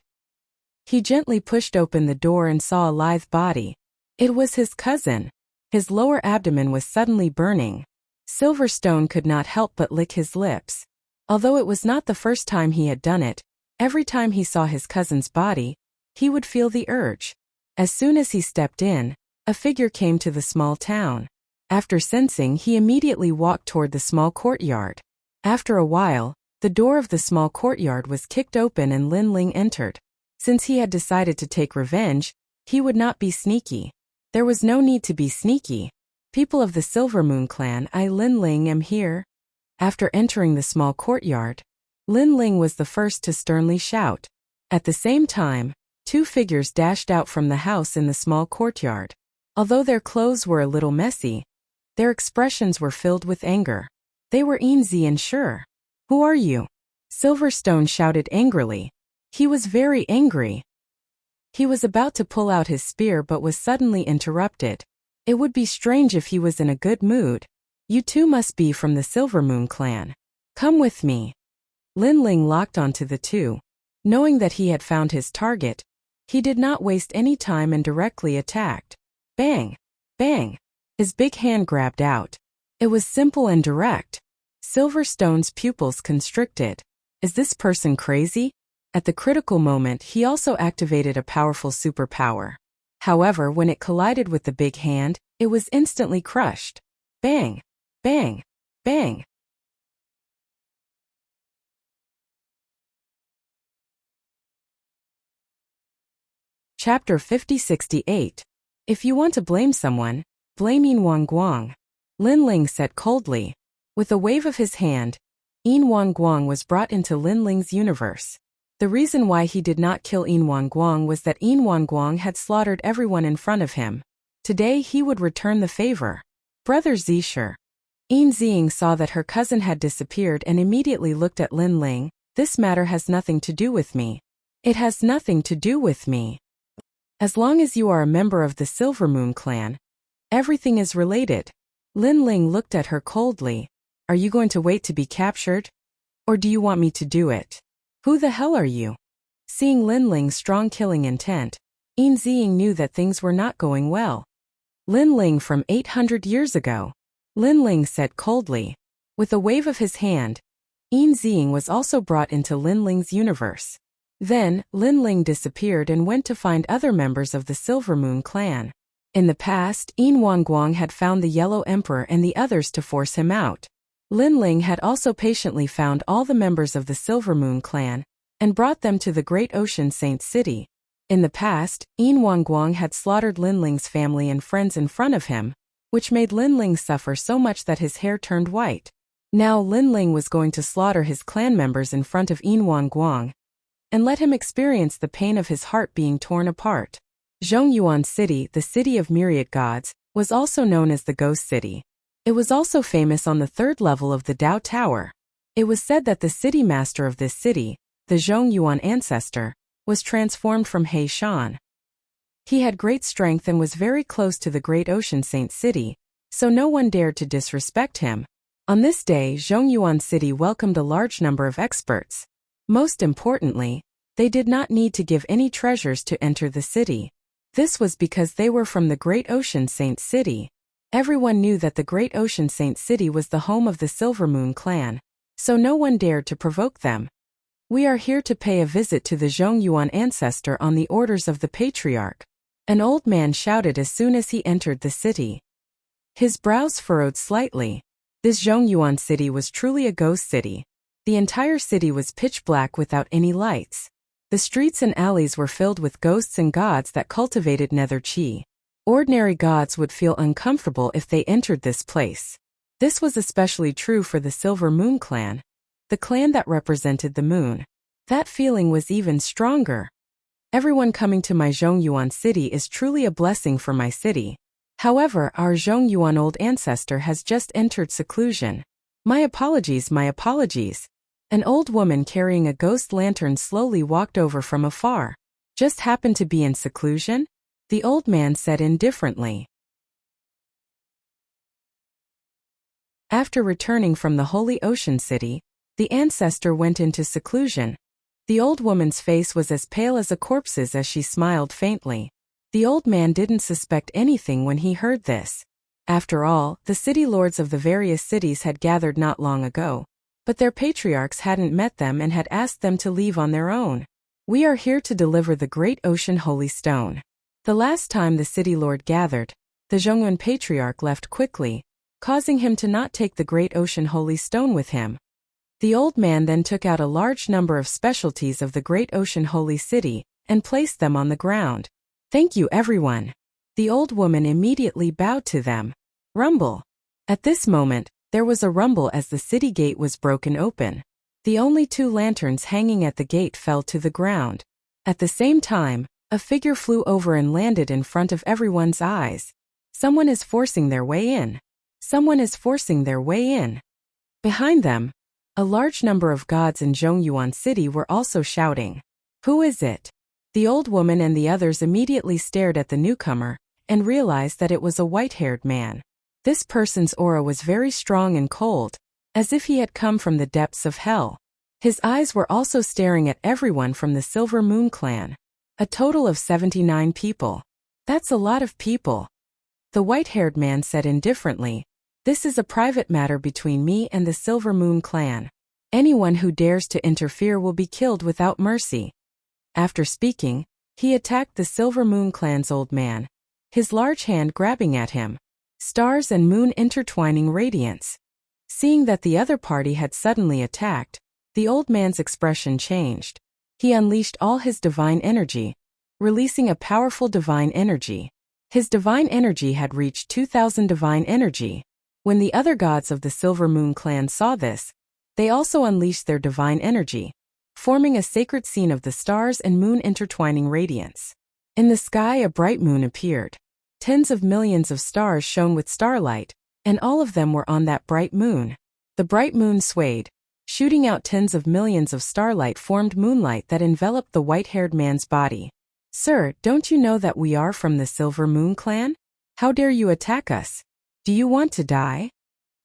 He gently pushed open the door and saw a lithe body. It was his cousin. His lower abdomen was suddenly burning. Silverstone could not help but lick his lips. Although it was not the first time he had done it, every time he saw his cousin's body, he would feel the urge. As soon as he stepped in, a figure came to the small town. After sensing, he immediately walked toward the small courtyard. After a while, the door of the small courtyard was kicked open and Lin Ling entered. Since he had decided to take revenge, he would not be sneaky. There was no need to be sneaky. People of the Silver Moon clan, I Lin Ling am here. After entering the small courtyard, Lin Ling was the first to sternly shout. At the same time, 2 figures dashed out from the house in the small courtyard. Although their clothes were a little messy, their expressions were filled with anger. They were Yin Zi and Sure. Who are you? Silverstone shouted angrily. He was very angry. He was about to pull out his spear but was suddenly interrupted. It would be strange if he was in a good mood. You two must be from the Silvermoon clan. Come with me. Lin Ling locked onto the two. Knowing that he had found his target, he did not waste any time and directly attacked. Bang! Bang! His big hand grabbed out. It was simple and direct. Silverstone's pupils constricted. Is this person crazy? At the critical moment, he also activated a powerful superpower. However, when it collided with the big hand, it was instantly crushed. Bang! Bang! Bang! Chapter 5068. If you want to blame someone, blame Yin Guang. Lin Ling said coldly. With a wave of his hand, Yin Guang was brought into Lin Ling's universe. The reason why he did not kill Yin Guang was that Yin Guang had slaughtered everyone in front of him. Today he would return the favor. Brother Zisher. Yin Ziying saw that her cousin had disappeared and immediately looked at Lin Ling. This matter has nothing to do with me. It has nothing to do with me. As long as you are a member of the Silvermoon clan, everything is related. Lin Ling looked at her coldly. Are you going to wait to be captured? Or do you want me to do it? Who the hell are you? Seeing Lin Ling's strong killing intent, Yin Ziying knew that things were not going well. Lin Ling from 800 years ago. Lin Ling said coldly. With a wave of his hand, Yin Ziying was also brought into Lin Ling's universe. Then, Lin Ling disappeared and went to find other members of the Silvermoon clan. In the past, Yin Guang had found the Yellow Emperor and the others to force him out. Lin Ling had also patiently found all the members of the Silvermoon clan and brought them to the Great Ocean Saint City. In the past, Yin Guang had slaughtered Lin Ling's family and friends in front of him, which made Lin Ling suffer so much that his hair turned white. Now Lin Ling was going to slaughter his clan members in front of Yin Guang and let him experience the pain of his heart being torn apart. Zhongyuan City, the city of myriad gods, was also known as the Ghost City. It was also famous on the third level of the Dao Tower. It was said that the city master of this city, the Zhongyuan ancestor, was transformed from He Shan. He had great strength and was very close to the Great Ocean Saint City, so no one dared to disrespect him. On this day, Zhongyuan City welcomed a large number of experts. Most importantly, they did not need to give any treasures to enter the city. This was because they were from the Great Ocean Saint City. Everyone knew that the Great Ocean Saint City was the home of the Silvermoon clan, so no one dared to provoke them. We are here to pay a visit to the Zhongyuan ancestor on the orders of the patriarch. An old man shouted as soon as he entered the city. His brows furrowed slightly. This Zhongyuan city was truly a ghost city. The entire city was pitch black without any lights. The streets and alleys were filled with ghosts and gods that cultivated nether chi. Ordinary gods would feel uncomfortable if they entered this place. This was especially true for the Silver Moon clan, the clan that represented the moon. That feeling was even stronger. Everyone coming to my Zhongyuan city is truly a blessing for my city. However, our Zhongyuan old ancestor has just entered seclusion. My apologies, my apologies. An old woman carrying a ghost lantern slowly walked over from afar. Just happened to be in seclusion? The old man said indifferently. After returning from the Holy Ocean City, the ancestor went into seclusion. The old woman's face was as pale as a corpse's as she smiled faintly. The old man didn't suspect anything when he heard this. After all, the city lords of the various cities had gathered not long ago, but their patriarchs hadn't met them and had asked them to leave on their own. We are here to deliver the Great Ocean Holy Stone. The last time the city lord gathered, the Zhongyuan patriarch left quickly, causing him to not take the Great Ocean Holy Stone with him. The old man then took out a large number of specialties of the Great Ocean Holy City and placed them on the ground. Thank you, everyone. The old woman immediately bowed to them. Rumble. At this moment, there was a rumble as the city gate was broken open. The only two lanterns hanging at the gate fell to the ground. At the same time, a figure flew over and landed in front of everyone's eyes. Someone is forcing their way in. Someone is forcing their way in. Behind them, A large number of gods in Zhongyuan City were also shouting, "Who is it?" The old woman and the others immediately stared at the newcomer and realized that it was a white-haired man. This person's aura was very strong and cold, as if he had come from the depths of hell. His eyes were also staring at everyone from the Silver Moon clan. A total of 79 people. That's a lot of people. The white-haired man said indifferently, "This is a private matter between me and the Silver Moon clan. Anyone who dares to interfere will be killed without mercy." After speaking, he attacked the Silver Moon clan's old man, his large hand grabbing at him. Stars and moon intertwining radiance. Seeing that the other party had suddenly attacked, the old man's expression changed. He unleashed all his divine energy, releasing a powerful divine energy. His divine energy had reached 2,000 divine energy. When the other gods of the Silver Moon clan saw this, they also unleashed their divine energy, forming a sacred scene of the stars and moon intertwining radiance. In the sky, a bright moon appeared. Tens of millions of stars shone with starlight, and all of them were on that bright moon. The bright moon swayed, shooting out tens of millions of starlight formed moonlight that enveloped the white-haired man's body. "Sir, don't you know that we are from the Silver Moon clan? How dare you attack us? Do you want to die?"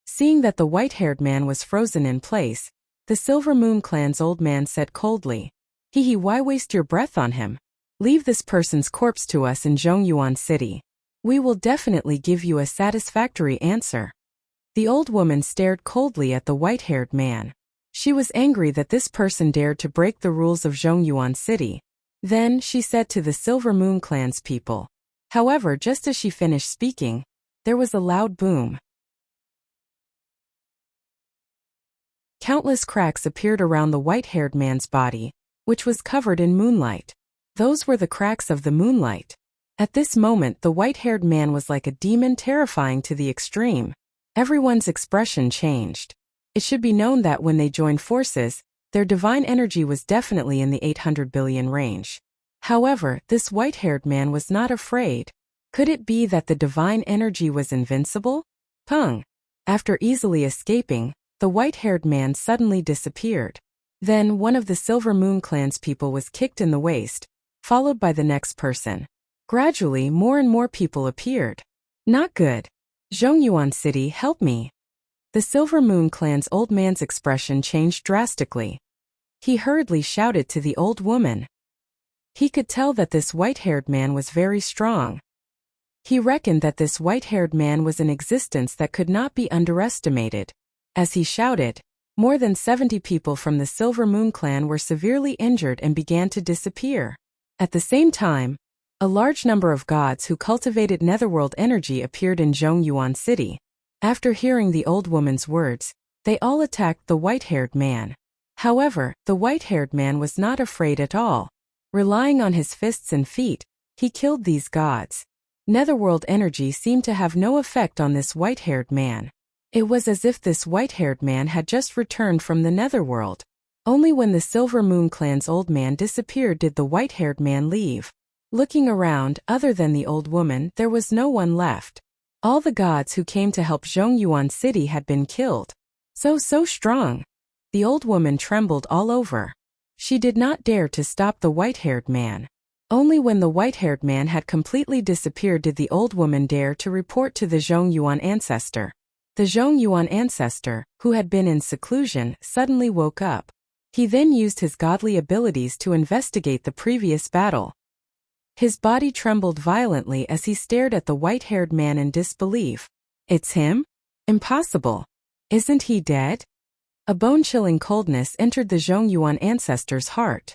Seeing that the white-haired man was frozen in place, the Silver Moon clan's old man said coldly, Why waste your breath on him? Leave this person's corpse to us in Zhongyuan City. We will definitely give you a satisfactory answer." The old woman stared coldly at the white-haired man. She was angry that this person dared to break the rules of Zhongyuan City. Then she said to the Silver Moon clan's people. However, just as she finished speaking, there was a loud boom. Countless cracks appeared around the white-haired man's body, which was covered in moonlight. Those were the cracks of the moonlight. At this moment, the white-haired man was like a demon, terrifying to the extreme. Everyone's expression changed. It should be known that when they joined forces, their divine energy was definitely in the 800 billion range. However, this white-haired man was not afraid. Could it be that the divine energy was invincible? Pung! After easily escaping, the white-haired man suddenly disappeared. Then one of the Silver Moon clan's people was kicked in the waist, followed by the next person. Gradually, more and more people appeared. Not good. Zhongyuan City, help me. The Silver Moon clan's old man's expression changed drastically. He hurriedly shouted to the old woman. He could tell that this white-haired man was very strong. He reckoned that this white-haired man was an existence that could not be underestimated. As he shouted, more than 70 people from the Silver Moon clan were severely injured and began to disappear. At the same time, a large number of gods who cultivated netherworld energy appeared in Zhongyuan City. After hearing the old woman's words, they all attacked the white-haired man. However, the white-haired man was not afraid at all. Relying on his fists and feet, he killed these gods. Netherworld energy seemed to have no effect on this white-haired man. It was as if this white-haired man had just returned from the netherworld. Only when the Silver Moon clan's old man disappeared did the white-haired man leave. Looking around, other than the old woman, there was no one left. All the gods who came to help Zhongyuan City had been killed. So strong. The old woman trembled all over. She did not dare to stop the white-haired man. Only when the white-haired man had completely disappeared did the old woman dare to report to the Zhongyuan ancestor. The Zhongyuan ancestor, who had been in seclusion, suddenly woke up. He then used his godly abilities to investigate the previous battle. His body trembled violently as he stared at the white-haired man in disbelief. It's him? Impossible. Isn't he dead? A bone-chilling coldness entered the Zhongyuan ancestor's heart.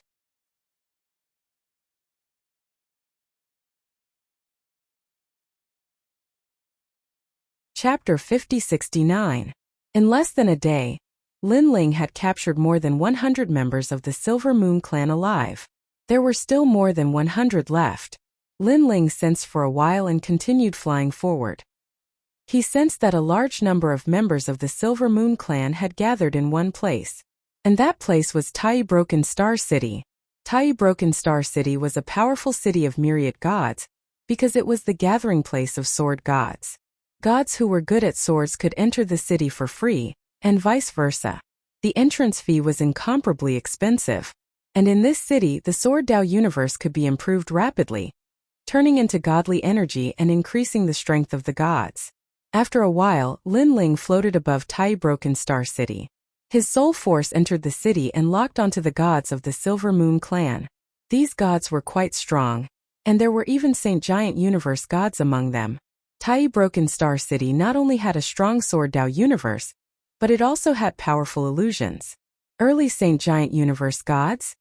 Chapter 5069. In less than a day, Lin Ling had captured more than 100 members of the Silver Moon clan alive. There were still more than 100 left. Lin Ling sensed for a while and continued flying forward. He sensed that a large number of members of the Silver Moon clan had gathered in one place. And that place was Tai Broken Star City. Tai Broken Star City was a powerful city of myriad gods, because it was the gathering place of sword gods. Gods who were good at swords could enter the city for free, and vice versa. The entrance fee was incomparably expensive. And in this city, the Sword Dao universe could be improved rapidly, turning into godly energy and increasing the strength of the gods. After a while, Lin Ling floated above Tai Broken Star City. His soul force entered the city and locked onto the gods of the Silver Moon clan. These gods were quite strong, and there were even Saint Giant Universe gods among them. Tai Broken Star City not only had a strong Sword Dao universe, but it also had powerful illusions. Early Saint Giant Universe gods?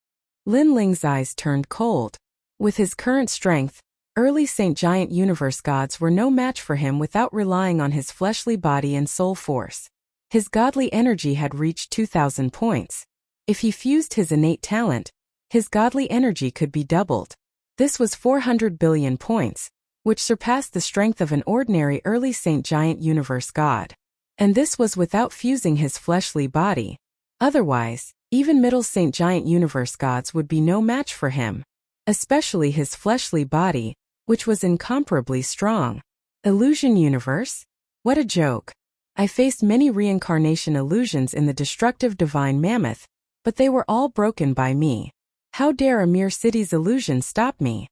Lin Ling's eyes turned cold. With his current strength, early Saint Giant Universe gods were no match for him without relying on his fleshly body and soul force. His godly energy had reached 2,000 points. If he fused his innate talent, his godly energy could be doubled. This was 400 billion points, which surpassed the strength of an ordinary early Saint Giant Universe god. And this was without fusing his fleshly body. Otherwise, even middle Saint Giant Universe gods would be no match for him, especially his fleshly body, which was incomparably strong. Illusion Universe? What a joke. I faced many reincarnation illusions in the destructive divine mammoth, but they were all broken by me. How dare a mere city's illusion stop me?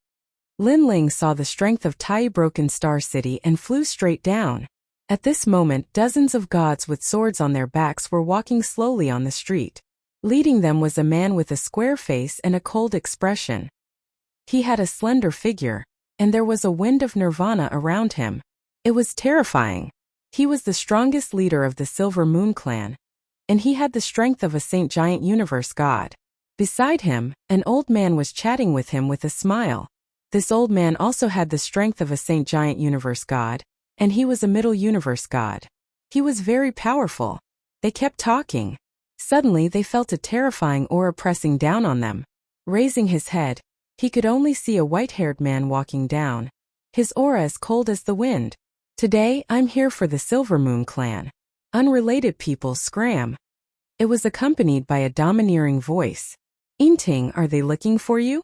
Lin Ling saw the strength of Tai Broken Star City and flew straight down. At this moment, dozens of gods with swords on their backs were walking slowly on the street. Leading them was a man with a square face and a cold expression. He had a slender figure, and there was a wind of nirvana around him. It was terrifying. He was the strongest leader of the Silver Moon clan, and he had the strength of a Saint Giant Universe god. Beside him, an old man was chatting with him with a smile. This old man also had the strength of a Saint Giant Universe god, and he was a Middle Universe god. He was very powerful. They kept talking. Suddenly they felt a terrifying aura pressing down on them. Raising his head, he could only see a white-haired man walking down. His aura as cold as the wind. Today, I'm here for the Silver Moon clan. Unrelated people scram. It was accompanied by a domineering voice. Inting, are they looking for you?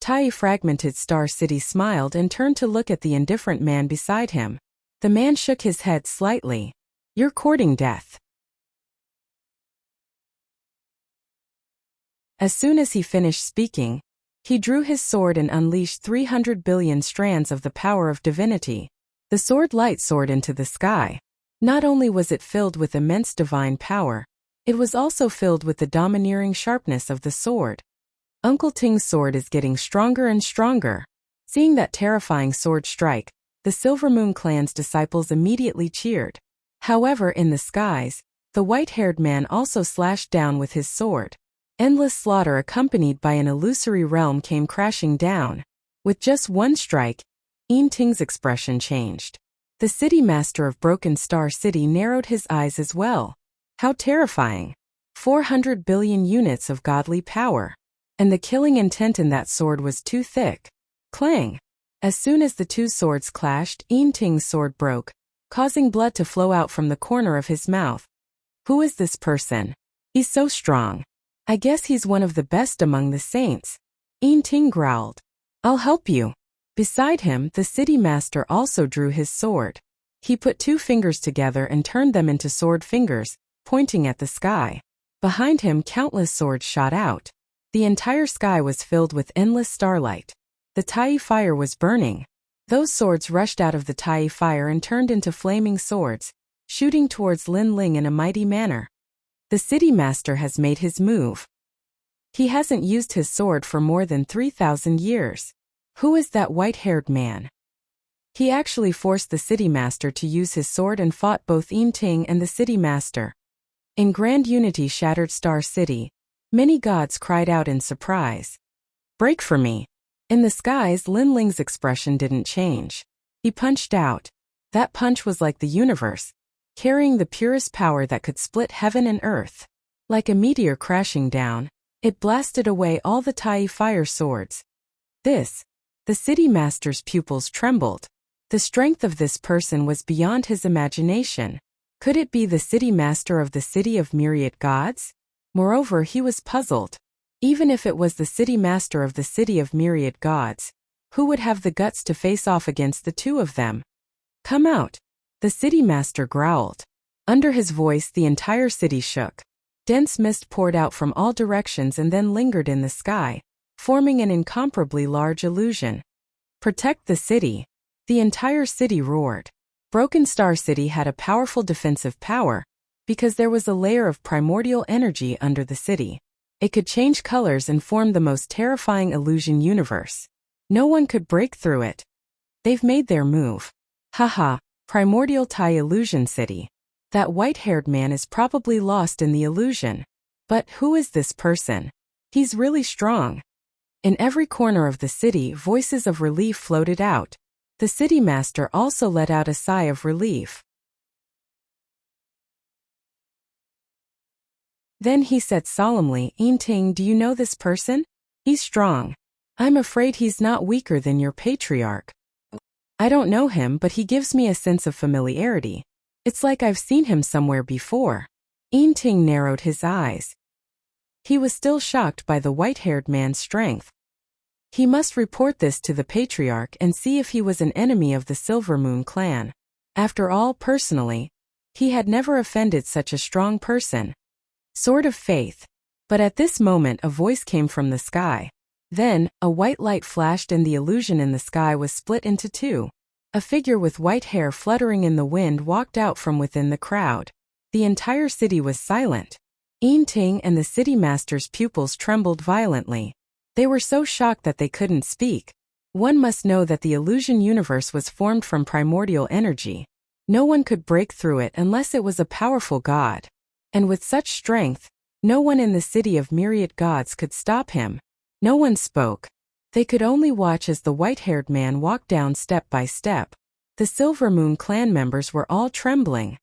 Tai Fragmented Star City smiled and turned to look at the indifferent man beside him. The man shook his head slightly. You're courting death. As soon as he finished speaking, he drew his sword and unleashed 300 billion strands of the power of divinity. The sword light soared into the sky. Not only was it filled with immense divine power, it was also filled with the domineering sharpness of the sword. Uncle Ting's sword is getting stronger and stronger. Seeing that terrifying sword strike, the Silver Moon clan's disciples immediately cheered. However, in the skies, the white-haired man also slashed down with his sword. Endless slaughter accompanied by an illusory realm came crashing down. With just one strike, Ting's expression changed. The city master of Broken Star City narrowed his eyes as well. How terrifying. 400 billion units of godly power. And the killing intent in that sword was too thick. Clang! As soon as the two swords clashed, Ting's sword broke, causing blood to flow out from the corner of his mouth. Who is this person? He's so strong. I guess he's one of the best among the saints. Ting growled. I'll help you. Beside him, the city master also drew his sword. He put two fingers together and turned them into sword fingers, pointing at the sky. Behind him, countless swords shot out. The entire sky was filled with endless starlight. The Tai fire was burning. Those swords rushed out of the Tai fire and turned into flaming swords, shooting towards Lin Ling in a mighty manner. The city master has made his move. He hasn't used his sword for more than 3,000 years. Who is that white-haired man? He actually forced the city master to use his sword and fought both Ting and the city master. In grand unity shattered Star City, many gods cried out in surprise. Break for me. In the skies, Lin Ling's expression didn't change. He punched out. That punch was like the universe, carrying the purest power that could split heaven and earth. Like a meteor crashing down, it blasted away all the Tai fire swords. The city master's pupils trembled. The strength of this person was beyond his imagination. Could it be the city master of the city of myriad gods? Moreover, he was puzzled. Even if it was the city master of the city of myriad gods, who would have the guts to face off against the two of them? Come out. The city master growled. Under his voice, the entire city shook. Dense mist poured out from all directions and then lingered in the sky, forming an incomparably large illusion. Protect the city. The entire city roared. Broken Star City had a powerful defensive power, because there was a layer of primordial energy under the city. It could change colors and form the most terrifying illusion universe. No one could break through it. They've made their move. Haha, Primordial Tai Illusion City. That white-haired man is probably lost in the illusion. But who is this person? He's really strong. In every corner of the city, voices of relief floated out. The city master also let out a sigh of relief. Then he said solemnly, Ting, do you know this person? He's strong. I'm afraid he's not weaker than your patriarch. I don't know him, but he gives me a sense of familiarity. It's like I've seen him somewhere before. Ting narrowed his eyes. He was still shocked by the white-haired man's strength. He must report this to the patriarch and see if he was an enemy of the Silver Moon clan. After all, personally, he had never offended such a strong person. Sword of Faith. But at this moment a voice came from the sky. Then, a white light flashed and the illusion in the sky was split into two. A figure with white hair fluttering in the wind walked out from within the crowd. The entire city was silent. Ting and the city master's pupils trembled violently. They were so shocked that they couldn't speak. One must know that the illusion universe was formed from primordial energy. No one could break through it unless it was a powerful god. And with such strength, no one in the city of myriad gods could stop him. No one spoke. They could only watch as the white-haired man walked down step by step. The Silver Moon clan members were all trembling.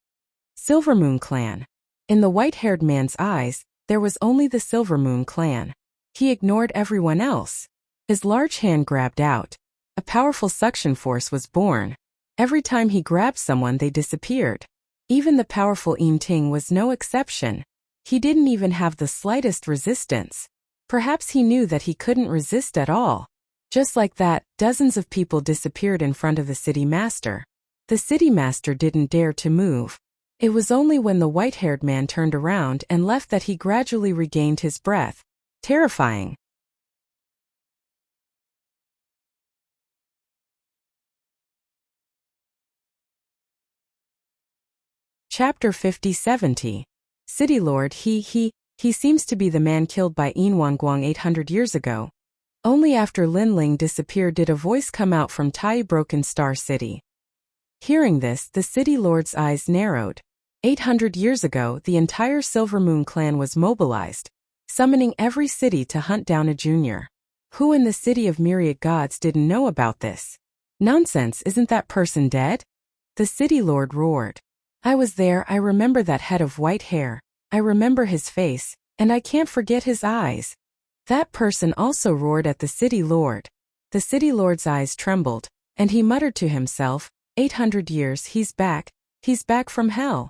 Silver Moon clan. In the white-haired man's eyes, there was only the Silver Moon clan. He ignored everyone else. His large hand grabbed out. A powerful suction force was born. Every time he grabbed someone, they disappeared. Even the powerful Ting was no exception. He didn't even have the slightest resistance. Perhaps he knew that he couldn't resist at all. Just like that, dozens of people disappeared in front of the city master. The city master didn't dare to move. It was only when the white-haired man turned around and left that he gradually regained his breath. Terrifying. Chapter 50-70. City Lord. He seems to be the man killed by Guang 800 years ago. Only after Lin Ling disappeared did a voice come out from Tai Broken Star City. Hearing this, the city lord's eyes narrowed. 800 years ago, the entire Silver Moon clan was mobilized, summoning every city to hunt down a junior. Who in the city of myriad gods didn't know about this? Nonsense, isn't that person dead? The city lord roared. I was there, I remember that head of white hair. I remember his face, and I can't forget his eyes. That person also roared at the city lord. The city lord's eyes trembled, and he muttered to himself, 800 years, he's back from hell.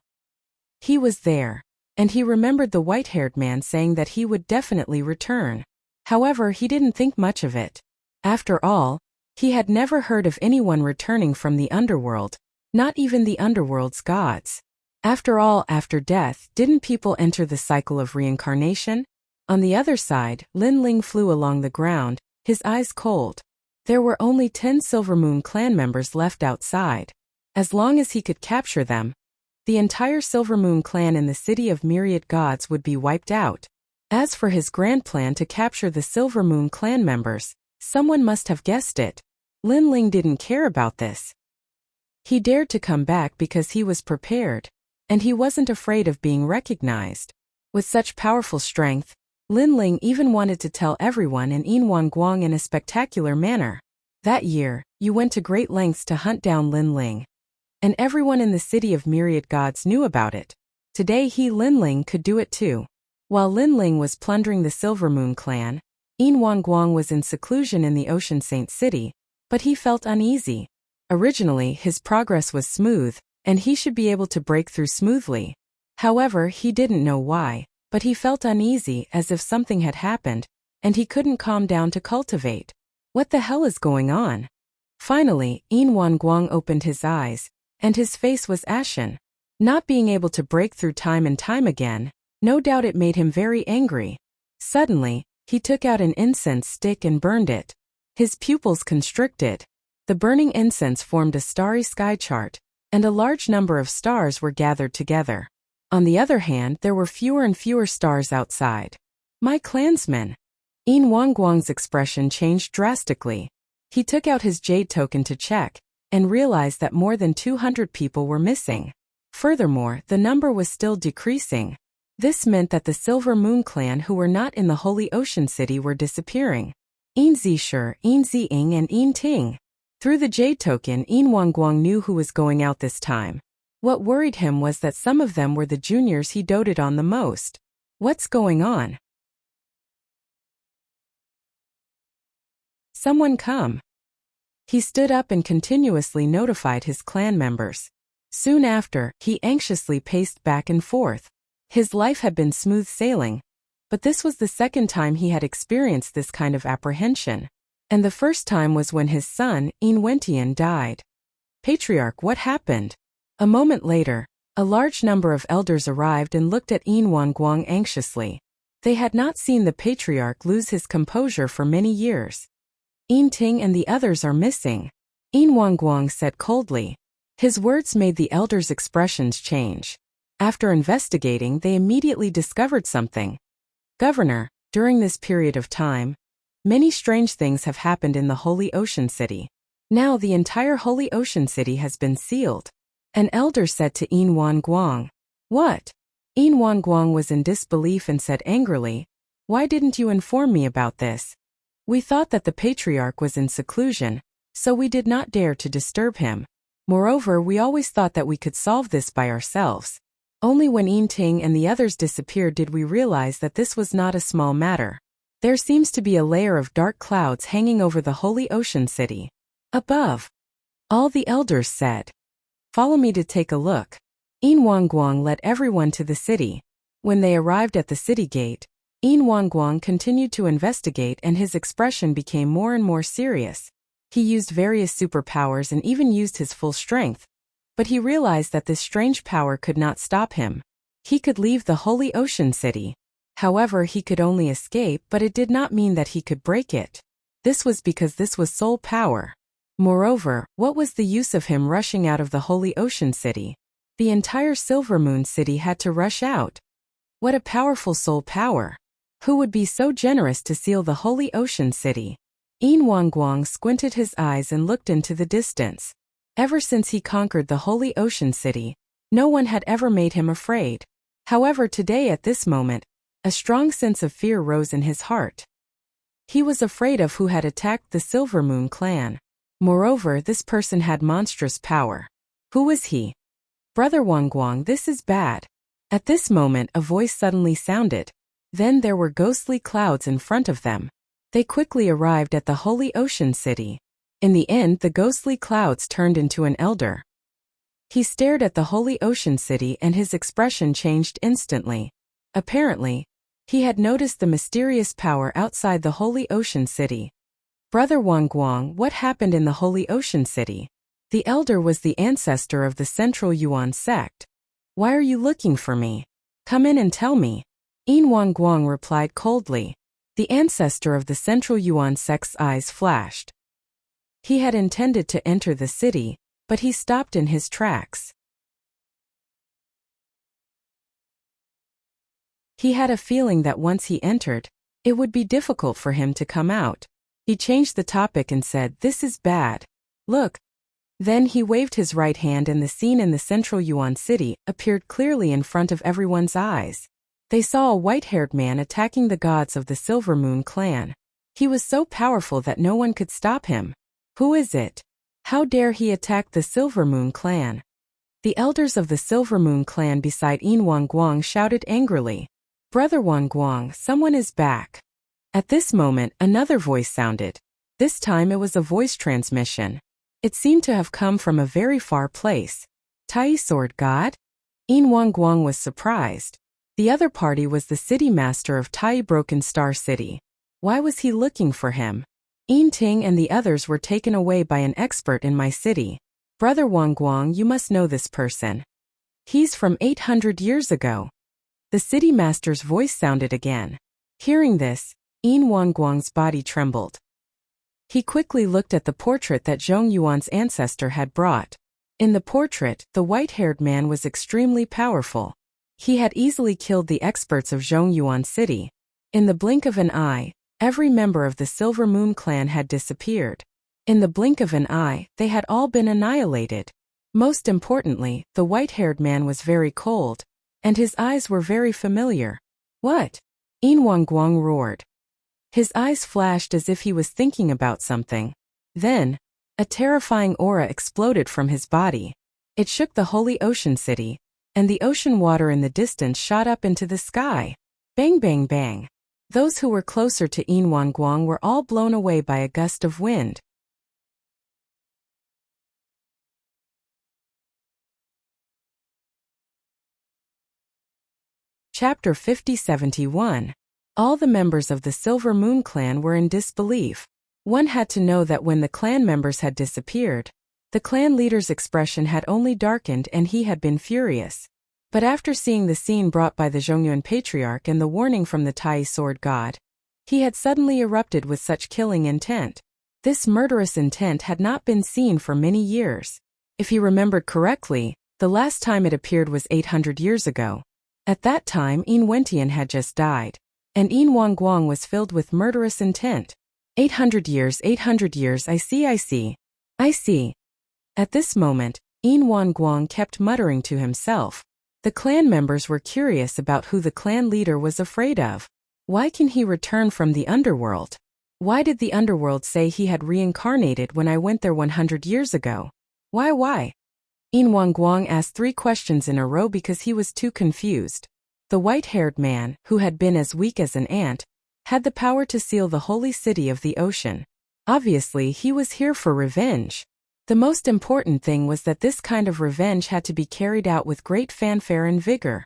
He was there, and he remembered the white-haired man saying that he would definitely return. However, he didn't think much of it. After all, he had never heard of anyone returning from the underworld, not even the underworld's gods. After all, after death, didn't people enter the cycle of reincarnation? On the other side, Lin Ling flew along the ground, his eyes cold. There were only 10 Silver Moon clan members left outside. As long as he could capture them, the entire Silver Moon clan in the city of myriad gods would be wiped out. As for his grand plan to capture the Silver Moon clan members, someone must have guessed it. Lin Ling didn't care about this. He dared to come back because he was prepared. And he wasn't afraid of being recognized. With such powerful strength, Lin Ling even wanted to tell everyone in Guang in a spectacular manner. That year, you went to great lengths to hunt down Lin Ling. And everyone in the city of myriad gods knew about it. Today Lin Ling could do it too. While Lin Ling was plundering the Silver Moon clan, Guang was in seclusion in the Ocean Saint City, but he felt uneasy. Originally, his progress was smooth, and he should be able to break through smoothly. However, he didn't know why, but he felt uneasy as if something had happened, and he couldn't calm down to cultivate. What the hell is going on? Finally, Guang opened his eyes, and his face was ashen. Not being able to break through time and time again, No doubt it made him very angry. Suddenly, he took out an incense stick and burned it. His pupils constricted. The burning incense formed a starry sky chart, and a large number of stars were gathered together. On the other hand, there were fewer and fewer stars outside. My clansmen! Yin Wangguang's expression changed drastically. He took out his jade token to check, and realized that more than 200 people were missing. Furthermore, the number was still decreasing. This meant that the Silver Moon clan who were not in the Holy Ocean City were disappearing. Yin Zishur, Yin Ziying and Yin Ting. Through the jade token, Yin Wangguang knew who was going out this time. What worried him was that some of them were the juniors he doted on the most. What's going on? Someone come. He stood up and continuously notified his clan members. Soon after, he anxiously paced back and forth. His life had been smooth sailing, but this was the second time he had experienced this kind of apprehension. And the first time was when his son, Yin Wentian, died. Patriarch, what happened? A moment later, a large number of elders arrived and looked at Yin Wangguang anxiously. They had not seen the patriarch lose his composure for many years. Yin Ting and the others are missing, Yin Wangguang said coldly. His words made the elders' expressions change. After investigating, they immediately discovered something. Governor, during this period of time, many strange things have happened in the Holy Ocean City. Now the entire Holy Ocean City has been sealed. An elder said to Yin Wangguang. What? Yin Wangguang was in disbelief and said angrily, why didn't you inform me about this? We thought that the patriarch was in seclusion, so we did not dare to disturb him. Moreover, we always thought that we could solve this by ourselves. Only when Yin Ting and the others disappeared did we realize that this was not a small matter. There seems to be a layer of dark clouds hanging over the Holy Ocean City. Above. All the elders said. Follow me to take a look. Yin Wangguang led everyone to the city. When they arrived at the city gate, Yin Wangguang continued to investigate and his expression became more and more serious. He used various superpowers and even used his full strength. But he realized that this strange power could not stop him. He could leave the Holy Ocean City. However, he could only escape, but it did not mean that he could break it. This was because this was soul power. Moreover, what was the use of him rushing out of the Holy Ocean City? The entire Silver Moon City had to rush out. What a powerful soul power! Who would be so generous to seal the Holy Ocean City? Yin Wangguang squinted his eyes and looked into the distance. Ever since he conquered the Holy Ocean City, no one had ever made him afraid. However, today at this moment, a strong sense of fear rose in his heart. He was afraid of who had attacked the Silver Moon clan. Moreover, this person had monstrous power. Who was he? Brother Wangguang, this is bad. At this moment, a voice suddenly sounded. Then there were ghostly clouds in front of them. They quickly arrived at the Holy Ocean City. In the end, the ghostly clouds turned into an elder. He stared at the Holy Ocean City and his expression changed instantly. Apparently, he had noticed the mysterious power outside the Holy Ocean City. Brother Wangguang, what happened in the Holy Ocean City? The elder was the ancestor of the Central Yuan sect. Why are you looking for me? Come in and tell me. Yin Wangguang replied coldly. The ancestor of the Central Yuan sect's eyes flashed. He had intended to enter the city, but he stopped in his tracks. He had a feeling that once he entered, it would be difficult for him to come out. He changed the topic and said, "This is bad. Look." Then he waved his right hand and the scene in the Central Yuan city appeared clearly in front of everyone's eyes. They saw a white-haired man attacking the gods of the Silver Moon clan. He was so powerful that no one could stop him. Who is it? How dare he attack the Silver Moon clan? The elders of the Silver Moon clan beside Yin Wangguang shouted angrily. Brother Wangguang, someone is back. At this moment, another voice sounded. This time it was a voice transmission. It seemed to have come from a very far place. Tai Sword God? Yin Wangguang was surprised. The other party was the city master of Tai Broken Star City. Why was he looking for him? Yin Ting and the others were taken away by an expert in my city. Brother Wangguang, you must know this person. He's from 800 years ago. The city master's voice sounded again. Hearing this, Yin Wanguang's body trembled. He quickly looked at the portrait that Zhong Yuan's ancestor had brought. In the portrait, the white-haired man was extremely powerful. He had easily killed the experts of Zhong Yuan City. In the blink of an eye, every member of the Silver Moon clan had disappeared. In the blink of an eye, they had all been annihilated. Most importantly, the white-haired man was very cold, and his eyes were very familiar. What? Yin Wanguang roared. His eyes flashed as if he was thinking about something. Then, a terrifying aura exploded from his body. It shook the holy ocean city, and the ocean water in the distance shot up into the sky. Bang bang bang. Those who were closer to Yin Wanguang were all blown away by a gust of wind. Chapter 50-71. All the members of the Silver Moon clan were in disbelief. One had to know that when the clan members had disappeared, the clan leader's expression had only darkened and he had been furious. But after seeing the scene brought by the Zhongyuan patriarch and the warning from the Tai sword god, he had suddenly erupted with such killing intent. This murderous intent had not been seen for many years. If he remembered correctly, the last time it appeared was 800 years ago. At that time Yin Wentian had just died, and Yin Wanguang was filled with murderous intent. 800 years, I see. At this moment, Yin Wanguang kept muttering to himself. The clan members were curious about who the clan leader was afraid of. Why can he return from the underworld? Why did the underworld say he had reincarnated when I went there 100 years ago? Why? Yin Wanguang asked 3 questions in a row because he was too confused. The white-haired man, who had been as weak as an ant, had the power to seal the holy city of the ocean. Obviously, he was here for revenge. The most important thing was that this kind of revenge had to be carried out with great fanfare and vigor.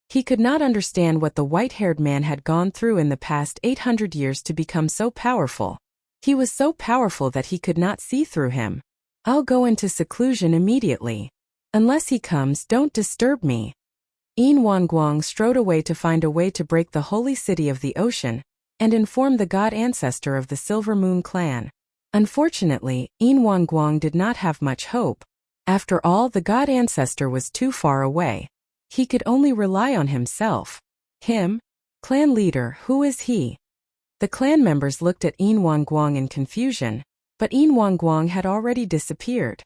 He could not understand what the white-haired man had gone through in the past 800 years to become so powerful. He was so powerful that he could not see through him. I'll go into seclusion immediately. Unless he comes, don't disturb me. Yin Wanguang strode away to find a way to break the holy city of the ocean and inform the god ancestor of the Silver Moon clan. Unfortunately, Yin Wanguang did not have much hope. After all, the god ancestor was too far away. He could only rely on himself. Him? Clan leader, who is he? The clan members looked at Yin Wanguang in confusion, but Yin Wanguang had already disappeared.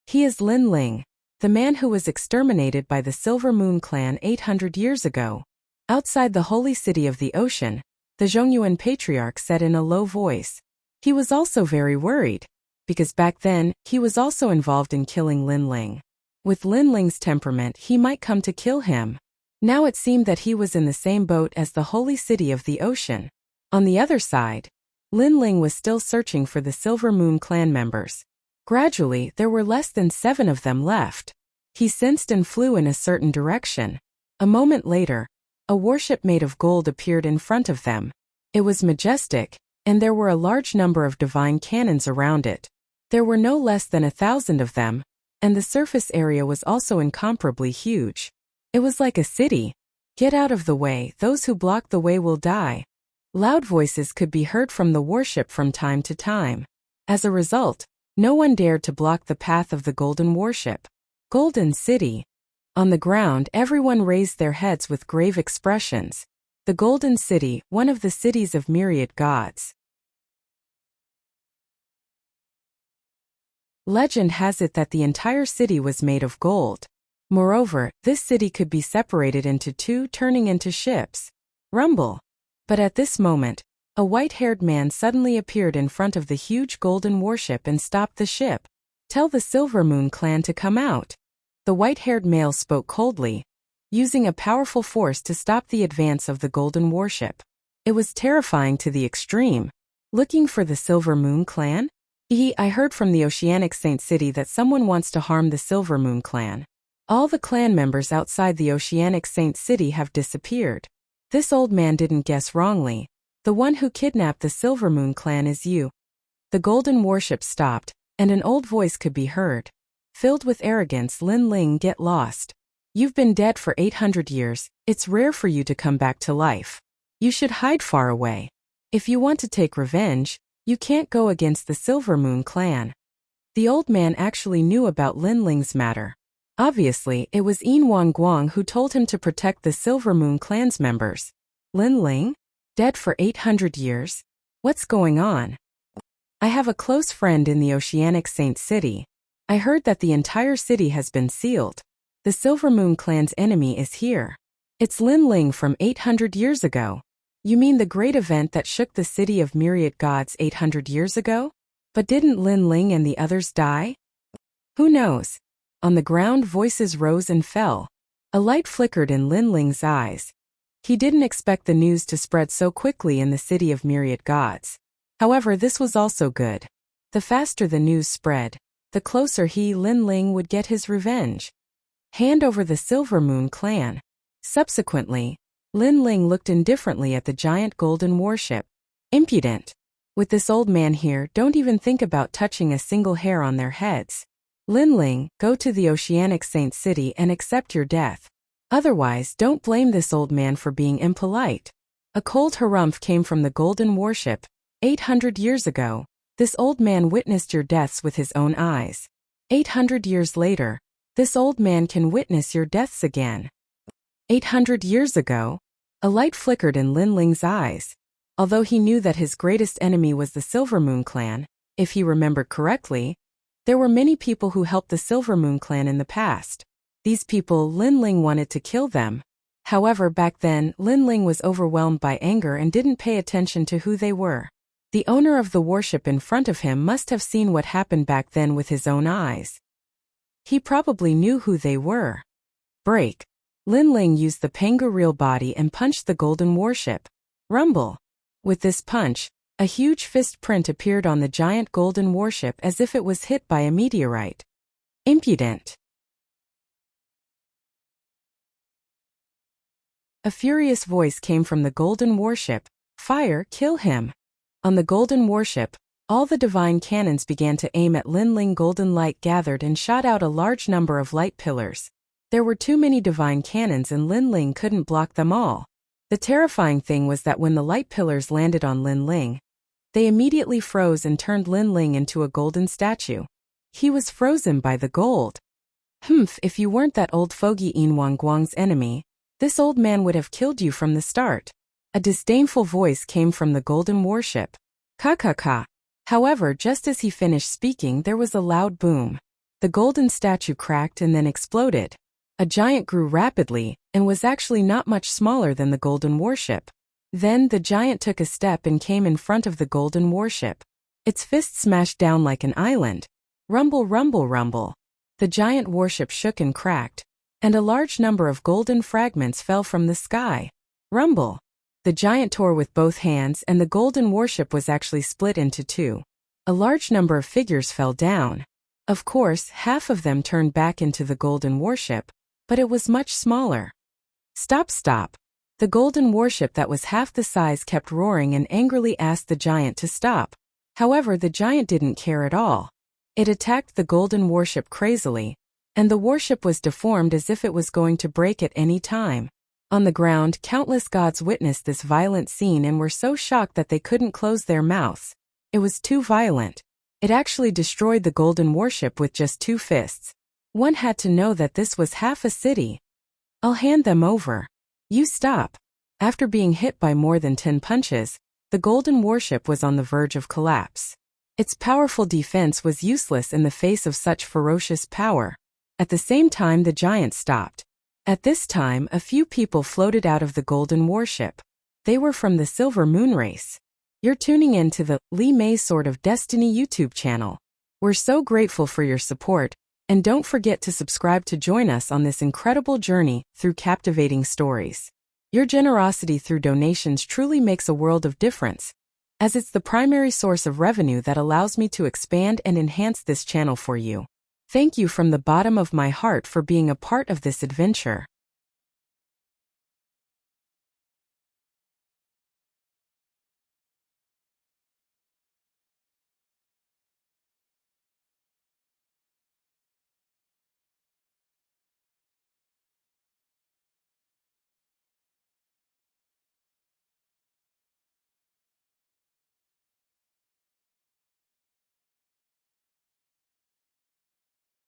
He is Lin Ling, the man who was exterminated by the Silver Moon clan 800 years ago. Outside the holy city of the ocean, the Zhongyuan patriarch said in a low voice. He was also very worried, because back then, he was also involved in killing Lin Ling. With Lin Ling's temperament, he might come to kill him. Now it seemed that he was in the same boat as the holy city of the ocean. On the other side, Lin Ling was still searching for the Silver Moon clan members. Gradually, there were less than 7 of them left. He sensed and flew in a certain direction. A moment later, a warship made of gold appeared in front of them. It was majestic, and there were a large number of divine cannons around it. There were no less than 1,000 of them, and the surface area was also incomparably huge. It was like a city. Get out of the way, those who block the way will die. Loud voices could be heard from the warship from time to time. As a result, no one dared to block the path of the golden warship. Golden City. On the ground, everyone raised their heads with grave expressions. The Golden City, one of the cities of myriad gods. Legend has it that the entire city was made of gold. Moreover, this city could be separated into 2, turning into ships. Rumble. But at this moment, a white-haired man suddenly appeared in front of the huge golden warship and stopped the ship. Tell the Silver Moon clan to come out. The white-haired male spoke coldly, using a powerful force to stop the advance of the golden warship. It was terrifying to the extreme. Looking for the Silver Moon clan? I heard from the Oceanic Saint City that someone wants to harm the Silver Moon clan. All the clan members outside the Oceanic Saint City have disappeared. This old man didn't guess wrongly. The one who kidnapped the Silver Moon clan is you. The golden warship stopped, and an old voice could be heard. Filled with arrogance, Lin Ling, get lost. You've been dead for 800 years, it's rare for you to come back to life. You should hide far away. If you want to take revenge, you can't go against the Silver Moon clan. The old man actually knew about Lin Ling's matter. Obviously, it was Yin Wang Guang who told him to protect the Silver Moon clan's members. Lin Ling? Dead for 800 years? What's going on? I have a close friend in the Oceanic Saint City. I heard that the entire city has been sealed. The Silver Moon clan's enemy is here. It's Lin Ling from 800 years ago. You mean the great event that shook the city of myriad gods 800 years ago? But didn't Lin Ling and the others die? Who knows? On the ground, voices rose and fell. A light flickered in Lin Ling's eyes. He didn't expect the news to spread so quickly in the city of myriad gods. However, this was also good. The faster the news spread, the closer Lin Ling, would get his revenge. Hand over the Silver Moon clan. Subsequently, Lin Ling looked indifferently at the giant golden warship. Impudent. With this old man here, don't even think about touching a single hair on their heads. Lin Ling, go to the Oceanic Saint City and accept your death. Otherwise, don't blame this old man for being impolite. A cold harumph came from the golden warship. 800 years ago, this old man witnessed your deaths with his own eyes. 800 years later, this old man can witness your deaths again. 800 years ago, a light flickered in Lin Ling's eyes. Although he knew that his greatest enemy was the Silver Moon clan, if he remembered correctly, there were many people who helped the Silver Moon clan in the past. These people, Lin Ling wanted to kill them. However, back then, Lin Ling was overwhelmed by anger and didn't pay attention to who they were. The owner of the warship in front of him must have seen what happened back then with his own eyes. He probably knew who they were. Break. Lin Ling used the Pengu body and punched the golden warship. Rumble. With this punch, a huge fist print appeared on the giant golden warship as if it was hit by a meteorite. Impudent. A furious voice came from the golden warship. Fire, kill him. On the golden warship, all the divine cannons began to aim at Lin Ling. Golden light gathered and shot out a large number of light pillars. There were too many divine cannons and Lin Ling couldn't block them all. The terrifying thing was that when the light pillars landed on Lin Ling, they immediately froze and turned Lin Ling into a golden statue. He was frozen by the gold. If you weren't that old fogey Yin Wang Guang's enemy, this old man would have killed you from the start. A disdainful voice came from the golden warship. Ka. However, just as he finished speaking, there was a loud boom. The golden statue cracked and then exploded. A giant grew rapidly, and was actually not much smaller than the golden warship. Then the giant took a step and came in front of the golden warship. Its fist smashed down like an island. Rumble, rumble, rumble. The giant warship shook and cracked, and a large number of golden fragments fell from the sky. Rumble. The giant tore with both hands and the golden warship was actually split into two. A large number of figures fell down. Of course, half of them turned back into the golden warship, but it was much smaller. Stop. The golden warship that was half the size kept roaring and angrily asked the giant to stop. However, the giant didn't care at all. It attacked the golden warship crazily, and the warship was deformed as if it was going to break at any time. On the ground, countless gods witnessed this violent scene and were so shocked that they couldn't close their mouths. It was too violent. It actually destroyed the golden warship with just two fists. One had to know that this was half a city. I'll hand them over. You stop. After being hit by more than 10 punches, the golden warship was on the verge of collapse. Its powerful defense was useless in the face of such ferocious power. At the same time, the giant stopped. At this time, a few people floated out of the golden warship. They were from the Silver Moon race. You're tuning in to the Li Mei Sword of Destiny YouTube channel. We're so grateful for your support, and don't forget to subscribe to join us on this incredible journey through captivating stories. Your generosity through donations truly makes a world of difference, as it's the primary source of revenue that allows me to expand and enhance this channel for you. Thank you from the bottom of my heart for being a part of this adventure.